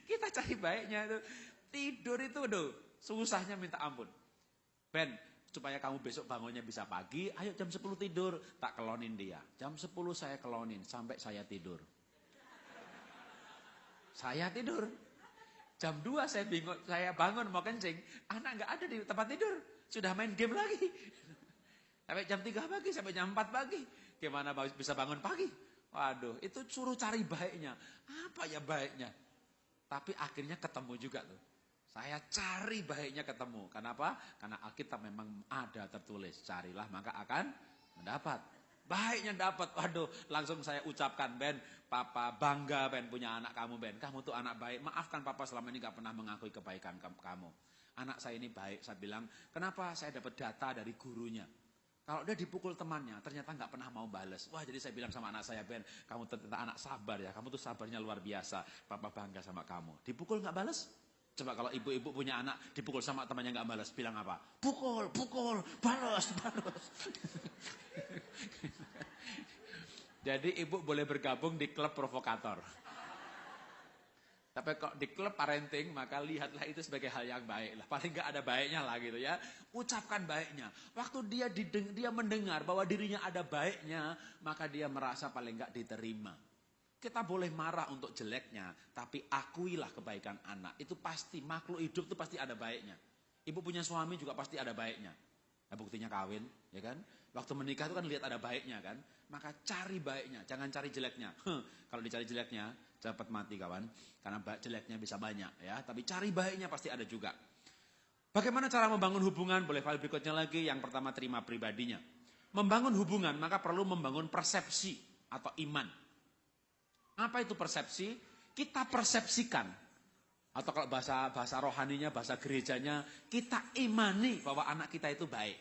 kita cari baiknya itu. Tidur itu susahnya minta ampun. Ben, supaya kamu besok bangunnya bisa pagi, ayo jam 10 tidur, tak kelonin dia. Jam 10 saya kelonin, sampai saya tidur. Saya tidur. Jam 2 saya bingung, saya bangun mau kencing, anak nggak ada di tempat tidur. Sudah main game lagi. Sampai jam 3 pagi, sampai jam 4 pagi. Gimana bisa bangun pagi? Waduh, itu suruh cari baiknya. Apa ya baiknya? Tapi akhirnya ketemu juga tuh. Saya cari baiknya ketemu. Kenapa? Karena Alkitab memang ada tertulis. Carilah maka akan mendapat. Baiknya dapat. Waduh, langsung saya ucapkan, Ben, Papa bangga Ben punya anak kamu, Ben. Kamu tuh anak baik. Maafkan Papa selama ini gak pernah mengakui kebaikan kamu. Anak saya ini baik, saya bilang, kenapa saya dapat data dari gurunya. Kalau dia dipukul temannya, ternyata nggak pernah mau bales. Wah, jadi saya bilang sama anak saya, Ben, kamu ternyata anak sabar ya, kamu tuh sabarnya luar biasa. Papa bangga sama kamu. Dipukul nggak bales? Coba kalau ibu-ibu punya anak, dipukul sama temannya nggak bales, bilang apa? Pukul, balas. Jadi ibu boleh bergabung di klub provokator. Tapi kalau di klub parenting, maka lihatlah itu sebagai hal yang baik lah. Paling nggak ada baiknya lah gitu ya. Ucapkan baiknya. Waktu dia mendengar bahwa dirinya ada baiknya, maka dia merasa paling nggak diterima. Kita boleh marah untuk jeleknya, tapi akuilah kebaikan anak. Itu pasti, makhluk hidup itu pasti ada baiknya. Ibu punya suami juga pasti ada baiknya. Nah, buktinya kawin, ya kan? Waktu menikah itu kan lihat ada baiknya kan? Maka cari baiknya, jangan cari jeleknya. Kalau dicari jeleknya, cepat mati kawan. Karena jeleknya bisa banyak ya. Tapi cari baiknya pasti ada juga. Bagaimana cara membangun hubungan? Boleh file berikutnya lagi. Yang pertama terima pribadinya. Membangun hubungan maka perlu membangun persepsi atau iman. Apa itu persepsi? Kita persepsikan. Atau kalau bahasa rohaninya, bahasa gerejanya, kita imani bahwa anak kita itu baik.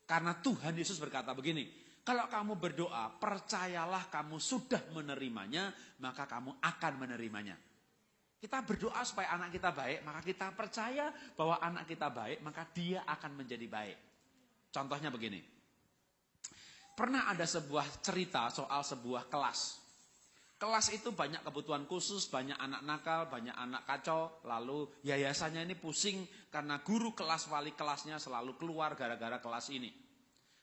Karena Tuhan Yesus berkata begini, kalau kamu berdoa, percayalah kamu sudah menerimanya, maka kamu akan menerimanya. Kita berdoa supaya anak kita baik, maka kita percaya bahwa anak kita baik, maka dia akan menjadi baik. Contohnya begini, pernah ada sebuah cerita soal sebuah kelas. Kelas itu banyak kebutuhan khusus, banyak anak nakal, banyak anak kacau. Lalu yayasannya ini pusing karena guru kelas, wali kelasnya selalu keluar gara-gara kelas ini.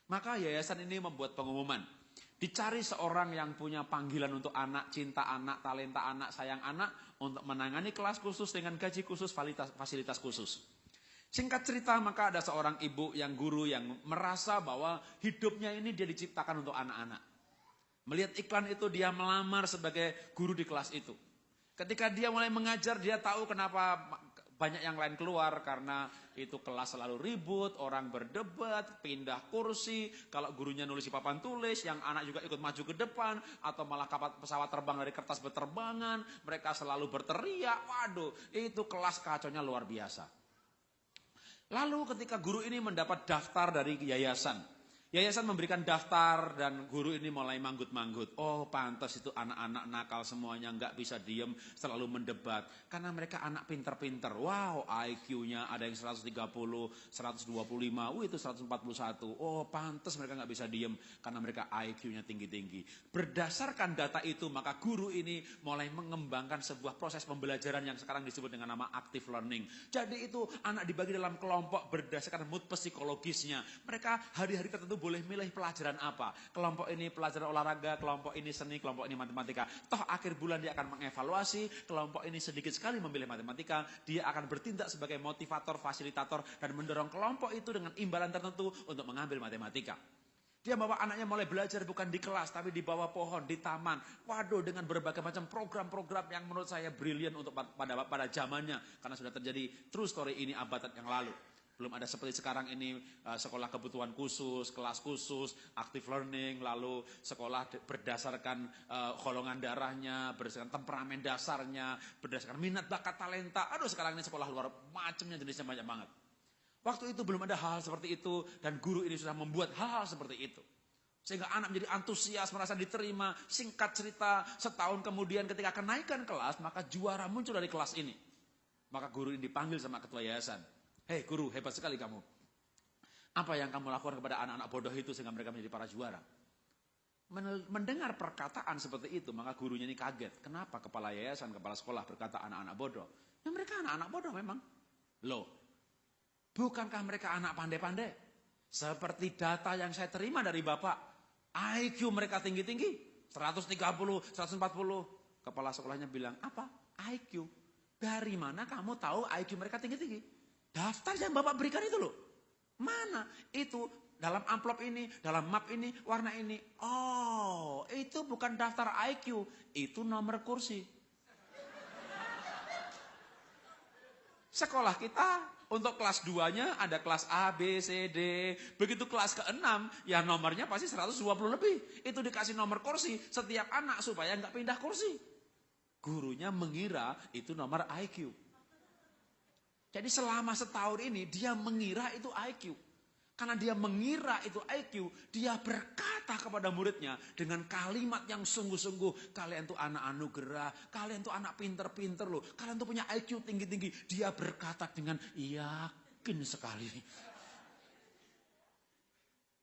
Maka yayasan ini membuat pengumuman. Dicari seorang yang punya panggilan untuk anak, cinta anak, talenta anak, sayang anak. Untuk menangani kelas khusus dengan gaji khusus, fasilitas khusus. Singkat cerita, maka ada seorang ibu yang guru yang merasa bahwa hidupnya ini dia diciptakan untuk anak-anak. Melihat iklan itu dia melamar sebagai guru di kelas itu. Ketika dia mulai mengajar dia tahu kenapa banyak yang lain keluar. Karena itu kelas selalu ribut, orang berdebat, pindah kursi. Kalau gurunya nulis di papan tulis, yang anak juga ikut maju ke depan. Atau malah pesawat terbang dari kertas berterbangan. Mereka selalu berteriak, waduh itu kelas kacaunya luar biasa. Lalu ketika guru ini mendapat daftar dari yayasan. Yayasan memberikan daftar dan guru ini mulai manggut-manggut. Oh pantas itu anak-anak nakal semuanya nggak bisa diem, selalu mendebat. Karena mereka anak pinter-pinter. Wow IQ-nya ada yang 130, 125, itu 141. Oh pantas mereka nggak bisa diem karena mereka IQ-nya tinggi-tinggi. Berdasarkan data itu maka guru ini mulai mengembangkan sebuah proses pembelajaran yang sekarang disebut dengan nama active learning. Jadi itu anak dibagi dalam kelompok berdasarkan mood psikologisnya. Mereka hari-hari tertentu boleh milih pelajaran apa. Kelompok ini pelajaran olahraga, kelompok ini seni, kelompok ini matematika. Toh akhir bulan dia akan mengevaluasi, kelompok ini sedikit sekali memilih matematika, dia akan bertindak sebagai motivator, fasilitator, dan mendorong kelompok itu dengan imbalan tertentu untuk mengambil matematika. Dia bawa anaknya mulai belajar bukan di kelas, tapi di bawah pohon, di taman. Waduh, dengan berbagai macam program-program yang menurut saya brilian untuk pada zamannya. Karena sudah terjadi true story ini abad yang lalu. Belum ada seperti sekarang ini sekolah kebutuhan khusus, kelas khusus, active learning, lalu sekolah berdasarkan golongan darahnya, berdasarkan temperamen dasarnya, berdasarkan minat bakat talenta. Aduh, sekarang ini sekolah luar macamnya jenisnya banyak banget. Waktu itu belum ada hal seperti itu dan guru ini sudah membuat hal seperti itu. Sehingga anak menjadi antusias, merasa diterima. Singkat cerita, setahun kemudian ketika kenaikan kelas, maka juara muncul dari kelas ini. Maka guru ini dipanggil sama ketua yayasan. Hei guru, hebat sekali kamu. Apa yang kamu lakukan kepada anak-anak bodoh itu sehingga mereka menjadi para juara? Mendengar perkataan seperti itu, maka gurunya ini kaget. Kenapa kepala yayasan, kepala sekolah berkata anak-anak bodoh? Ya mereka anak-anak bodoh memang. Loh, bukankah mereka anak pandai-pandai? Seperti data yang saya terima dari Bapak, IQ mereka tinggi-tinggi, 130, 140. Kepala sekolahnya bilang, apa? IQ. Dari mana kamu tahu IQ mereka tinggi-tinggi? Daftar yang Bapak berikan itu loh. Mana? Itu dalam amplop ini, dalam map ini, warna ini. Oh, itu bukan daftar IQ, itu nomor kursi. Sekolah kita untuk kelas 2-nya ada kelas A, B, C, D. Begitu kelas ke-6, ya nomornya pasti 120 lebih. Itu dikasih nomor kursi setiap anak supaya nggak pindah kursi. Gurunya mengira itu nomor IQ. Jadi selama setahun ini dia mengira itu IQ. Karena dia mengira itu IQ, dia berkata kepada muridnya dengan kalimat yang sungguh-sungguh, kalian tuh anak anugerah, kalian tuh anak pinter-pinter loh, kalian tuh punya IQ tinggi-tinggi. Dia berkata dengan yakin sekali.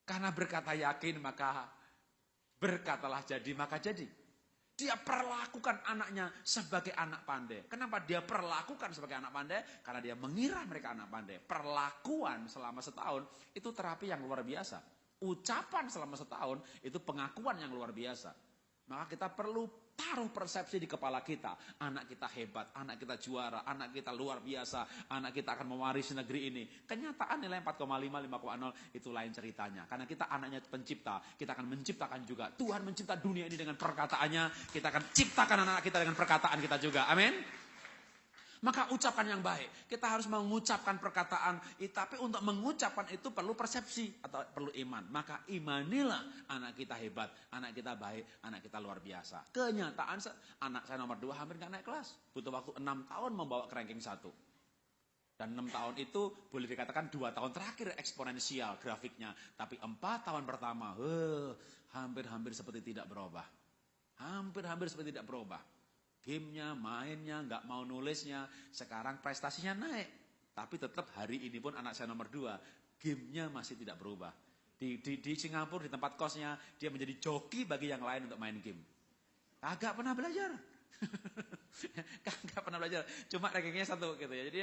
Karena berkata yakin maka berkatalah jadi maka jadi. Dia perlakukan anaknya sebagai anak pandai. Kenapa dia perlakukan sebagai anak pandai? Karena dia mengira mereka anak pandai. Perlakuan selama setahun itu terapi yang luar biasa. Ucapan selama setahun itu pengakuan yang luar biasa. Maka kita perlu taruh persepsi di kepala kita. Anak kita hebat, anak kita juara, anak kita luar biasa, anak kita akan mewarisi negeri ini. Kenyataan nilai 4,5, 5,0 itu lain ceritanya. Karena kita anaknya pencipta, kita akan menciptakan juga. Tuhan mencipta dunia ini dengan perkataannya, kita akan ciptakan anak kita dengan perkataan kita juga. Amin. Maka ucapan yang baik. Kita harus mengucapkan perkataan, tapi untuk mengucapkan itu perlu persepsi atau perlu iman. Maka imanilah anak kita hebat, anak kita baik, anak kita luar biasa. Kenyataan anak saya nomor 2 hampir gak naik kelas. Butuh waktu 6 tahun membawa ke ranking 1. Dan 6 tahun itu boleh dikatakan 2 tahun terakhir eksponensial grafiknya. Tapi 4 tahun pertama, hampir-hampir seperti tidak berubah. Hampir-hampir seperti tidak berubah. Gamenya, mainnya, nggak mau nulisnya. Sekarang prestasinya naik. Tapi tetap hari ini pun anak saya nomor 2. Gamenya masih tidak berubah. Di Singapura, di tempat kosnya, dia menjadi joki bagi yang lain untuk main game. Kagak pernah belajar. Kagak pernah belajar. Cuma rankingnya 1 gitu ya. Jadi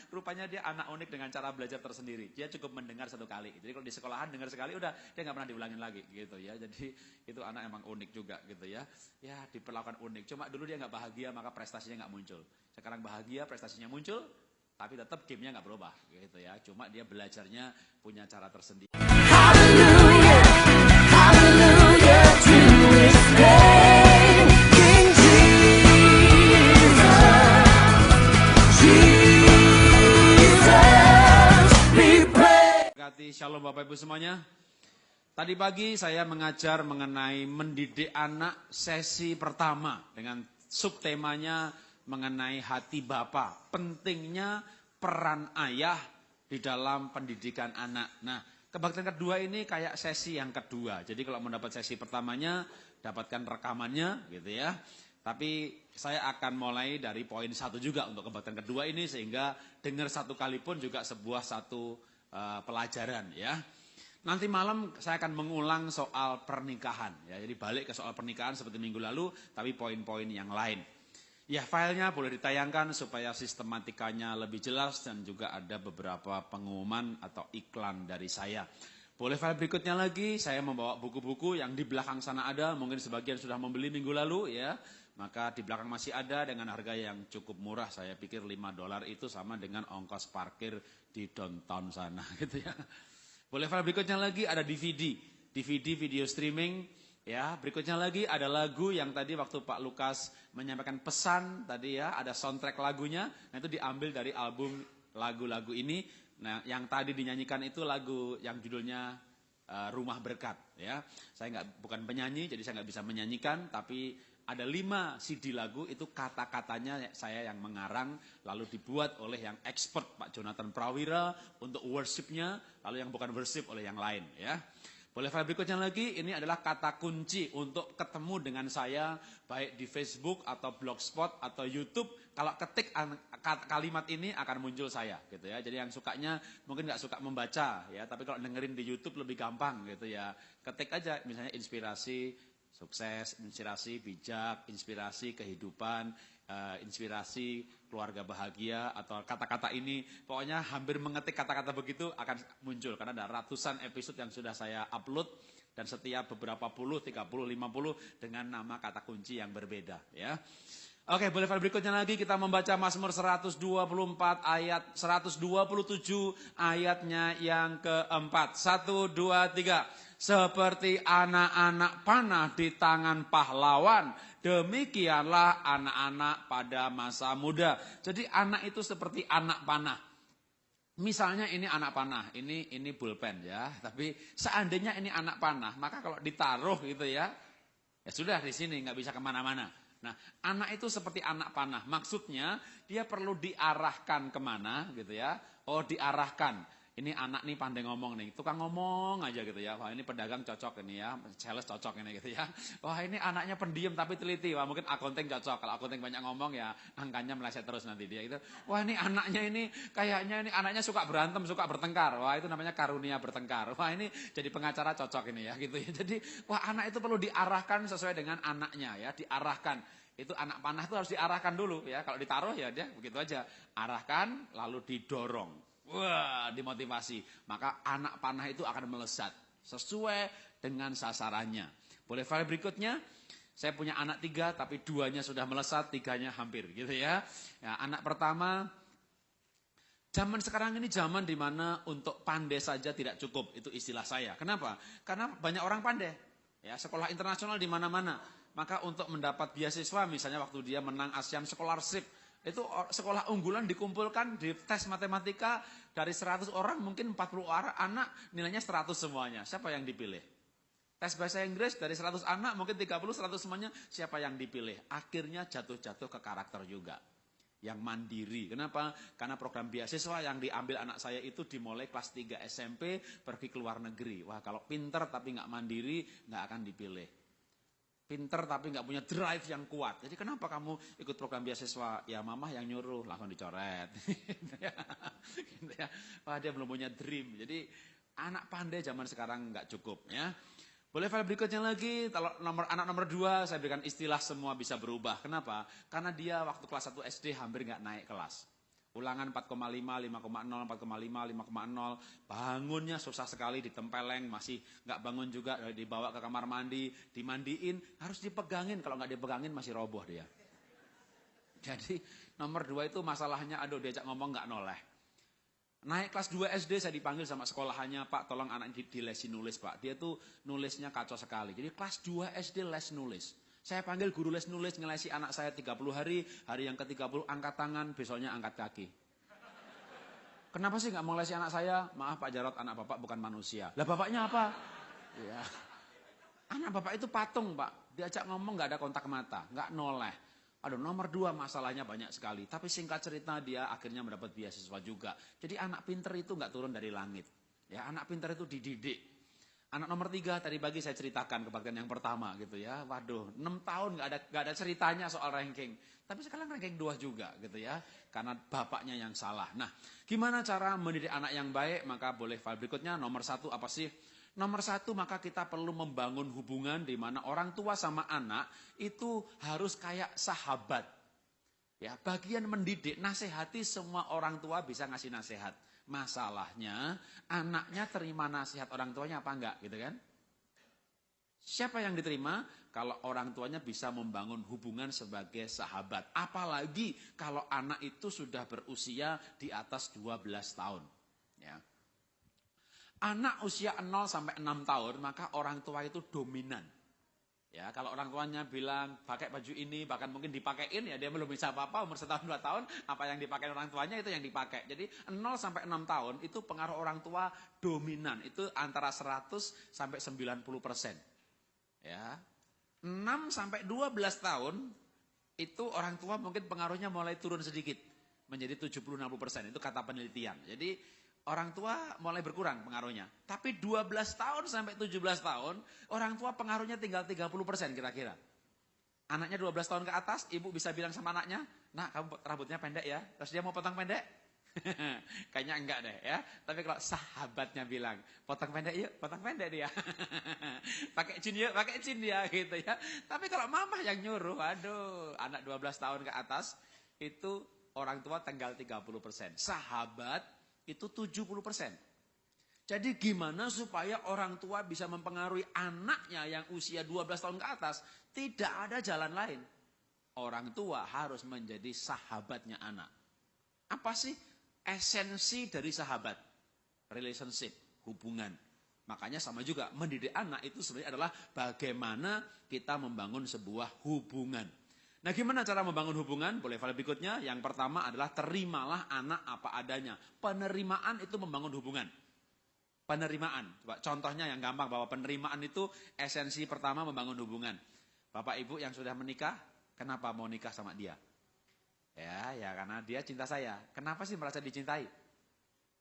rupanya dia anak unik dengan cara belajar tersendiri. Dia cukup mendengar 1 kali. Jadi kalau di sekolahan dengar sekali udah dia nggak pernah diulangin lagi gitu ya. Jadi itu anak emang unik juga gitu ya. Ya diperlakukan unik. Cuma dulu dia nggak bahagia maka prestasinya nggak muncul. Sekarang bahagia prestasinya muncul. Tapi tetap gamenya nggak berubah gitu ya. Cuma dia belajarnya punya cara tersendiri. Hallelujah, hallelujah to His name. Shalom Bapak Ibu semuanya. Tadi pagi saya mengajar mengenai mendidik anak sesi pertama dengan subtemanya mengenai hati Bapa. Pentingnya peran ayah di dalam pendidikan anak. Nah, kebaktian kedua ini kayak sesi yang kedua. Jadi kalau mendapat sesi pertamanya, dapatkan rekamannya gitu ya. Tapi saya akan mulai dari poin 1 juga untuk kebaktian kedua ini sehingga dengar 1 kali pun juga sebuah satu pelajaran ya. Nanti malam saya akan mengulang soal pernikahan ya. Jadi balik ke soal pernikahan seperti minggu lalu tapi poin-poin yang lain. Ya filenya boleh ditayangkan supaya sistematikanya lebih jelas dan juga ada beberapa pengumuman atau iklan dari saya. Boleh file berikutnya lagi, saya membawa buku-buku yang di belakang sana ada, mungkin sebagian sudah membeli minggu lalu ya. Maka di belakang masih ada dengan harga yang cukup murah, saya pikir $5 itu sama dengan ongkos parkir di downtown sana gitu ya. Boleh file berikutnya lagi ada DVD video streaming ya. Berikutnya lagi ada lagu yang tadi waktu Pak Lukas menyampaikan pesan tadi ya, ada soundtrack lagunya. Nah itu diambil dari album lagu-lagu ini. Nah, yang tadi dinyanyikan itu lagu yang judulnya Rumah Berkat ya. Saya bukan penyanyi, jadi saya nggak bisa menyanyikan, tapi ada 5 CD lagu itu kata-katanya saya yang mengarang, lalu dibuat oleh yang expert Pak Jonathan Prawira untuk worshipnya, lalu yang bukan worship oleh yang lain ya. Boleh file berikutnya lagi, ini adalah kata kunci untuk ketemu dengan saya, baik di Facebook atau Blogspot atau YouTube. Kalau ketik kalimat ini akan muncul saya, gitu ya. Jadi yang sukanya mungkin nggak suka membaca, ya. Tapi kalau dengerin di YouTube lebih gampang, gitu ya. Ketik aja, misalnya inspirasi sukses, inspirasi bijak, inspirasi kehidupan, inspirasi keluarga bahagia, atau kata-kata ini, pokoknya hampir mengetik kata-kata begitu akan muncul, karena ada ratusan episode yang sudah saya upload, dan setiap beberapa puluh, 30, 50 dengan nama kata kunci yang berbeda ya. Oke, boleh file berikutnya lagi, kita membaca Mazmur 124 ayat 127 ayatnya yang keempat. 1, 2, 3. Seperti anak-anak panah di tangan pahlawan, demikianlah anak-anak pada masa muda. Jadi anak itu seperti anak panah. Misalnya ini anak panah, ini pulpen ya. Tapi seandainya ini anak panah, maka kalau ditaruh gitu ya sudah di sini, nggak bisa kemana-mana. Nah, anak itu seperti anak panah. Maksudnya dia perlu diarahkan kemana gitu ya. Oh, diarahkan. Ini anak nih pandai ngomong nih, tukang ngomong aja gitu ya. Wah, ini pedagang cocok ini ya, sales cocok ini gitu ya. Wah, ini anaknya pendiam tapi teliti. Wah, mungkin akunting cocok. Kalau akunting banyak ngomong ya angkanya meleset terus nanti dia itu. Wah, ini anaknya ini kayaknya ini anaknya suka berantem, suka bertengkar. Wah, itu namanya karunia bertengkar. Wah, ini jadi pengacara cocok ini ya gitu ya. Jadi, wah, anak itu perlu diarahkan sesuai dengan anaknya ya, diarahkan. Itu anak panah itu harus diarahkan dulu ya. Kalau ditaruh ya dia begitu aja. Arahkan lalu didorong. Wah, dimotivasi. Maka anak panah itu akan melesat sesuai dengan sasarannya. Boleh file berikutnya? Saya punya anak 3 tapi 2-nya sudah melesat, 3-nya hampir gitu ya. Ya, anak pertama, zaman sekarang ini zaman di mana untuk pandai saja tidak cukup, itu istilah saya. Kenapa? Karena banyak orang pandai. Ya, sekolah internasional di mana-mana. Maka untuk mendapat beasiswa, misalnya waktu dia menang ASEAN Scholarship, itu sekolah unggulan dikumpulkan di tes matematika dari 100 orang, mungkin 40 orang anak nilainya 100 semuanya. Siapa yang dipilih? Tes bahasa Inggris dari 100 anak, mungkin 30, 100 semuanya. Siapa yang dipilih? Akhirnya jatuh-jatuh ke karakter juga. Yang mandiri. Kenapa? Karena program beasiswa yang diambil anak saya itu dimulai kelas 3 SMP, pergi ke luar negeri. Wah, kalau pinter tapi nggak mandiri, nggak akan dipilih. Pinter tapi nggak punya drive yang kuat. Jadi kenapa kamu ikut program beasiswa? Ya mamah yang nyuruh, langsung dicoret. Gitu ya. Wah, dia belum punya dream. Jadi anak pandai zaman sekarang nggak cukup ya. Boleh file berikutnya lagi, kalau anak nomor 2 saya berikan istilah semua bisa berubah. Kenapa? Karena dia waktu kelas 1 SD hampir nggak naik kelas. Ulangan 4,5, 5,0, 4,5, 5,0. Bangunnya susah sekali, ditempeleng, masih nggak bangun juga, dibawa ke kamar mandi, dimandiin, harus dipegangin. Kalau nggak dipegangin masih roboh dia. Jadi nomor 2 itu masalahnya, aduh diajak ngomong nggak noleh. Naik kelas 2 SD saya dipanggil sama sekolahannya, Pak tolong anak dilesin nulis Pak. Dia tuh nulisnya kacau sekali. Jadi kelas 2 SD les nulis. Saya panggil guru les nulis, ngelesi anak saya 30 hari, hari yang ke-30 angkat tangan, besoknya angkat kaki. Kenapa sih nggak mau ngelesi anak saya? Maaf Pak Jarot, anak Bapak bukan manusia. Lah bapaknya apa? Ya. Anak Bapak itu patung Pak, diajak ngomong nggak ada kontak mata, nggak noleh. Aduh, nomor 2 masalahnya banyak sekali. Tapi singkat cerita dia akhirnya mendapat beasiswa juga. Jadi anak pinter itu nggak turun dari langit. Ya, anak pinter itu dididik. Anak nomor 3 tadi pagi saya ceritakan kebaktian yang pertama gitu ya. Waduh, 6 tahun nggak ada ceritanya soal ranking. Tapi sekarang ranking 2 juga gitu ya. Karena bapaknya yang salah. Nah, gimana cara mendidik anak yang baik? Maka boleh file berikutnya. Nomor 1 apa sih? Nomor 1 maka kita perlu membangun hubungan di mana orang tua sama anak itu harus kayak sahabat. Ya, bagian mendidik, nasihati semua orang tua bisa ngasih nasihat. Masalahnya, anaknya terima nasihat orang tuanya apa enggak, gitu kan? Siapa yang diterima? Kalau orang tuanya bisa membangun hubungan sebagai sahabat. Apalagi kalau anak itu sudah berusia di atas 12 tahun. Ya. Anak usia 0 sampai 6 tahun, maka orang tua itu dominan. Ya, kalau orang tuanya bilang pakai baju ini, bahkan mungkin dipakein, ya dia belum bisa apa-apa, umur 1 tahun 2 tahun, apa yang dipakai orang tuanya itu yang dipakai. Jadi 0 sampai 6 tahun itu pengaruh orang tua dominan, itu antara 100 sampai 90%. Ya. 6 sampai 12 tahun itu orang tua mungkin pengaruhnya mulai turun sedikit, menjadi 70-60%, itu kata penelitian. Jadi orang tua mulai berkurang pengaruhnya. Tapi 12 tahun sampai 17 tahun, orang tua pengaruhnya tinggal 30% kira-kira. Anaknya 12 tahun ke atas, ibu bisa bilang sama anaknya, "Nak, kamu rambutnya pendek ya." Terus dia mau potong pendek? Kayaknya enggak deh ya. Tapi kalau sahabatnya bilang, "Potong pendek yuk," potong pendek dia. Pakai jin yuk, pakai jin dia gitu ya. Tapi kalau mama yang nyuruh, aduh, anak 12 tahun ke atas, itu orang tua tinggal 30%. Sahabat itu 70%. Jadi gimana supaya orang tua bisa mempengaruhi anaknya yang usia 12 tahun ke atas? Tidak ada jalan lain. Orang tua harus menjadi sahabatnya anak. Apa sih esensi dari sahabat? Relationship, hubungan. Makanya sama juga, mendidik anak itu sebenarnya adalah bagaimana kita membangun sebuah hubungan. Nah, gimana cara membangun hubungan? Boleh file berikutnya. Yang pertama adalah terimalah anak apa adanya. Penerimaan itu membangun hubungan. Penerimaan. Coba contohnya yang gampang, bahwa penerimaan itu esensi pertama membangun hubungan. Bapak Ibu yang sudah menikah, kenapa mau nikah sama dia? Ya karena dia cinta saya. Kenapa sih merasa dicintai?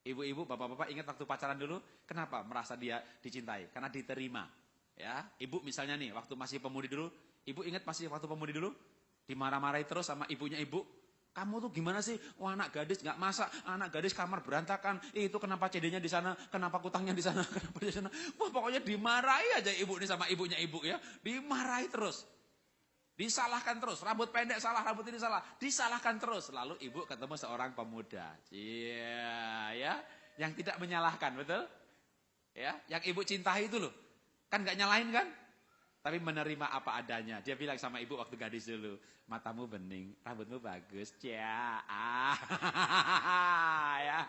Ibu-ibu, bapak-bapak ingat waktu pacaran dulu, kenapa merasa dia dicintai? Karena diterima. Ya, ibu misalnya nih, waktu masih pemudi dulu, ibu ingat masih waktu pemudi dulu? Dimarah-marahi terus sama ibunya ibu. "Kamu tuh gimana sih? Wah, anak gadis nggak masak, anak gadis kamar berantakan. Itu kenapa CD-nya di sana? Kenapa kutangnya di sana? Kenapa di sana?" Wah, pokoknya dimarahi aja ibu nih sama ibunya ibu ya. Dimarahi terus. Disalahkan terus. Rambut pendek salah, rambut ini salah. Disalahkan terus. Lalu ibu ketemu seorang pemuda. Iya, ya. Yang tidak menyalahkan, betul? Ya, yang ibu cintai itu loh. Kan nggak nyalahin kan? Tapi menerima apa adanya. Dia bilang sama ibu waktu gadis dulu, "Matamu bening, rambutmu bagus." Ya. Ya.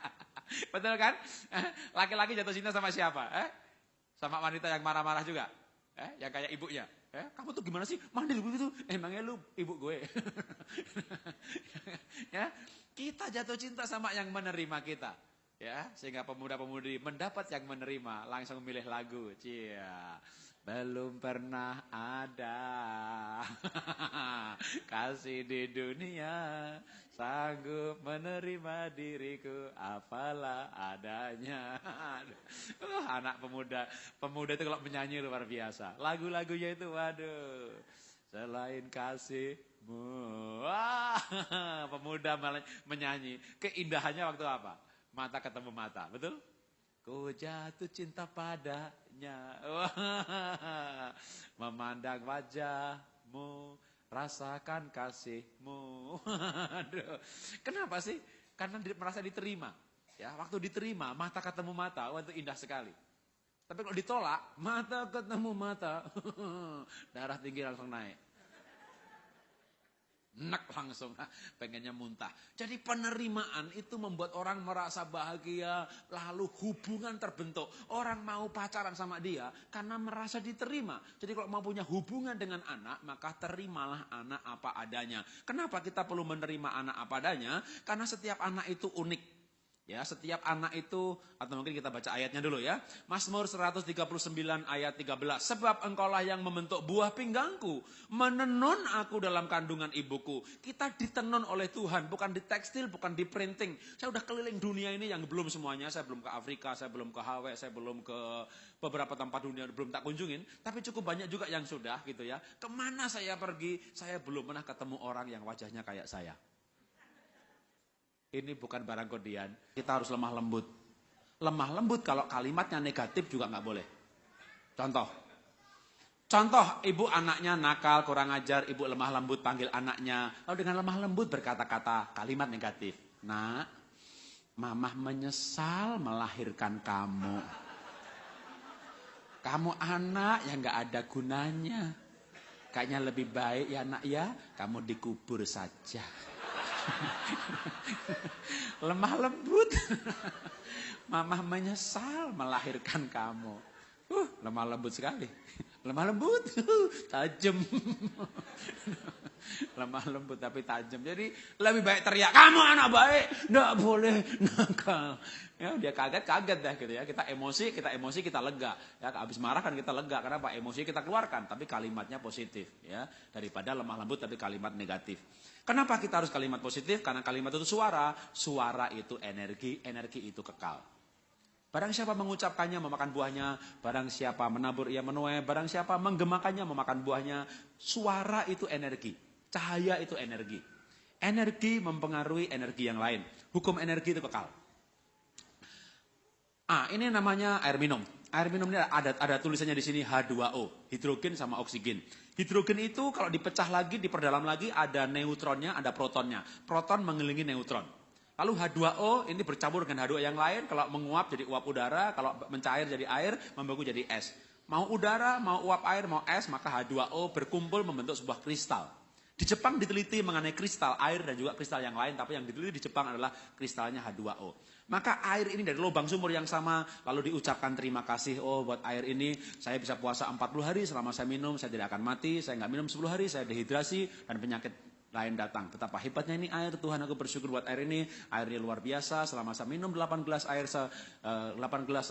Betul kan? Laki-laki jatuh cinta sama siapa? Sama wanita yang marah-marah juga? Yang kayak ibunya? "Kamu tuh gimana sih? Mandil begitu." Emangnya lu ibu gue? Ya. Kita jatuh cinta sama yang menerima kita. Ya, sehingga pemuda-pemudi mendapat yang menerima, langsung memilih lagu. Cia. Belum pernah ada kasih di dunia sanggup menerima diriku apalah adanya. Anak pemuda itu kalau menyanyi luar biasa. Lagu-lagunya itu waduh. Selain kasihmu. Wah, pemuda malah menyanyi. Keindahannya waktu apa? Mata ketemu mata, betul? Ku jatuh cinta padanya, memandang wajahmu, rasakan kasihmu. Aduh. Kenapa sih? Karena merasa diterima. Ya, waktu diterima, mata ketemu mata, wah itu indah sekali. Tapi kalau ditolak, mata ketemu mata, darah tinggi langsung naik. Nek langsung, pengennya muntah. Jadi penerimaan itu membuat orang merasa bahagia, lalu hubungan terbentuk. Orang mau pacaran sama dia karena merasa diterima. Jadi kalau mau punya hubungan dengan anak, maka terimalah anak apa adanya. Kenapa kita perlu menerima anak apa adanya? Karena setiap anak itu unik. Ya, setiap anak itu, atau mungkin kita baca ayatnya dulu ya. Mazmur 139 ayat 13. Sebab engkaulah yang membentuk buah pinggangku, menenun aku dalam kandungan ibuku. Kita ditenun oleh Tuhan, bukan di tekstil, bukan di printing. Saya udah keliling dunia ini yang belum semuanya. Saya belum ke Afrika, saya belum ke Hawaii, saya belum ke beberapa tempat dunia, belum tak kunjungin. Tapi cukup banyak juga yang sudah gitu ya. Kemana saya pergi, saya belum pernah ketemu orang yang wajahnya kayak saya. Ini bukan barang kodian, kita harus lemah lembut. Lemah lembut kalau kalimatnya negatif juga nggak boleh. Contoh, ibu anaknya nakal, kurang ajar, ibu lemah lembut panggil anaknya. Lalu dengan lemah lembut berkata-kata kalimat negatif. "Nak, Mamah menyesal melahirkan kamu. Kamu anak yang gak ada gunanya. Kayaknya lebih baik ya nak ya, kamu dikubur saja. Lemah lembut. Mamah menyesal melahirkan kamu. Lemah lembut sekali. Lemah lembut, tajam. Lemah lembut tapi tajam. Jadi lebih baik teriak, kamu anak baik, enggak boleh nakal. Ya, dia kaget dah gitu ya. Kita emosi, kita lega. Ya, habis marah kan kita lega. Kenapa? Emosi kita keluarkan, tapi kalimatnya positif ya. Daripada lemah lembut tapi kalimat negatif. Kenapa kita harus kalimat positif? Karena kalimat itu suara, suara itu energi, energi itu kekal. Barang siapa mengucapkannya memakan buahnya, barang siapa menabur ia menuai, barang siapa menggemakannya memakan buahnya. Suara itu energi, cahaya itu energi. Energi mempengaruhi energi yang lain. Hukum energi itu kekal. Ini namanya air minum. Air minum ini ada tulisannya di sini H2O, hidrogen sama oksigen. Hidrogen itu kalau dipecah lagi, diperdalam lagi ada neutronnya, ada protonnya. Proton mengelilingi neutron. Lalu H2O ini bercampur dengan H2O yang lain, kalau menguap jadi uap udara, kalau mencair jadi air, membeku jadi es. Mau udara, mau uap air, mau es, maka H2O berkumpul membentuk sebuah kristal. Di Jepang diteliti mengenai kristal air dan juga kristal yang lain, tapi yang diteliti di Jepang adalah kristalnya H2O. Maka air ini dari lubang sumur yang sama, lalu diucapkan terima kasih, buat air ini saya bisa puasa 40 hari, selama saya minum saya tidak akan mati, saya nggak minum 10 hari, saya dehidrasi dan penyakit lain datang. Betapa hebatnya ini air, Tuhan aku bersyukur buat air ini luar biasa. Selama saya minum 8 gelas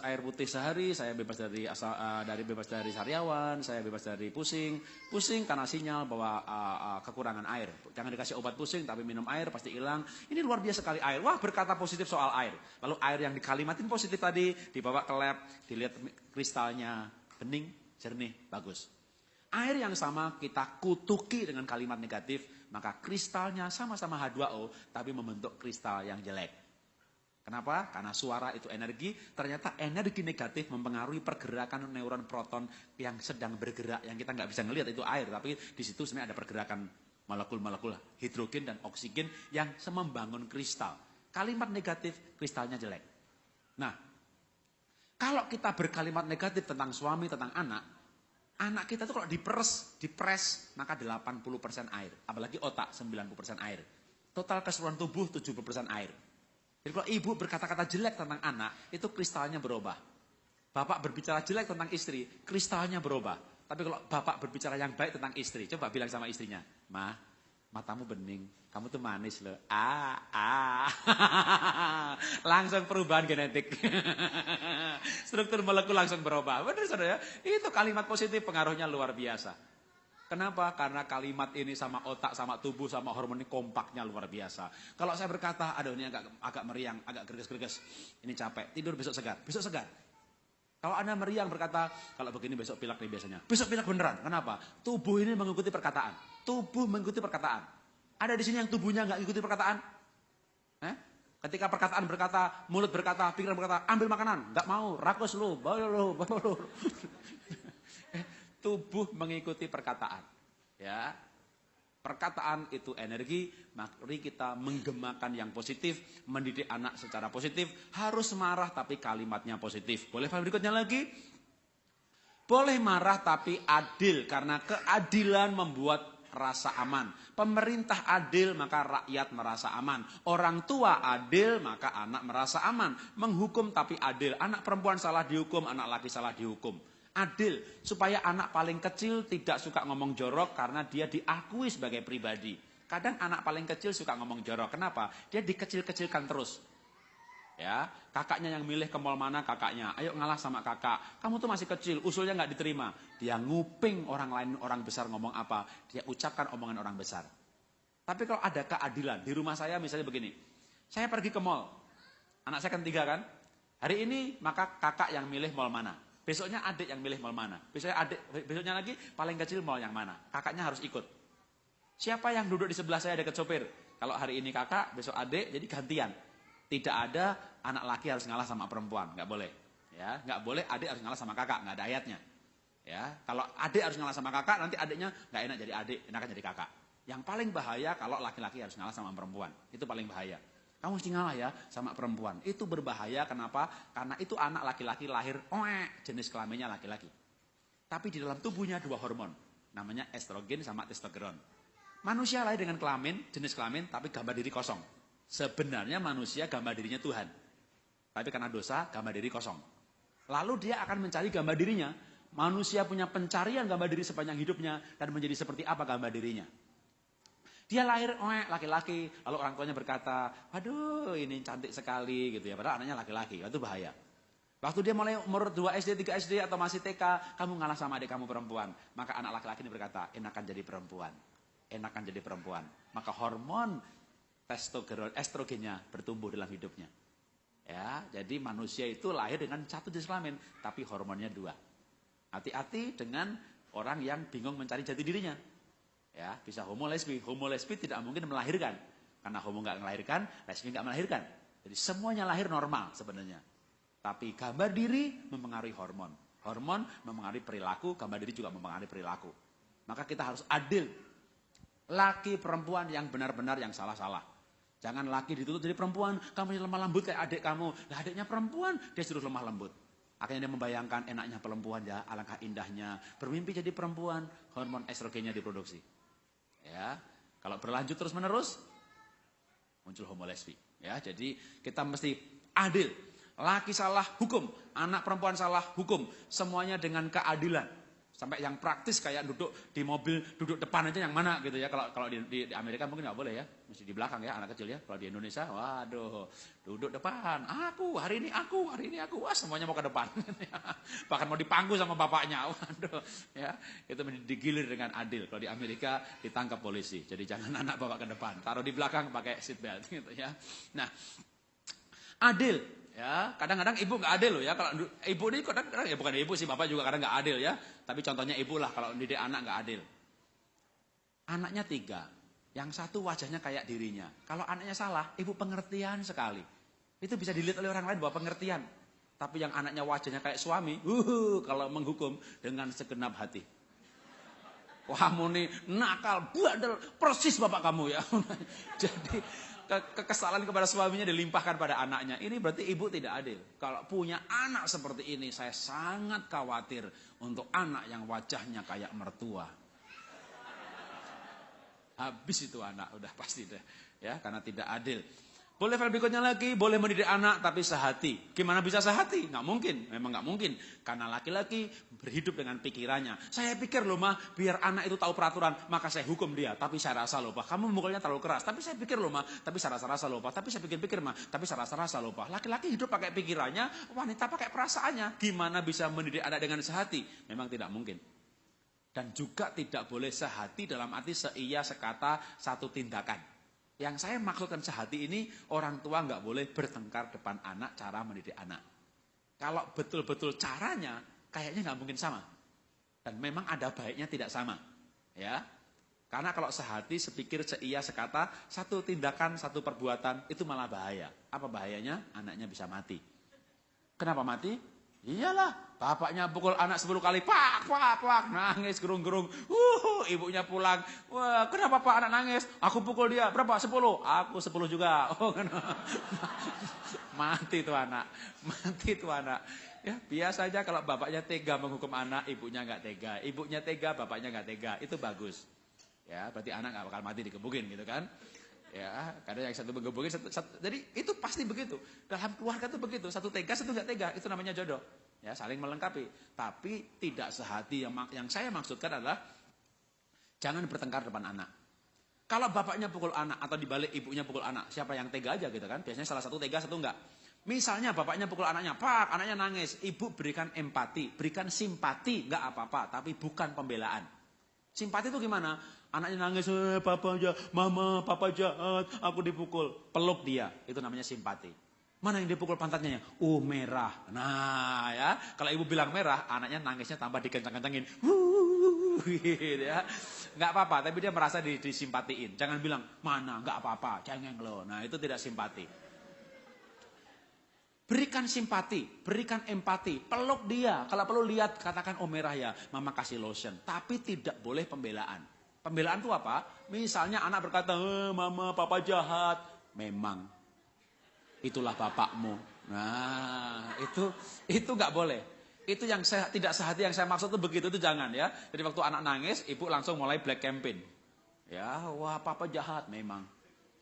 air putih sehari, saya bebas dari bebas dari sariawan, saya bebas dari pusing karena sinyal bahwa kekurangan air. Jangan dikasih obat pusing, tapi minum air pasti hilang. Ini luar biasa sekali air. Wah, berkata positif soal air. Lalu air yang dikalimatin positif tadi dibawa ke lab, dilihat kristalnya bening, jernih, bagus. Air yang sama kita kutuki dengan kalimat negatif, maka kristalnya sama-sama H2O, tapi membentuk kristal yang jelek. Kenapa? Karena suara itu energi, ternyata energi negatif mempengaruhi pergerakan neuron proton yang sedang bergerak, yang kita nggak bisa ngelihat itu air, tapi di situ sebenarnya ada pergerakan molekul-molekul hidrogen dan oksigen yang membangun kristal. Kalimat negatif, kristalnya jelek. Nah, kalau kita berkalimat negatif tentang suami, tentang anak kita itu kalau dipres, maka 80% air. Apalagi otak 90% air. Total keseluruhan tubuh 70% air. Jadi kalau ibu berkata-kata jelek tentang anak, itu kristalnya berubah. Bapak berbicara jelek tentang istri, kristalnya berubah. Tapi kalau bapak berbicara yang baik tentang istri, coba bilang sama istrinya, "Ma, matamu bening, kamu tuh manis loh." Langsung perubahan genetik. Struktur molekul langsung berubah. Benar saudara ya? Itu kalimat positif pengaruhnya luar biasa. Kenapa? Karena kalimat ini sama otak, sama tubuh, sama hormon ini kompaknya luar biasa. Kalau saya berkata, aduh ini agak meriang, agak greges-greges. Ini capek, tidur besok segar. Kalau Anda meriang berkata, kalau begini besok pilek nih biasanya. Besok pilek beneran. Kenapa? Tubuh ini mengikuti perkataan. Tubuh mengikuti perkataan. Ada di sini yang tubuhnya nggak mengikuti perkataan? Ketika perkataan berkata, mulut berkata, pikiran berkata, ambil makanan. Nggak mau, rakus lu, bawa lu. Tubuh mengikuti perkataan. Ya, perkataan itu energi, mari kita menggemakan yang positif, mendidik anak secara positif, harus marah tapi kalimatnya positif. Boleh berikutnya lagi? Boleh marah tapi adil, karena keadilan membuat rasa aman. Pemerintah adil, maka rakyat merasa aman. Orang tua adil, maka anak merasa aman. Menghukum tapi adil. Anak perempuan salah dihukum, anak laki salah dihukum. Adil, supaya anak paling kecil tidak suka ngomong jorok karena dia diakui sebagai pribadi. Kadang anak paling kecil suka ngomong jorok. Kenapa? Dia dikecil-kecilkan terus. Ya, kakaknya yang milih ke mall mana kakaknya, ayo ngalah sama kakak. Kamu tuh masih kecil, usulnya nggak diterima. Dia nguping orang lain, orang besar ngomong apa, dia ucapkan omongan orang besar. Tapi kalau ada keadilan, di rumah saya misalnya begini, saya pergi ke mall, anak saya kan 3 kan, hari ini maka kakak yang milih mall mana. Besoknya adik yang milih mall mana. Besoknya lagi paling kecil mall yang mana. Kakaknya harus ikut. Siapa yang duduk di sebelah saya dekat sopir? Kalau hari ini kakak, besok adik, jadi gantian. Tidak ada anak laki harus ngalah sama perempuan, nggak boleh. Ya, nggak boleh adik harus ngalah sama kakak, nggak ada ayatnya. Ya, kalau adik harus ngalah sama kakak, nanti adiknya nggak enak jadi adik, enakan jadi kakak. Yang paling bahaya kalau laki-laki harus ngalah sama perempuan, itu paling bahaya. Kamu mesti ngalah ya sama perempuan. Itu berbahaya, kenapa? Karena itu anak laki-laki lahir, jenis kelaminnya laki-laki. Tapi di dalam tubuhnya 2 hormon. Namanya estrogen sama testosteron. Manusia lahir dengan kelamin, jenis kelamin, tapi gambar diri kosong. Sebenarnya manusia gambar dirinya Tuhan. Tapi karena dosa, gambar diri kosong. Lalu dia akan mencari gambar dirinya. Manusia punya pencarian gambar diri sepanjang hidupnya. Dan menjadi seperti apa gambar dirinya. Dia lahir laki-laki, lalu orang tuanya berkata, aduh ini cantik sekali gitu ya. Padahal anaknya laki-laki, itu bahaya. Waktu dia mulai umur 2 SD, 3 SD atau masih TK, kamu ngalah sama adik kamu perempuan. Maka anak laki-laki ini berkata, enakan jadi perempuan. Enakan jadi perempuan. Maka hormon testosteron, estrogennya bertumbuh dalam hidupnya. Ya, jadi manusia itu lahir dengan 1 jenis kelamin, tapi hormonnya 2. Hati-hati dengan orang yang bingung mencari jati dirinya. Ya, bisa homo lesbi. Homo lesbi tidak mungkin melahirkan. Karena homo nggak melahirkan, lesbi nggak melahirkan. Jadi semuanya lahir normal sebenarnya. Tapi gambar diri mempengaruhi hormon. Hormon mempengaruhi perilaku, gambar diri juga mempengaruhi perilaku. Maka kita harus adil. Laki perempuan yang benar-benar, yang salah-salah. Jangan laki dituntut jadi perempuan, kamu lemah lembut kayak adik kamu. Nah, adiknya perempuan, dia suruh lemah lembut. Akhirnya dia membayangkan enaknya perempuan ya, alangkah indahnya. Bermimpi jadi perempuan, hormon estrogennya diproduksi. Ya, kalau berlanjut terus menerus muncul homo lesbi. Ya, jadi kita mesti adil. Laki salah hukum, anak perempuan salah hukum, semuanya dengan keadilan. Sampai yang praktis kayak duduk di mobil, duduk depan aja yang mana gitu ya. Kalau di Amerika mungkin nggak boleh ya, mesti di belakang ya anak kecil ya. Kalau di Indonesia, waduh, duduk depan. Hari ini aku, wah semuanya mau ke depan. Bahkan mau dipangku sama bapaknya, waduh, ya itu digilir dengan adil. Kalau di Amerika ditangkap polisi, jadi jangan anak bawa ke depan, taruh di belakang pakai seat belt gitu ya. Nah, adil. Ya, kadang-kadang ibu nggak adil loh ya. Kalau ibu ini kadang-kadang ya bukan ibu sih, bapak juga kadang nggak adil ya. Tapi contohnya ibu lah kalau didik anak nggak adil. Anaknya 3, yang satu wajahnya kayak dirinya. Kalau anaknya salah, ibu pengertian sekali. Itu bisa dilihat oleh orang lain bahwa pengertian. Tapi yang anaknya wajahnya kayak suami, kalau menghukum dengan segenap hati. Wah, muni nakal, bandel, persis bapak kamu ya. Jadi kekesalan kepada suaminya dilimpahkan pada anaknya. Ini berarti ibu tidak adil. Kalau punya anak seperti ini, saya sangat khawatir untuk anak yang wajahnya kayak mertua. Habis itu anak, udah pasti deh. Ya, karena tidak adil. Boleh level berikutnya lagi, boleh mendidik anak tapi sehati. Gimana bisa sehati? Nggak mungkin, memang nggak mungkin. Karena laki-laki berhidup dengan pikirannya. Saya pikir loh mah, biar anak itu tahu peraturan, maka saya hukum dia. Tapi saya rasa loh pak, kamu memukulnya terlalu keras. Tapi saya pikir loh mah, tapi saya rasa loh pak. Tapi saya pikir-pikir mah, tapi saya rasa loh pak. Laki-laki hidup pakai pikirannya, wanita pakai perasaannya. Gimana bisa mendidik anak dengan sehati? Memang tidak mungkin. Dan juga tidak boleh sehati dalam arti seia sekata satu tindakan. Yang saya maksudkan sehati ini, orang tua nggak boleh bertengkar depan anak cara mendidik anak. Kalau betul-betul caranya, kayaknya nggak mungkin sama. Dan memang ada baiknya tidak sama. Ya, karena kalau sehati, sepikir, seia, sekata, satu tindakan, satu perbuatan, itu malah bahaya. Apa bahayanya? Anaknya bisa mati. Kenapa mati? Iyalah, bapaknya pukul anak 10 kali, pak, nangis gerung-gerung. Ibunya pulang, wah kenapa pak anak nangis? Aku pukul dia, berapa? 10? Aku 10 juga. Oh, mati tuh anak. Ya, biasa aja kalau bapaknya tega menghukum anak, ibunya nggak tega. Ibunya tega, bapaknya nggak tega. Itu bagus. Ya, berarti anak nggak bakal mati dikebukin gitu kan. Ya, kadang yang satu menggebukin, jadi itu pasti begitu. Dalam keluarga itu begitu, satu tega, satu nggak tega, itu namanya jodoh. Ya, saling melengkapi. Tapi tidak sehati. Yang saya maksudkan adalah jangan bertengkar depan anak. Kalau bapaknya pukul anak atau dibalik ibunya pukul anak, siapa yang tega aja gitu kan? Biasanya salah satu tega, satu enggak. Misalnya bapaknya pukul anaknya, pak, anaknya nangis, ibu berikan empati, berikan simpati, enggak apa-apa, tapi bukan pembelaan. Simpati itu gimana? Anaknya nangis, papa aja, mama, papa jahat, aku dipukul. Peluk dia, itu namanya simpati. Mana yang dipukul pantatnya? Merah. Nah ya, kalau ibu bilang merah, anaknya nangisnya tambah dikencang-kencangin. Gitu ya. Nggak apa-apa, tapi dia merasa disimpatiin. Jangan bilang, mana, nggak apa-apa, cengeng lo. Nah itu tidak simpati. Berikan simpati, berikan empati, peluk dia. Kalau perlu lihat, katakan merah ya, mama kasih lotion. Tapi tidak boleh pembelaan. Pembelaan itu apa? Misalnya anak berkata, mama, papa jahat. Memang itulah bapakmu. Nah, itu nggak boleh. Itu yang tidak sehati yang saya maksud itu begitu, itu jangan ya. Jadi waktu anak nangis, ibu langsung mulai black campaign. Ya, wah papa jahat memang.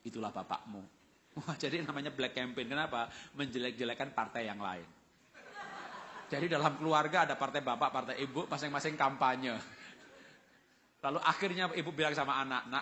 Itulah bapakmu. Wah, jadi namanya black campaign. Kenapa? Menjelek-jelekan partai yang lain. Jadi dalam keluarga ada partai bapak, partai ibu, masing-masing kampanye. Lalu akhirnya ibu bilang sama anak, "Nak,